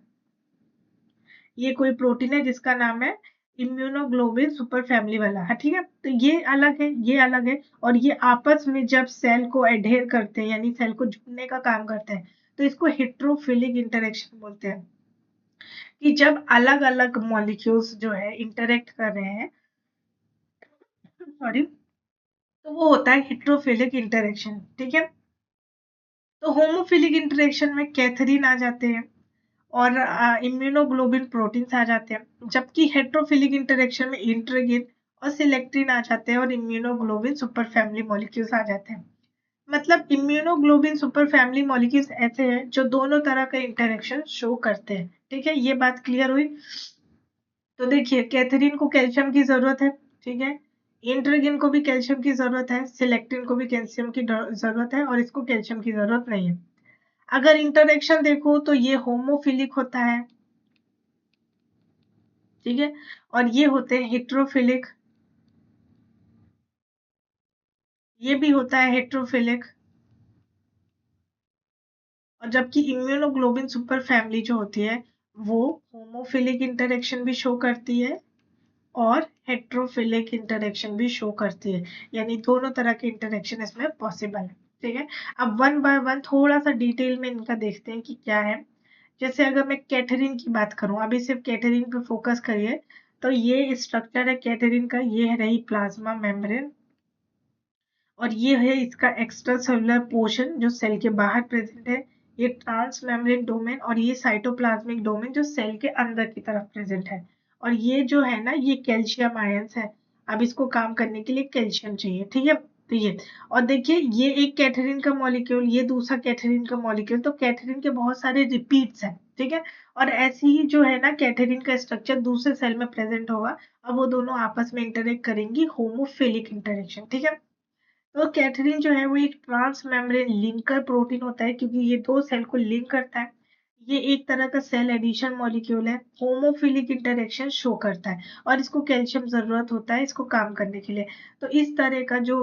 ये कोई प्रोटीन है जिसका नाम है इम्यूनोग्लोबिन सुपर फैमिली वाला है, ठीक है। तो ये अलग है, ये अलग है, और ये आपस में जब सेल को एडहेर करते हैं यानी सेल को जुड़ने का काम करते हैं तो इसको हेट्रोफिलिक इंटरेक्शन बोलते हैं। कि जब अलग अलग मॉलिक्यूल्स जो है इंटरेक्ट कर रहे हैं, सॉरी, तो वो होता है हेट्रोफिलिक इंटरेक्शन, ठीक है। तो होमोफिलिक इंटरेक्शन में कैथरीन आ जाते हैं और इम्यूनोग्लोबिन प्रोटीन्स आ जाते हैं, जबकि हेट्रोफिलिक इंटरेक्शन में इंट्रीगिन और सिलेक्ट्रिन आ जाते हैं और इम्यूनोग्लोबिन सुपर फैमिली मॉलिक्यूल्स आ जाते हैं। मतलब इम्यूनोग्लोबिन सुपर फैमिली मॉलिक्यूल्स ऐसे हैं जो दोनों तरह का इंटरेक्शन शो करते हैं, ठीक है। ये बात क्लियर हुई। तो देखिए कैथरीन को कैल्शियम की जरूरत है, ठीक है। इंट्रीगिन को भी कैल्शियम की जरूरत है, सिलेक्टिन को भी कैल्शियम की जरूरत है, और इसको कैल्शियम की जरूरत नहीं है। अगर इंटरेक्शन देखो तो ये होमोफिलिक होता है, ठीक है, और ये होते हैं हेट्रोफिलिक, ये भी होता है हेट्रोफिलिक। और जबकि इम्यूनोग्लोबिन सुपर फैमिली जो होती है वो होमोफिलिक इंटरेक्शन भी शो करती है और हेट्रोफिलिक इंटरेक्शन भी शो करती है, यानी दोनों तरह के इंटरेक्शन इसमें पॉसिबल है, ठीक है। अब वन बाय वन थोड़ा सा डिटेल में इनका देखते हैं कि क्या है। जैसे अगर मैं कैथरीन की बात करूं, अभी सिर्फ कैथरीन पे फोकस करिए, तो ये स्ट्रक्चर है कैथरीन का, ये है रही प्लाज्मा मेम्ब्रेन, और ये है इसका एक्स्ट्रा सेलुलर पोर्शन जो सेल के बाहर प्रेजेंट है, ये ट्रांस मेम्ब्रेन डोमेन, और ये साइटोप्लाज्मिक डोमेन जो सेल के अंदर की तरफ प्रेजेंट है। और ये जो है ना, ये कैल्शियम आयंस है, अब इसको काम करने के लिए कैल्शियम चाहिए, ठीक है। तो ये, और देखिए ये एक कैथरीन का मॉलिक्यूल, ये दूसरा कैथरीन का मॉलिक्यूल, तो कैथरीन के बहुत सारे रिपीट्स हैं, ठीक है। और ऐसे ही जो है ना कैथरीन का स्ट्रक्चर दूसरे सेल में प्रेजेंट होगा, अब वो दोनों आपस में इंटरेक्ट करेंगी, होमोफिलिक इंटरेक्शन, ठीक है। तो कैथरीन जो है वो एक ट्रांस मेम्ब्रेन लिंकर प्रोटीन होता है, क्योंकि ये दो सेल को लिंक करता है। ये एक तरह का सेल एडिशन मॉलिक्यूल है, होमोफिलिक इंटरेक्शन शो करता है, और इसको कैल्शियम जरूरत होता है इसको काम करने के लिए। तो इस तरह का जो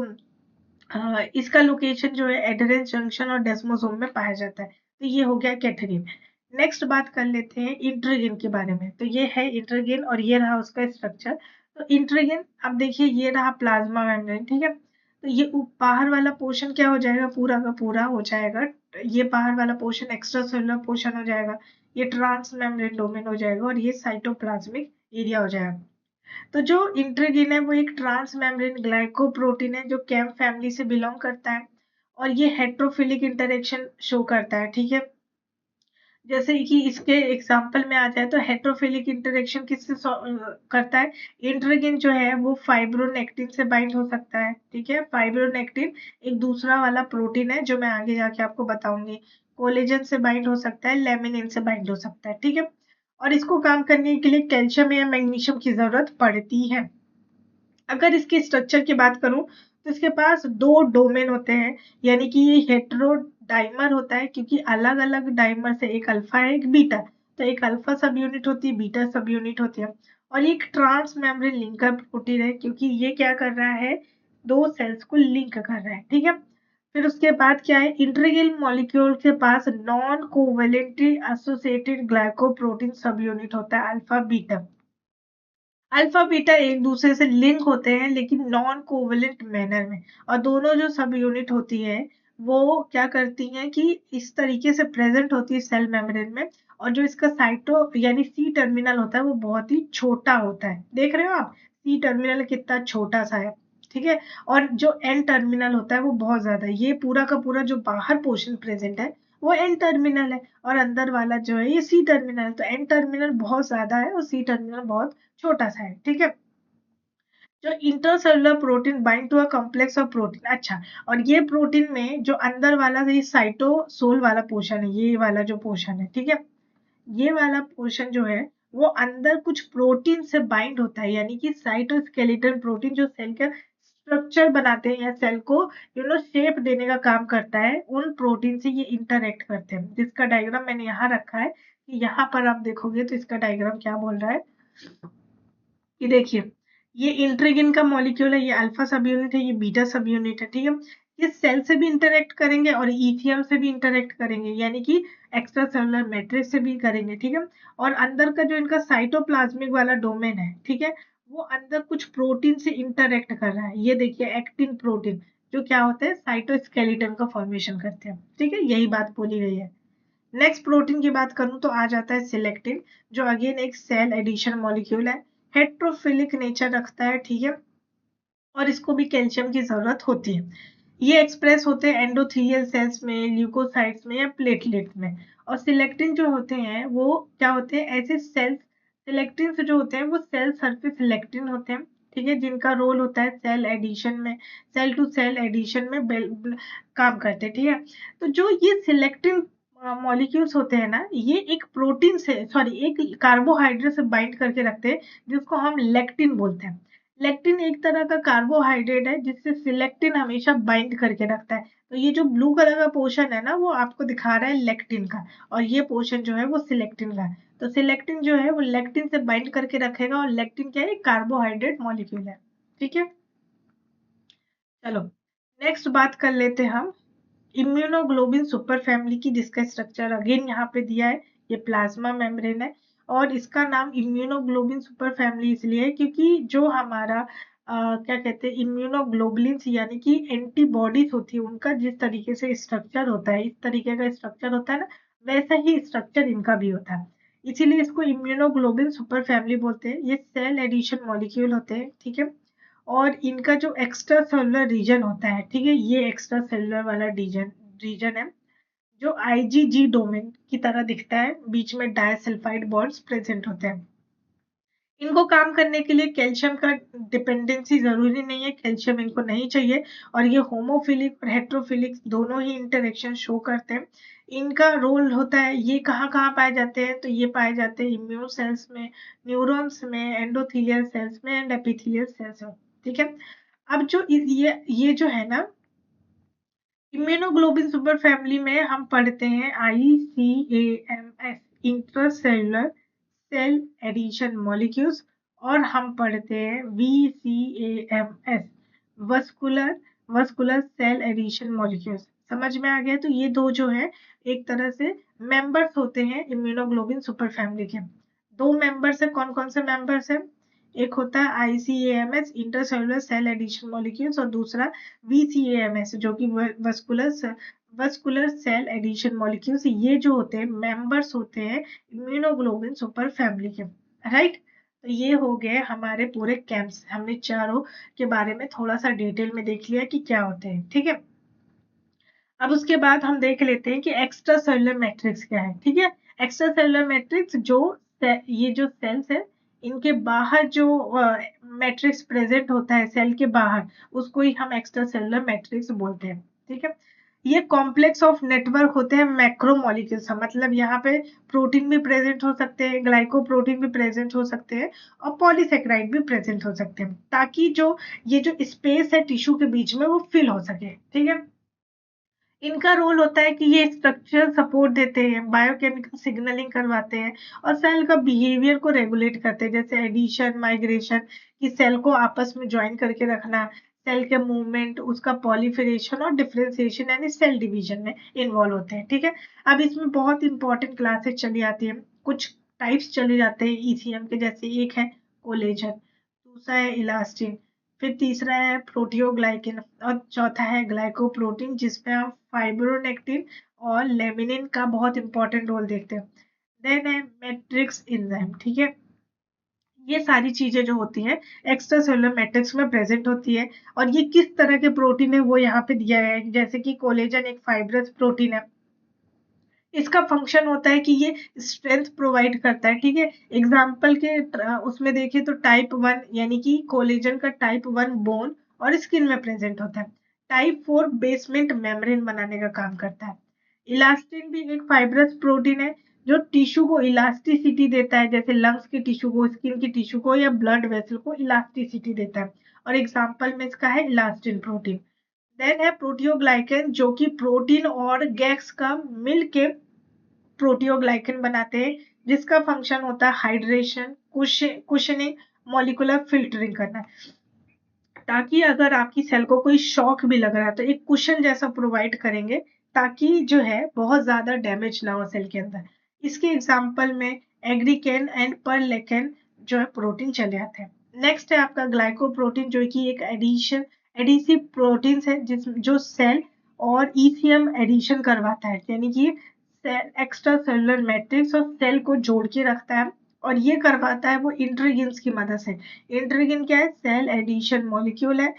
इसका लोकेशन जो है एडरेंस जंक्शन और डेस्मोसोम में पाया जाता है। तो ये हो गया कैथरीन। नेक्स्ट बात कर लेते हैं इंट्रीगिन के बारे में। तो ये है इंट्रीगिन और ये रहा उसका स्ट्रक्चर। तो इंट्रीगिन, अब देखिए ये रहा प्लाज्मा मेम्ब्रेन, ठीक है। तो ये बाहर वाला पोर्शन क्या हो जाएगा, पूरा का पूरा हो जाएगा, ये बाहर वाला पोर्शन एक्स्ट्रा सेलुलर पोर्शन हो जाएगा, ये ट्रांस मेम्ब्रेन डोमेन हो जाएगा, और ये साइटोप्लाज्मिक एरिया हो जाएगा। तो जो इंट्रीगिन है वो एक ट्रांस मेम्ब्रेन ग्लाइकोप्रोटीन है जो कैम फैमिली से बिलोंग करता है, और ये हेट्रोफिलिक इंटरेक्शन शो करता है, ठीक है। जैसे कि इसके एग्जाम्पल में आ जाए तो हेट्रोफिलिक इंटरेक्शन किससे करता है, इंट्रीगिन जो है वो फाइब्रोनेक्टिन से बाइंड हो सकता है, ठीक है। फाइब्रोनेक्टिन एक दूसरा वाला प्रोटीन है जो मैं आगे जाके आपको बताऊंगी, कोलेजन से बाइंड हो सकता है, लेमिनिन से बाइंड हो सकता है, ठीक है। और इसको काम करने के लिए कैल्शियम या मैग्नीशियम की जरूरत पड़ती है। अगर इसके स्ट्रक्चर की बात करूं तो इसके पास दो डोमेन होते हैं, यानी कि ये हेटेरो डाइमर होता है, क्योंकि अलग अलग डाइमर से, एक अल्फा है एक बीटा, तो एक अल्फा सब यूनिट होती है, बीटा सब यूनिट होती है। और ये एक ट्रांस मेम्ब्रेन लिंकर प्रोटीन है, क्योंकि ये क्या कर रहा है, दो सेल्स को लिंक कर रहा है, ठीक है। फिर उसके बाद क्या है, इंट्रीगिन मॉलिक्यूल के पास non covalently associated glycoprotein subunit होता है अल्फा बीटा। अल्फा बीटा एक दूसरे से लिंक होते हैं लेकिन नॉन कोवेलेंट मैनर में, और दोनों जो सब यूनिट होती है वो क्या करती हैं कि इस तरीके से प्रेजेंट होती है सेल मेम्ब्रेन में, और जो इसका साइटो यानी सी टर्मिनल होता है वो बहुत ही छोटा होता है, देख रहे हो आप सी टर्मिनल कितना छोटा सा है, ठीक है। और जो एन टर्मिनल होता है वो बहुत ज्यादा है, ये पूरा का पूरा जो बाहर पोर्शन प्रेजेंट है वो एन टर्मिनल है, और अंदर वाला जो है ये सी टर्मिनल है। तो एन टर्मिनल बहुत ज्यादा है और सी टर्मिनल बहुत छोटा सा है, ठीक है। जो intercellular protein bind to a complex of protein, अच्छा, और ये प्रोटीन में जो अंदर वाला ये साइटोसोल वाला पोर्शन है, ये वाला जो पोर्शन है, ठीक है, ये वाला पोर्शन जो है वो अंदर कुछ प्रोटीन से बाइंड होता है, यानी कि साइटोस्केलेटन प्रोटीन जो सेल का स्ट्रक्चर बनाते हैं या सेल को शेप देने का काम करता है, उन प्रोटीन से ये इंटरेक्ट करते हैं, जिसका डायग्राम मैंने यहाँ रखा है। कि यहाँ पर आप देखोगे तो इसका डायग्राम क्या बोल रहा है कि देखिए ये इंट्रीगिन का मॉलिक्यूल है, ये अल्फा सब यूनिट है, ये बीटा सब यूनिट है, ठीक है। ये सेल से भी इंटरेक्ट करेंगे और ईसीएम से भी इंटरेक्ट करेंगे, यानी कि एक्स्ट्रा सेलुलर मैट्रिक्स से भी करेंगे, ठीक है। और अंदर का जो इनका साइटोप्लाज्मिक वाला डोमेन है, ठीक है, वो अंदर कुछ प्रोटीन से इंटरेक्ट कर रहा है। ये देखिए एक्टिन प्रोटीन, जो क्या होता है, साइटोस्केलेटन का फॉर्मेशन करते हैं, ठीक है, यही बात बोली गई है। नेक्स्ट प्रोटीन की बात करूं तो आ जाता है सिलेक्टिन, जो अगेन एक सेल एडिशन मॉलिक्यूल है, हेट्रोफिलिक नेचर रखता है, ठीक है, और इसको भी कैल्शियम की जरूरत होती है। ये एक्सप्रेस होते हैं एंडोथेलियल सेल्स में, ल्यूकोसाइट्स में या प्लेटलेट में। और सिलेक्टिन जो होते हैं वो क्या होते हैं, ऐसे सेल्स, सिलेक्टिन से जो होते हैं वो सेल सरफेस सिलेक्टिन होते हैं, ठीक है, जिनका रोल होता है सेल एडिशन में, सेल टू सेल एडिशन में काम करते हैं, ठीक है। तो जो ये सिलेक्टिन मॉलिक्यूल्स होते हैं ना, ये एक प्रोटीन से, सॉरी, एक कार्बोहाइड्रेट से बाइंड करके रखते हैं, जिसको हम लेक्टिन बोलते हैं। लेक्टिन एक तरह का कार्बोहाइड्रेट है जिससे सिलेक्टिन हमेशा बाइंड करके रखता है। तो ये जो ब्लू कलर का पोर्शन है ना, वो आपको दिखा रहा है लेक्टिन का, और ये पोर्शन जो है वो सिलेक्टिन का है। तो सिलेक्टिन जो है वो लेक्टिन से बाइंड करके रखेगा, और लेक्टिन क्या है, कार्बोहाइड्रेट मॉलिक्यूल है, ठीक है। चलो नेक्स्ट बात कर लेते हैं हम इम्यूनोग्लोबिन सुपर फैमिली की, जिसका स्ट्रक्चर अगेन यहाँ पे दिया है, ये प्लाज्मा मेम्ब्रेन है। और इसका नाम इम्यूनोग्लोबिन सुपर फैमिली इसलिए है क्योंकि जो हमारा क्या कहते हैं, इम्यूनोग्लोबुलिन्स यानी कि एंटीबॉडीज होती है, उनका जिस तरीके से स्ट्रक्चर होता है, इस तरीके का स्ट्रक्चर होता है ना, वैसा ही स्ट्रक्चर इनका भी होता है। इसीलिए इसको इम्यूनोग्लोबिन सुपर फैमिली बोलते हैं। ये सेल एडिशन मॉलिक्यूल होते हैं, ठीक है। और इनका जो एक्स्ट्रा सेलुलर रीजन होता है, ठीक है, ये एक्स्ट्रा सेलुलर वाला रीजन रीजन है, जो आईजीजी डोमेन की तरह दिखता है, बीच में डाइसल्फाइड बॉन्ड्स प्रेजेंट होते हैं। इनको काम करने के लिए कैल्शियम का डिपेंडेंसी जरूरी नहीं है, कैल्शियम इनको नहीं चाहिए। और ये होमोफिलिक और हेट्रोफिलिक दोनों ही इंटरेक्शन शो करते हैं। इनका रोल होता है, ये कहाँ कहाँ पाए जाते हैं, तो ये पाए जाते हैं इम्यून सेल्स में, न्यूरॉन्स में, एंडोथेलियल सेल्स में एंड एपिथेलियल सेल्स में, ठीक है। अब जो ये जो है ना, इम्यूनोग्लोबिन सुपर फैमिली में हम पढ़ते हैं ICAMS, intracellular cell adhesion molecules, और हम पढ़ते हैं VCAMS, vascular vascular cell adhesion molecules. समझ में आ गया? तो ये दो जो है एक तरह से मेंबर्स होते हैं इम्यूनोग्लोबिन सुपर फैमिली के। दो मेंबर्स है, कौन कौन से मेंबर्स है? एक होता है ICAMS, intercellular cell adhesion molecules, और दूसरा VCAMS, जो कि वस्कुलर सेल एडिशन मॉलिक्यूल्स। ये जो होते हैं मेंबर्स होते हैं इम्यूनोग्लोबिन सुपर फैमिली के, राइट। तो ये हो गए हमारे पूरे कैंप्स, हमने चारों के बारे में थोड़ा सा डिटेल में देख लिया कि क्या होते हैं, ठीक है। अब उसके बाद हम देख लेते हैं कि एक्स्ट्रा सेलुलर मैट्रिक्स क्या है, ठीक है। एक्स्ट्रा सेलुलर मैट्रिक्स जो ये जो सेल्स है, इनके बाहर जो मैट्रिक्स प्रेजेंट होता है सेल के बाहर, उसको ही हम एक्स्ट्रा सेलुलर मैट्रिक्स बोलते हैं, ठीक है। ये कॉम्प्लेक्स ऑफ नेटवर्क होते हैं मैक्रोमोलिक्यूल्स, मतलब यहाँ पे प्रोटीन भी प्रेजेंट हो सकते हैं, ग्लाइकोप्रोटीन भी प्रेजेंट हो सकते हैं, और पॉलीसेकेराइड भी प्रेजेंट हो सकते हैं, ताकि जो ये जो स्पेस है टिश्यू के बीच में वो फिल हो सके, ठीक है। इनका रोल होता है कि ये स्ट्रक्चरल सपोर्ट देते हैं, बायोकेमिकल सिग्नलिंग करवाते हैं, और सेल का बिहेवियर को रेगुलेट करते हैं, जैसे एडिशन, माइग्रेशन, कि सेल को आपस में ज्वाइन करके रखना, सेल के मूवमेंट, उसका पॉलीफरेशन और डिफरेंशिएशन यानी सेल डिवीजन में इन्वॉल्व होते हैं, ठीक है। अब इसमें बहुत इंपॉर्टेंट क्लासेस चली आती है, कुछ टाइप्स चले जाते हैं ECM के, जैसे एक है कोलेजन, दूसरा है इलास्टिन, फिर तीसरा है प्रोटियोग्लाइकिन, और चौथा है ग्लाइकोप्रोटीन, जिसमें हम फाइब्रोनेक्टिन और लेमिनिन का बहुत इंपॉर्टेंट रोल देखते हैं। देन है मैट्रिक्स एंजाइम, ठीक है। ये सारी चीजें जो होती हैं एक्स्ट्रा सेलुलर मैट्रिक्स में प्रेजेंट होती है। और ये किस तरह के प्रोटीन है वो यहाँ पे दिया है, जैसे कि कोलेजन एक फाइब्रस प्रोटीन है, इसका फंक्शन होता है कि ये स्ट्रेंथ प्रोवाइड करता है, ठीक है। एग्जाम्पल के उसमें देखें तो टाइप 1 यानी कि कोलेजन का टाइप 1 बोन और स्किन में प्रेजेंट होता है। टाइप 4 बेसमेंट मेम्ब्रेन बनाने का काम करता है। इलास्टिन भी एक फाइब्रस प्रोटीन है, जो टिश्यू को इलास्टिसिटी देता है, जैसे लंग्स के टिश्यू को, स्किन की टिश्यू को या ब्लड वेसल को इलास्टिसिटी देता है। और एग्जाम्पल में इसका है इलास्टिन प्रोटीन। देन है प्रोटियोग्लाइकन, जो कि प्रोटीन और गैस का मिल के प्रोटियोग्लाइकन बनाते हैं, जिसका फंक्शन होता है हाइड्रेशन, कुशनिंग मॉलिकुलर फिल्टरिंग करना है, ताकि अगर आपकी सेल को कोई शॉक भी लग रहा है तो एक कुशन जैसा प्रोवाइड करेंगे, ताकि जो है बहुत ज्यादा डैमेज ना हो सेल के अंदर। इसके एग्जाम्पल में एग्रीकेन एंड परलेकेन जो है प्रोटीन चले आते हैं। नेक्स्ट है आपका ग्लाइकोप्रोटीन, जो कि एक एडिसिव प्रोटीन है जो सेल और ईसीएम एडिशन करवाता है, यानी कि सेल एक्स्ट्रा सेलुलर मैट्रिक्स और सेल को जोड़ के रखता है, और ये करवाता है वो इंट्रीगिन्स की मदद से। इंट्रीगिन क्या है? सेल एडिशन मॉलिक्यूल है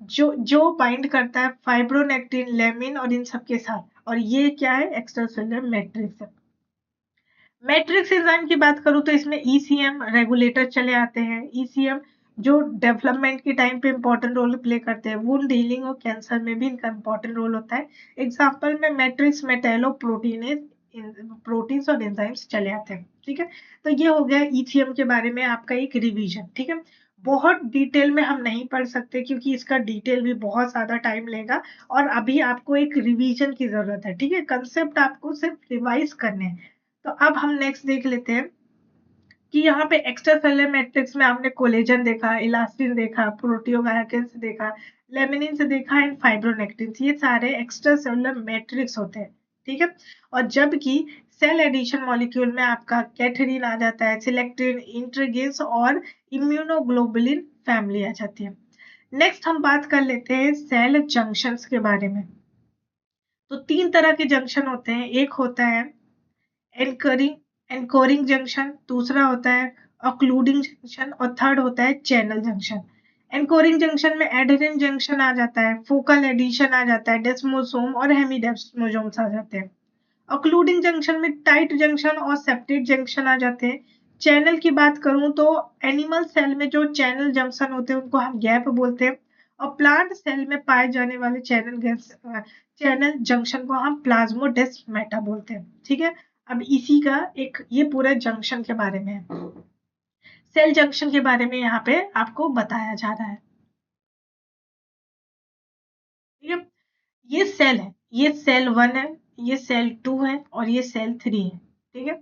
जो जो बाइंड करता है फाइब्रोनेक्टिन, लेमिन और इन सब के साथ, और ये क्या है? एक्स्ट्रा सेलुलर मैट्रिक्स है। मैट्रिक्स एंजाइम की बात करूं तो इसमें ईसीएम रेगुलेटर चले आते हैं। ईसीएम जो डेवलपमेंट के टाइम पे इंपॉर्टेंट रोल प्ले करते हैं, वुंड हीलिंग और कैंसर में भी इनका इंपॉर्टेंट रोल होता है। एग्जाम्पल में मैट्रिक्स मेटेलो प्रोटीन्स और एंजाइम्स चले आते हैं। ठीक है, तो ये हो गया ईसीएम के बारे में आपका एक रिवीजन। ठीक है, बहुत डिटेल में हम नहीं पढ़ सकते क्योंकि इसका डिटेल भी बहुत ज्यादा टाइम लेगा, और अभी आपको एक रिवीजन की जरूरत है। ठीक है, कंसेप्ट आपको सिर्फ रिवाइज करने हैं। तो अब हम नेक्स्ट देख लेते हैं कि यहाँ पे एक्स्ट्रा सेलुलर मैट्रिक्स में आपने कोलेजन देखा, इलास्टिन देखा, प्रोटियोग्लाइकेंस देखा, लेमिनिन से देखा एंड फाइब्रोनेक्टिन, ये सारे एक्स्ट्रा सेलुलर मैट्रिक्स होते हैं। ठीक है, और जबकि सेल एडिशन मॉलिक्यूल में आपका कैथरीन आ जाता है, सिलेक्टिन, इंट्रीगिन्स और इम्यूनोग्लोबुलिन फैमिली आ जाती है। नेक्स्ट हम बात कर लेते हैं सेल जंक्शंस के बारे में। तो 3 तरह के जंक्शन होते हैं। एक होता है एनकोरिंग जंक्शन, दूसरा होता है ऑक्लूडिंग जंक्शन, और थर्ड होता है चैनल जंक्शन। एनकोरिंग जंक्शन में एडेनिन जंक्शन आ जाता है, फोकल एडिशन आ जाता है, डेस्मोसोम और हेमीडेस्मोसोम्स आ जाते हैं। ऑक्लूडिंग जंक्शन में टाइट जंक्शन और सेप्टेट जंक्शन आ जाते हैं। चैनल की बात करूं तो एनिमल सेल में जो चैनल जंक्शन होते हैं उनको हम गैप बोलते हैं, और प्लांट सेल में पाए जाने वाले चैनल जंक्शन को हम प्लाज्मोडेस्माटा बोलते हैं। ठीक है, अब इसी का एक ये पूरे जंक्शन के बारे में है। सेल जंक्शन के बारे में यहाँ पे आपको बताया जा रहा है। ठीक है, ये सेल है, ये सेल 1 है, ये सेल 2 है और ये सेल 3 है। ठीक है,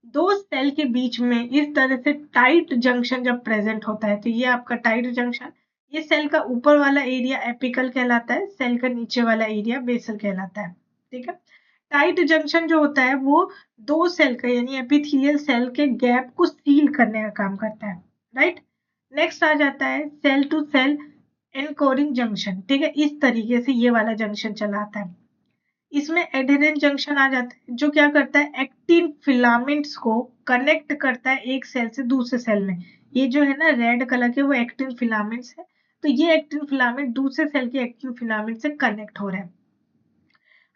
दो सेल के बीच में इस तरह से टाइट जंक्शन जब प्रेजेंट होता है तो ये आपका टाइट जंक्शन, ये सेल का ऊपर वाला एरिया एपिकल कहलाता है, सेल का नीचे वाला एरिया बेसल कहलाता है। ठीक है, टाइट जंक्शन जो होता है वो दो सेल का यानी एपिथेलियल सेल के गैप को सील करने का काम करता है। राइट, नेक्स्ट आ जाता है सेल टू सेल एनकोरिंग जंक्शन। ठीक है, इस तरीके से ये वाला जंक्शन चला आता है। इसमें एडेनिन जंक्शन आ जाता है जो क्या करता है, एक्टिन फिलामेंट्स को कनेक्ट करता है एक सेल से दूसरे सेल में। ये जो है ना रेड कलर के, वो एक्टिन फिलामेंट्स है, तो ये एक्टिन फिलामेंट दूसरे सेल के एक्टिन फिलामेंट से कनेक्ट हो रहे हैं।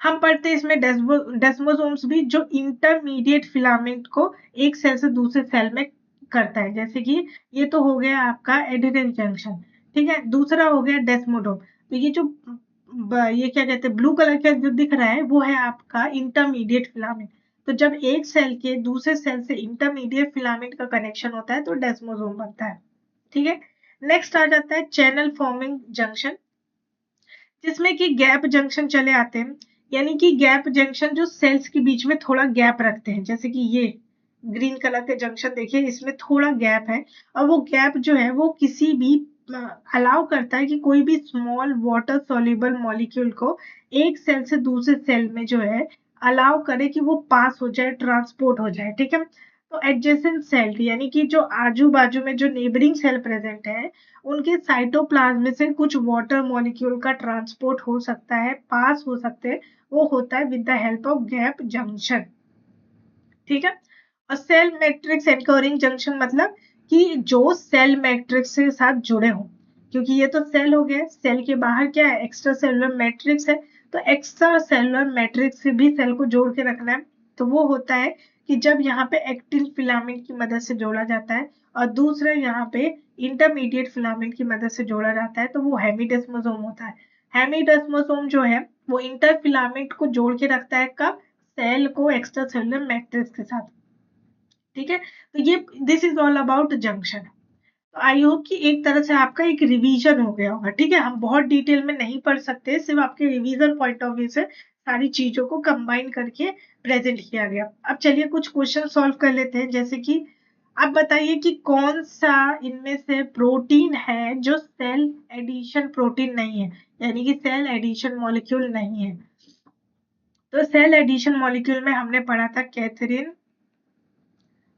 हम पढ़ते हैं इसमें डेस्मोसोम्स भी, जो इंटरमीडिएट फिलामेंट को एक सेल से दूसरे सेल में करता है। जैसे कि ये तो हो गया आपका एडेनिन जंक्शन। ठीक है, दूसरा हो गया डेस्मोडोम। तो ये जो ये क्या कहते हैं ब्लू कलर का जो दिख रहा है वो है आपका इंटरमीडिएट फिलामेंट। तो जब एक सेल के दूसरे सेल से इंटरमीडिएट फिलामेंट का कनेक्शन होता है तो डेस्मोसोम बनता है। ठीक है, नेक्स्ट आ जाता है चैनल फॉर्मिंग जंक्शन, जिसमें कि गैप जंक्शन चले आते हैं। यानी कि गैप जंक्शन जो सेल्स के बीच में थोड़ा गैप रखते हैं, जैसे कि ये ग्रीन कलर के जंक्शन देखिए, इसमें थोड़ा गैप है, और वो गैप जो है वो किसी भी अलाउ करता है कि कोई भी स्मॉल वाटर सोल्यूबल मॉलिक्यूल को एक सेल से दूसरे सेल में जो है अलाउ करे कि वो पास हो जाए, ट्रांसपोर्ट हो जाए। ठीक है, तो एडजेसेंट सेल यानी कि जो आजू बाजू में जो नेबरिंग सेल प्रेजेंट है उनके साइटोप्लाज्म में से कुछ वाटर मॉलिक्यूल का ट्रांसपोर्ट हो सकता है, पास हो सकते हैं, वो होता है with the help of gap junction. ठीक है, और सेल मैट्रिक्स एनकोरिंग जंक्शन मतलब कि जो सेल मैट्रिक्स के साथ जुड़े हों, क्योंकि ये तो सेल हो गया, सेल के बाहर क्या है, एक्स्ट्रा सेलुलर मैट्रिक्स है, तो एक्स्ट्रा सेलुलर मैट्रिक्स से भी सेल को जोड़ के रखना है। तो वो होता है कि जब यहाँ पे एक्टिन फिलामेंट की मदद से जोड़ा जाता है और दूसरा यहाँ पे इंटरमीडिएट फिलामेंट की मदद से जोड़ा जाता है, तो वो हेमीडेस्मोसोम होता है। हेमीडेस्मोसोम जो है वो इंटर फिलामेंट को जोड़ के रखता है कब, सेल को एक्स्ट्रा सेलुलर मैट्रिक्स के साथ। ठीक है, तो ये this is all about junction. तो आई होप कि एक तरह से आपका एक रिवीजन हो गया होगा। ठीक है, हम बहुत डिटेल में नहीं पढ़ सकते, सिर्फ आपके रिवीजन पॉइंट ऑफ व्यू से सारी चीजों को कंबाइन करके प्रेजेंट किया गया। अब चलिए कुछ क्वेश्चन सॉल्व कर लेते हैं। जैसे कि अब बताइए कि कौन सा इनमें से प्रोटीन है जो सेल एडिशन प्रोटीन नहीं है, यानी कि सेल एडिशन मॉलिक्यूल नहीं है। तो सेल एडिशन मॉलिक्यूल में हमने पढ़ा था कैथरीन,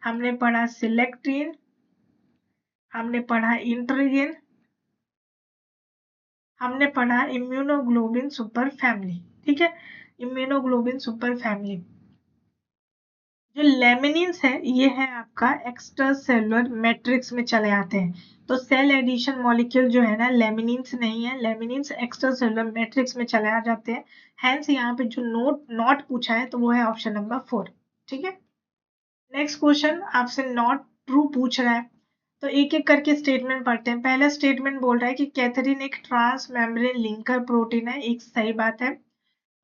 हमने पढ़ा सिलेक्टिन, हमने पढ़ा इंट्रिगिन, हमने पढ़ा इम्यूनोग्लोबिन सुपर फैमिली। ठीक है, इम्यूनोग्लोबिन सुपर फैमिली। जो लेमिनिन्स है ये है आपका एक्स्ट्रा सेलुलर मैट्रिक्स में चले आते हैं। तो सेल एडिशन मॉलिक्यूल जो है ना लेमिनिन्स नहीं है, लेमिनिन्स एक्स्ट्रा सेलुलर मैट्रिक्स में चले आ जाते हैं। हैंस यहाँ पे जो नॉट पूछा है तो वो है ऑप्शन नंबर 4। ठीक है, नेक्स्ट क्वेश्चन आपसे नॉट ट्रू पूछ रहा है, तो एक एक करके स्टेटमेंट पढ़ते हैं। पहला स्टेटमेंट बोल रहा है कि कैथरीन एक ट्रांस मेम्ब्रेन लिंकर प्रोटीन है, एक सही बात है,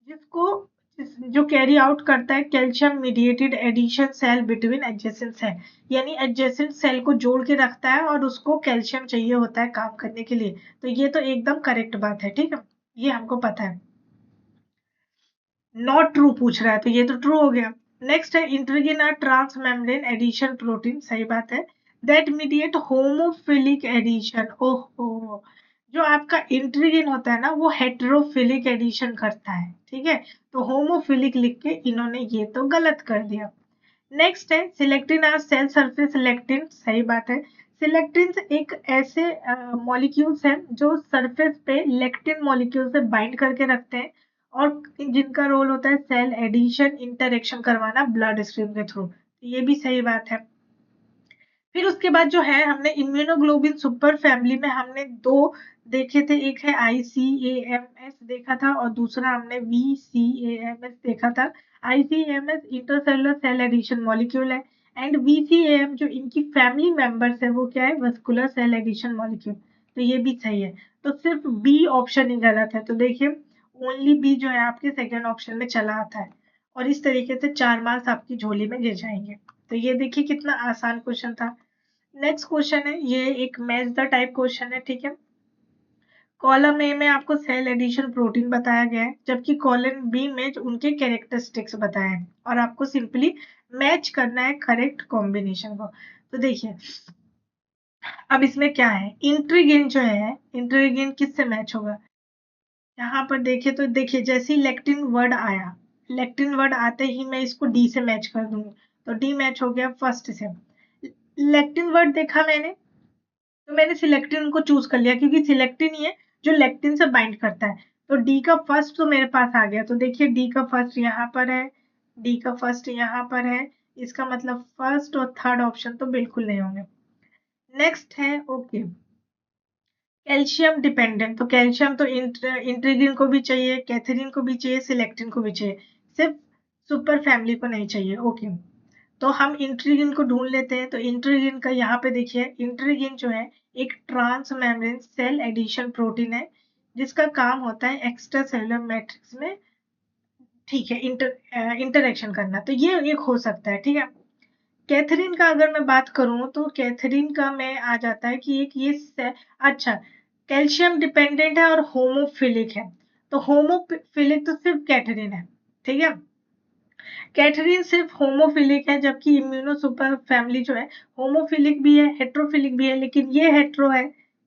जिसको जो कैरी आउट करता है calcium mediated adhesion cell between adjacent cell, यानी एडजेसेंट सेल को जोड़ के रखता है और उसको कैल्शियम चाहिए होता है काम करने के लिए। तो ये तो एकदम करेक्ट बात है, ठीक है, ये हमको पता है। नॉट ट्रू पूछ रहा है तो ये तो ट्रू हो गया। नेक्स्ट है integrin are transmembrane adhesion protein, सही बात है, दैट मीडिएट होमोफिलिक एडिशन। ओहो, जो आपका इंट्रिगिन होता है ना वो हेटेरोफिलिक एडिशन करता है, ठीक है, तो होमोफिलिक लिख के इन्होंने ये तो गलत कर दिया। नेक्स्ट है selectin are cell surface lectin, सही बात है, सिलेक्टिन एक ऐसे मॉलिक्यूल्स हैं जो सरफेस पे लेक्टिन मॉलिक्यूल से बाइंड करके रखते हैं और जिनका रोल होता है सेल एडिशन इंटरेक्शन करवाना ब्लड स्ट्रीम के थ्रू, ये भी सही बात है। फिर उसके बाद जो है हमने इम्यूनोग्लोबिन सुपर फैमिली में हमने दो देखे थे, एक है ICAMS देखा था और दूसरा हमने VCAMS देखा था। ICAMS intercellular cell adhesion molecule है एंड VCAM जो इनकी फैमिली मेंबर्स है वो क्या है, वस्कुलर सेल एडिशन मॉलिक्यूल, तो ये भी सही है। तो सिर्फ बी ऑप्शन ही गलत है, तो देखिए ओनली बी जो है आपके सेकेंड ऑप्शन में चला आता है और इस तरीके से 4 मार्क्स आपकी झोली में गिर जाएंगे। तो ये देखिए कितना आसान क्वेश्चन था। नेक्स्ट क्वेश्चन है, ये एक मैच द टाइप क्वेश्चन है, ठीक है। कॉलम ए में आपको सेल एडिशन प्रोटीन बताया गया है, जबकि कॉलम बी में उनके कैरेक्टरिस्टिक्स बताए हैं और आपको सिंपली मैच करना है करेक्ट कॉम्बिनेशन को। तो देखिए अब इसमें क्या है, इंट्रीगिन जो है, इंट्रीगिन किससे मैच होगा, यहाँ पर देखिए तो देखिए जैसे ही लेक्टिन वर्ड आया, लेक्टिन वर्ड आते ही मैं इसको डी से मैच कर दूंगी, तो डी मैच हो गया फर्स्ट से। लेक्टिन वर्ड देखा मैंने तो मैंने सिलेक्टिन को चूज कर लिया क्योंकि सिलेक्टिन ही है जो लेक्टिन से बाइंड करता है, तो डी का फर्स्ट तो मेरे पास आ गया। तो देखिए डी का फर्स्ट यहाँ पर है, डी का फर्स्ट यहाँ पर है, इसका मतलब फर्स्ट और थर्ड ऑप्शन तो बिल्कुल नहीं होंगे। नेक्स्ट है ओके कैल्शियम डिपेंडेंट, तो कैल्शियम तो इंट्रीगिन को भी चाहिए, कैथरीन को भी चाहिए, सिलेक्टिन को भी चाहिए, सिर्फ सुपर फैमिली को नहीं चाहिए। ओके तो हम इंट्रीगिन को ढूंढ लेते हैं। तो इंट्रीगिन का यहाँ पे देखिए, इंट्रीगिन जो है एक transmembrane cell adhesion protein है जिसका काम होता है एक्स्ट्रा सेलुलर मैट्रिक्स में, ठीक है, इंटरेक्शन करना, तो ये एक हो सकता है, ठीक है। कैथरीन का अगर मैं बात करूं तो कैथरीन का में आ जाता है कि एक ये अच्छा कैल्शियम डिपेंडेंट है और होमोफिलिक है, तो होमोफिलिक तो सिर्फ कैथरीन है, ठीक है, कैथरीन सिर्फ होमोफिलिक है, जबकि इम्यूनो सुपर फैमिली जो है होमोफिलिक भी है हेट्रोफिलिक भी है, लेकिन ये हेट्रो है,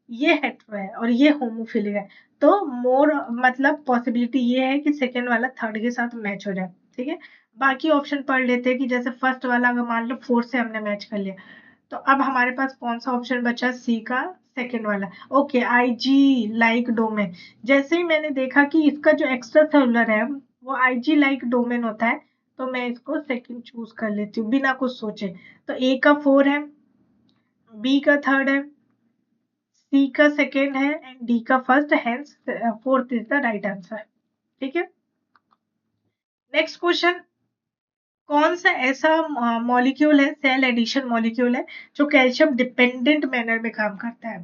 ये हेट्रो है और ये होमोफिलिक है, तो मोर मतलब पॉसिबिलिटी ये है कि सेकेंड वाला थर्ड के साथ मैच हो जाए, ठीक है। बाकी ऑप्शन पढ़ लेते हैं कि जैसे फर्स्ट वाला अगर मान लो 4 से हमने मैच कर लिया, तो अब हमारे पास कौन सा ऑप्शन बचा, सी का सेकेंड वाला। ओके IG लाइक डोमेन, जैसे ही मैंने देखा कि इसका जो एक्स्ट्रा सेलुलर है वो IG लाइक डोमेन होता है, तो मैं इसको सेकंड चूज कर लेती हूँ बिना कुछ सोचे। तो ए का 4 है, बी का थर्ड है, सी का सेकेंड है एंड डी का first, hence fourth is the right answer, ठीक है। नेक्स्ट क्वेश्चन, कौन सा ऐसा मॉलिक्यूल है, सेल एडिशन मॉलिक्यूल है जो कैल्शियम डिपेंडेंट मैनर में काम करता है,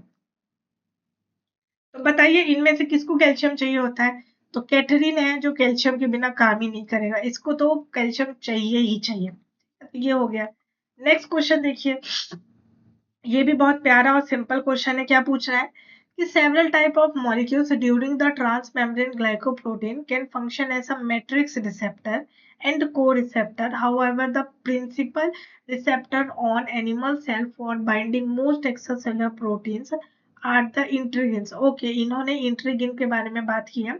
तो बताइए इनमें से किसको कैल्शियम चाहिए होता है। तो कैथरीन है जो कैल्शियम के बिना काम ही नहीं करेगा, इसको तो कैल्शियम चाहिए ही चाहिए, ये हो गया। नेक्स्ट क्वेश्चन देखिए, ये भी बहुत प्यारा और सिंपल क्वेश्चन है, क्या पूछ रहा है कि several type of molecules during the transmembrane glycoprotein can function as a matrix receptor and co-receptor. However, the principal receptor on animal cell for binding most extracellular proteins are the integrins. Okay, इन्होंने इंट्रीगिन के बारे में बात की है।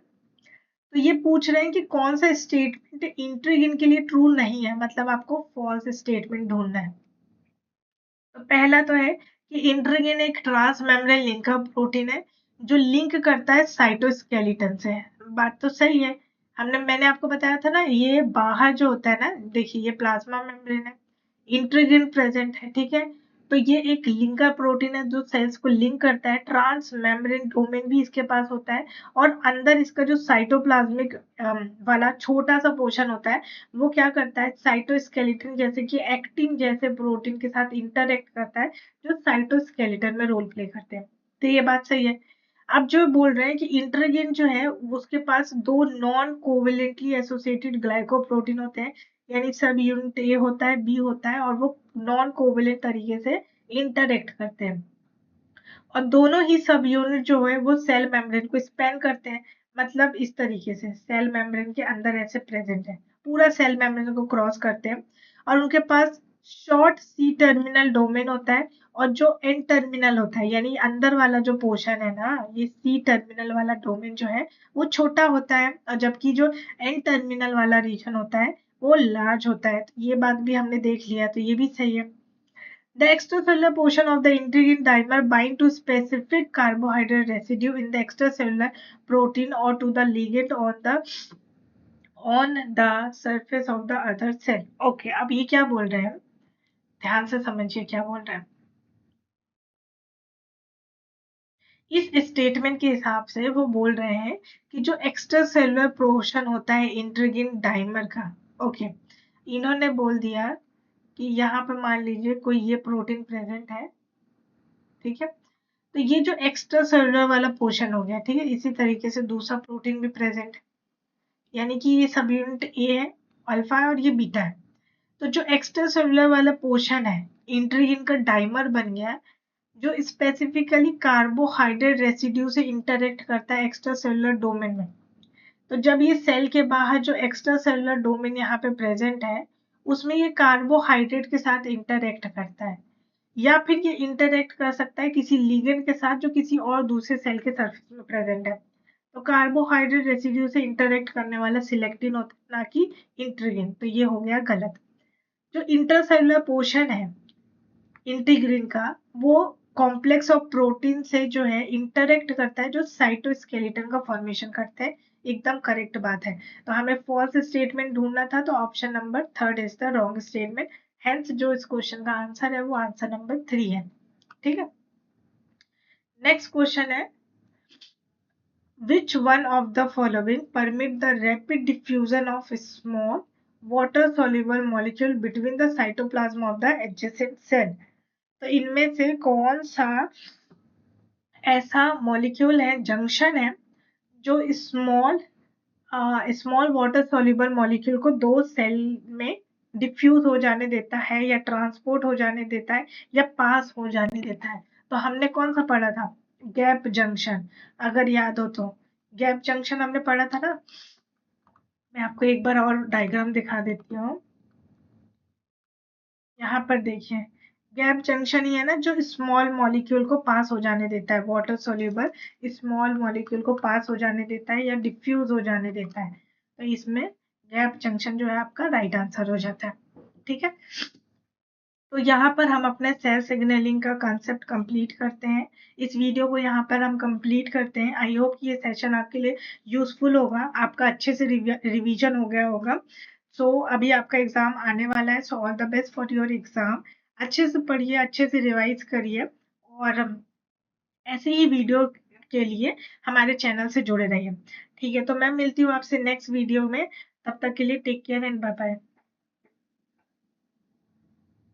तो ये पूछ रहे हैं कि कौन सा स्टेटमेंट इंट्रीगिन के लिए ट्रू नहीं है, मतलब आपको फॉल्स स्टेटमेंट ढूंढना है। तो पहला तो है कि इंट्रीगिन एक ट्रांस मेम्ब्रेन लिंकर प्रोटीन है जो लिंक करता है साइटोस्केलेटन से। बात तो सही है। मैंने आपको बताया था ना, ये बाहर जो होता है ना, देखिए ये प्लाज्मा मेम्ब्रेन है, इंट्रीगिन प्रेजेंट है, ठीक है। तो ये एक लिंकर प्रोटीन है जो सेल्स को लिंक करता है। ट्रांस मेम्ब्रेन डोमेन भी इसके पास होता है और अंदर इसका जो साइटोप्लाज्मिक वाला छोटा सा पोर्शन होता है वो क्या करता है, साइटोस्केलेटन जैसे कि एक्टिन जैसे प्रोटीन के साथ इंटरेक्ट करता है जो साइटोस्केलेटन में रोल प्ले करते हैं। तो ये बात सही है। अब जो बोल रहे हैं कि इंट्रीगिन जो है उसके पास दो नॉन कोवेलेंटली एसोसिएटेड ग्लाइकोप्रोटीन होते हैं, यानी सब यूनिट ए होता है, बी होता है, और वो नॉन कोवेलेंट तरीके से इंटरेक्ट करते हैं। और दोनों ही सब यूनिट जो है वो सेल मेम्ब्रेन को स्पैन करते हैं, मतलब इस तरीके से सेल मेम्ब्रेन के अंदर ऐसे प्रेजेंट है, पूरा सेल मेम्ब्रेन को क्रॉस करते हैं। और उनके पास शॉर्ट सी टर्मिनल डोमेन होता है और जो एन टर्मिनल होता है, यानी अंदर वाला जो पोर्शन है ना, ये सी टर्मिनल वाला डोमेन जो है वो छोटा होता है, और जबकि जो एन टर्मिनल वाला रीजन होता है वो लार्ज होता है। तो ये बात भी हमने देख लिया, तो ये भी सही है। The extracellular portion of the integrin dimer bind to specific carbohydrate residue in the extracellular protein or to the ligand on the surface of the other cell. Okay, अब ये क्या बोल रहे हैं, ध्यान से समझिए क्या बोल रहे हैं। इस स्टेटमेंट के हिसाब से वो बोल रहे हैं कि जो एक्स्ट्रा सेलुलर पोर्शन होता है इंट्रीगिन डाइमर का, ओके, इन्होंने बोल दिया कि यहाँ पे मान लीजिए कोई ये प्रोटीन प्रेजेंट है, ठीक है। तो ये जो एक्स्ट्रा सेलुलर वाला पोर्शन हो गया, ठीक है। इसी तरीके से दूसरा प्रोटीन भी प्रेजेंट है, यानी कि ये सब यूनिट ए है, अल्फा है और ये बीटा है। तो जो एक्स्ट्रा सेलुलर वाला पोर्शन है इंट्रीगिन का डाइमर बन गया, जो स्पेसिफिकली कार्बोहाइड्रेट रेसिड्यू से इंटरेक्ट करता है एक्स्ट्रा सेलुलर डोमेन में। तो जब ये सेल के बाहर जो एक्स्ट्रा सेलुलर डोमेन यहाँ पे प्रेजेंट है उसमें ये कार्बोहाइड्रेट के साथ इंटरेक्ट करता है, या फिर ये इंटरेक्ट कर सकता है किसी लिगेंड के साथ जो किसी और दूसरे सेल के सरफेस में प्रेजेंट है। तो कार्बोहाइड्रेट रेसिड्यू से इंटरेक्ट करने वाला सिलेक्टिन होता है, ना कि इंट्रीगिन। तो ये हो गया गलत। जो इंटरसेलुलर पोर्शन है इंटीग्रिन का, वो कॉम्प्लेक्स ऑफ प्रोटीन से जो है इंटरेक्ट करता है जो साइटोस्केलेटन का फॉर्मेशन करते हैं। एकदम करेक्ट बात है। तो हमें फॉल्स स्टेटमेंट ढूंढना था, तो option number 3 is the wrong statement. Hence जो इस क्वेश्चन का आंसर है वो आंसर नंबर 3 है, ठीक है। नेक्स्ट क्वेश्चन है, which one of the following permit the rapid diffusion of small water soluble molecule between the cytoplasm of the adjacent cell? तो इनमें से कौन सा ऐसा मॉलिक्यूल है, जंक्शन है, जो स्मॉल वाटर सॉल्युबल मॉलिक्यूल को दो सेल में डिफ्यूज हो जाने देता है, या ट्रांसपोर्ट हो जाने देता है, या पास हो जाने देता है। तो हमने कौन सा पढ़ा था, गैप जंक्शन, अगर याद हो तो। गैप जंक्शन हमने पढ़ा था ना। मैं आपको एक बार और डायग्राम दिखा देती हूँ। यहाँ पर देखिए, गैप जंक्शन ही है ना जो स्मॉल मॉलिक्यूल को पास हो जाने देता है, वाटर सोल्यूबल स्मॉल मॉलिक्यूल को पास हो जाने देता है या डिफ्यूज हो जाने देता है। तो इसमें गैप जंक्शन जो है आपका राइट आंसर हो जाता है, ठीक है। तो यहाँ पर हम अपने सेल सिग्नलिंग का कॉन्सेप्ट कंप्लीट करते हैं। इस वीडियो को यहाँ पर हम कंप्लीट करते हैं। आई होप कि ये सेशन आपके लिए यूजफुल होगा, आपका अच्छे से रिवीजन हो गया होगा। सो अभी आपका एग्जाम आने वाला है, so all the best for your exam. अच्छे से पढ़िए, अच्छे से रिवाइज करिए, और ऐसे ही वीडियो के लिए हमारे चैनल से जुड़े रहिए, ठीक है। तो मैं मिलती हूँ आपसे नेक्स्ट वीडियो में, तब तक के लिए take care and bye bye.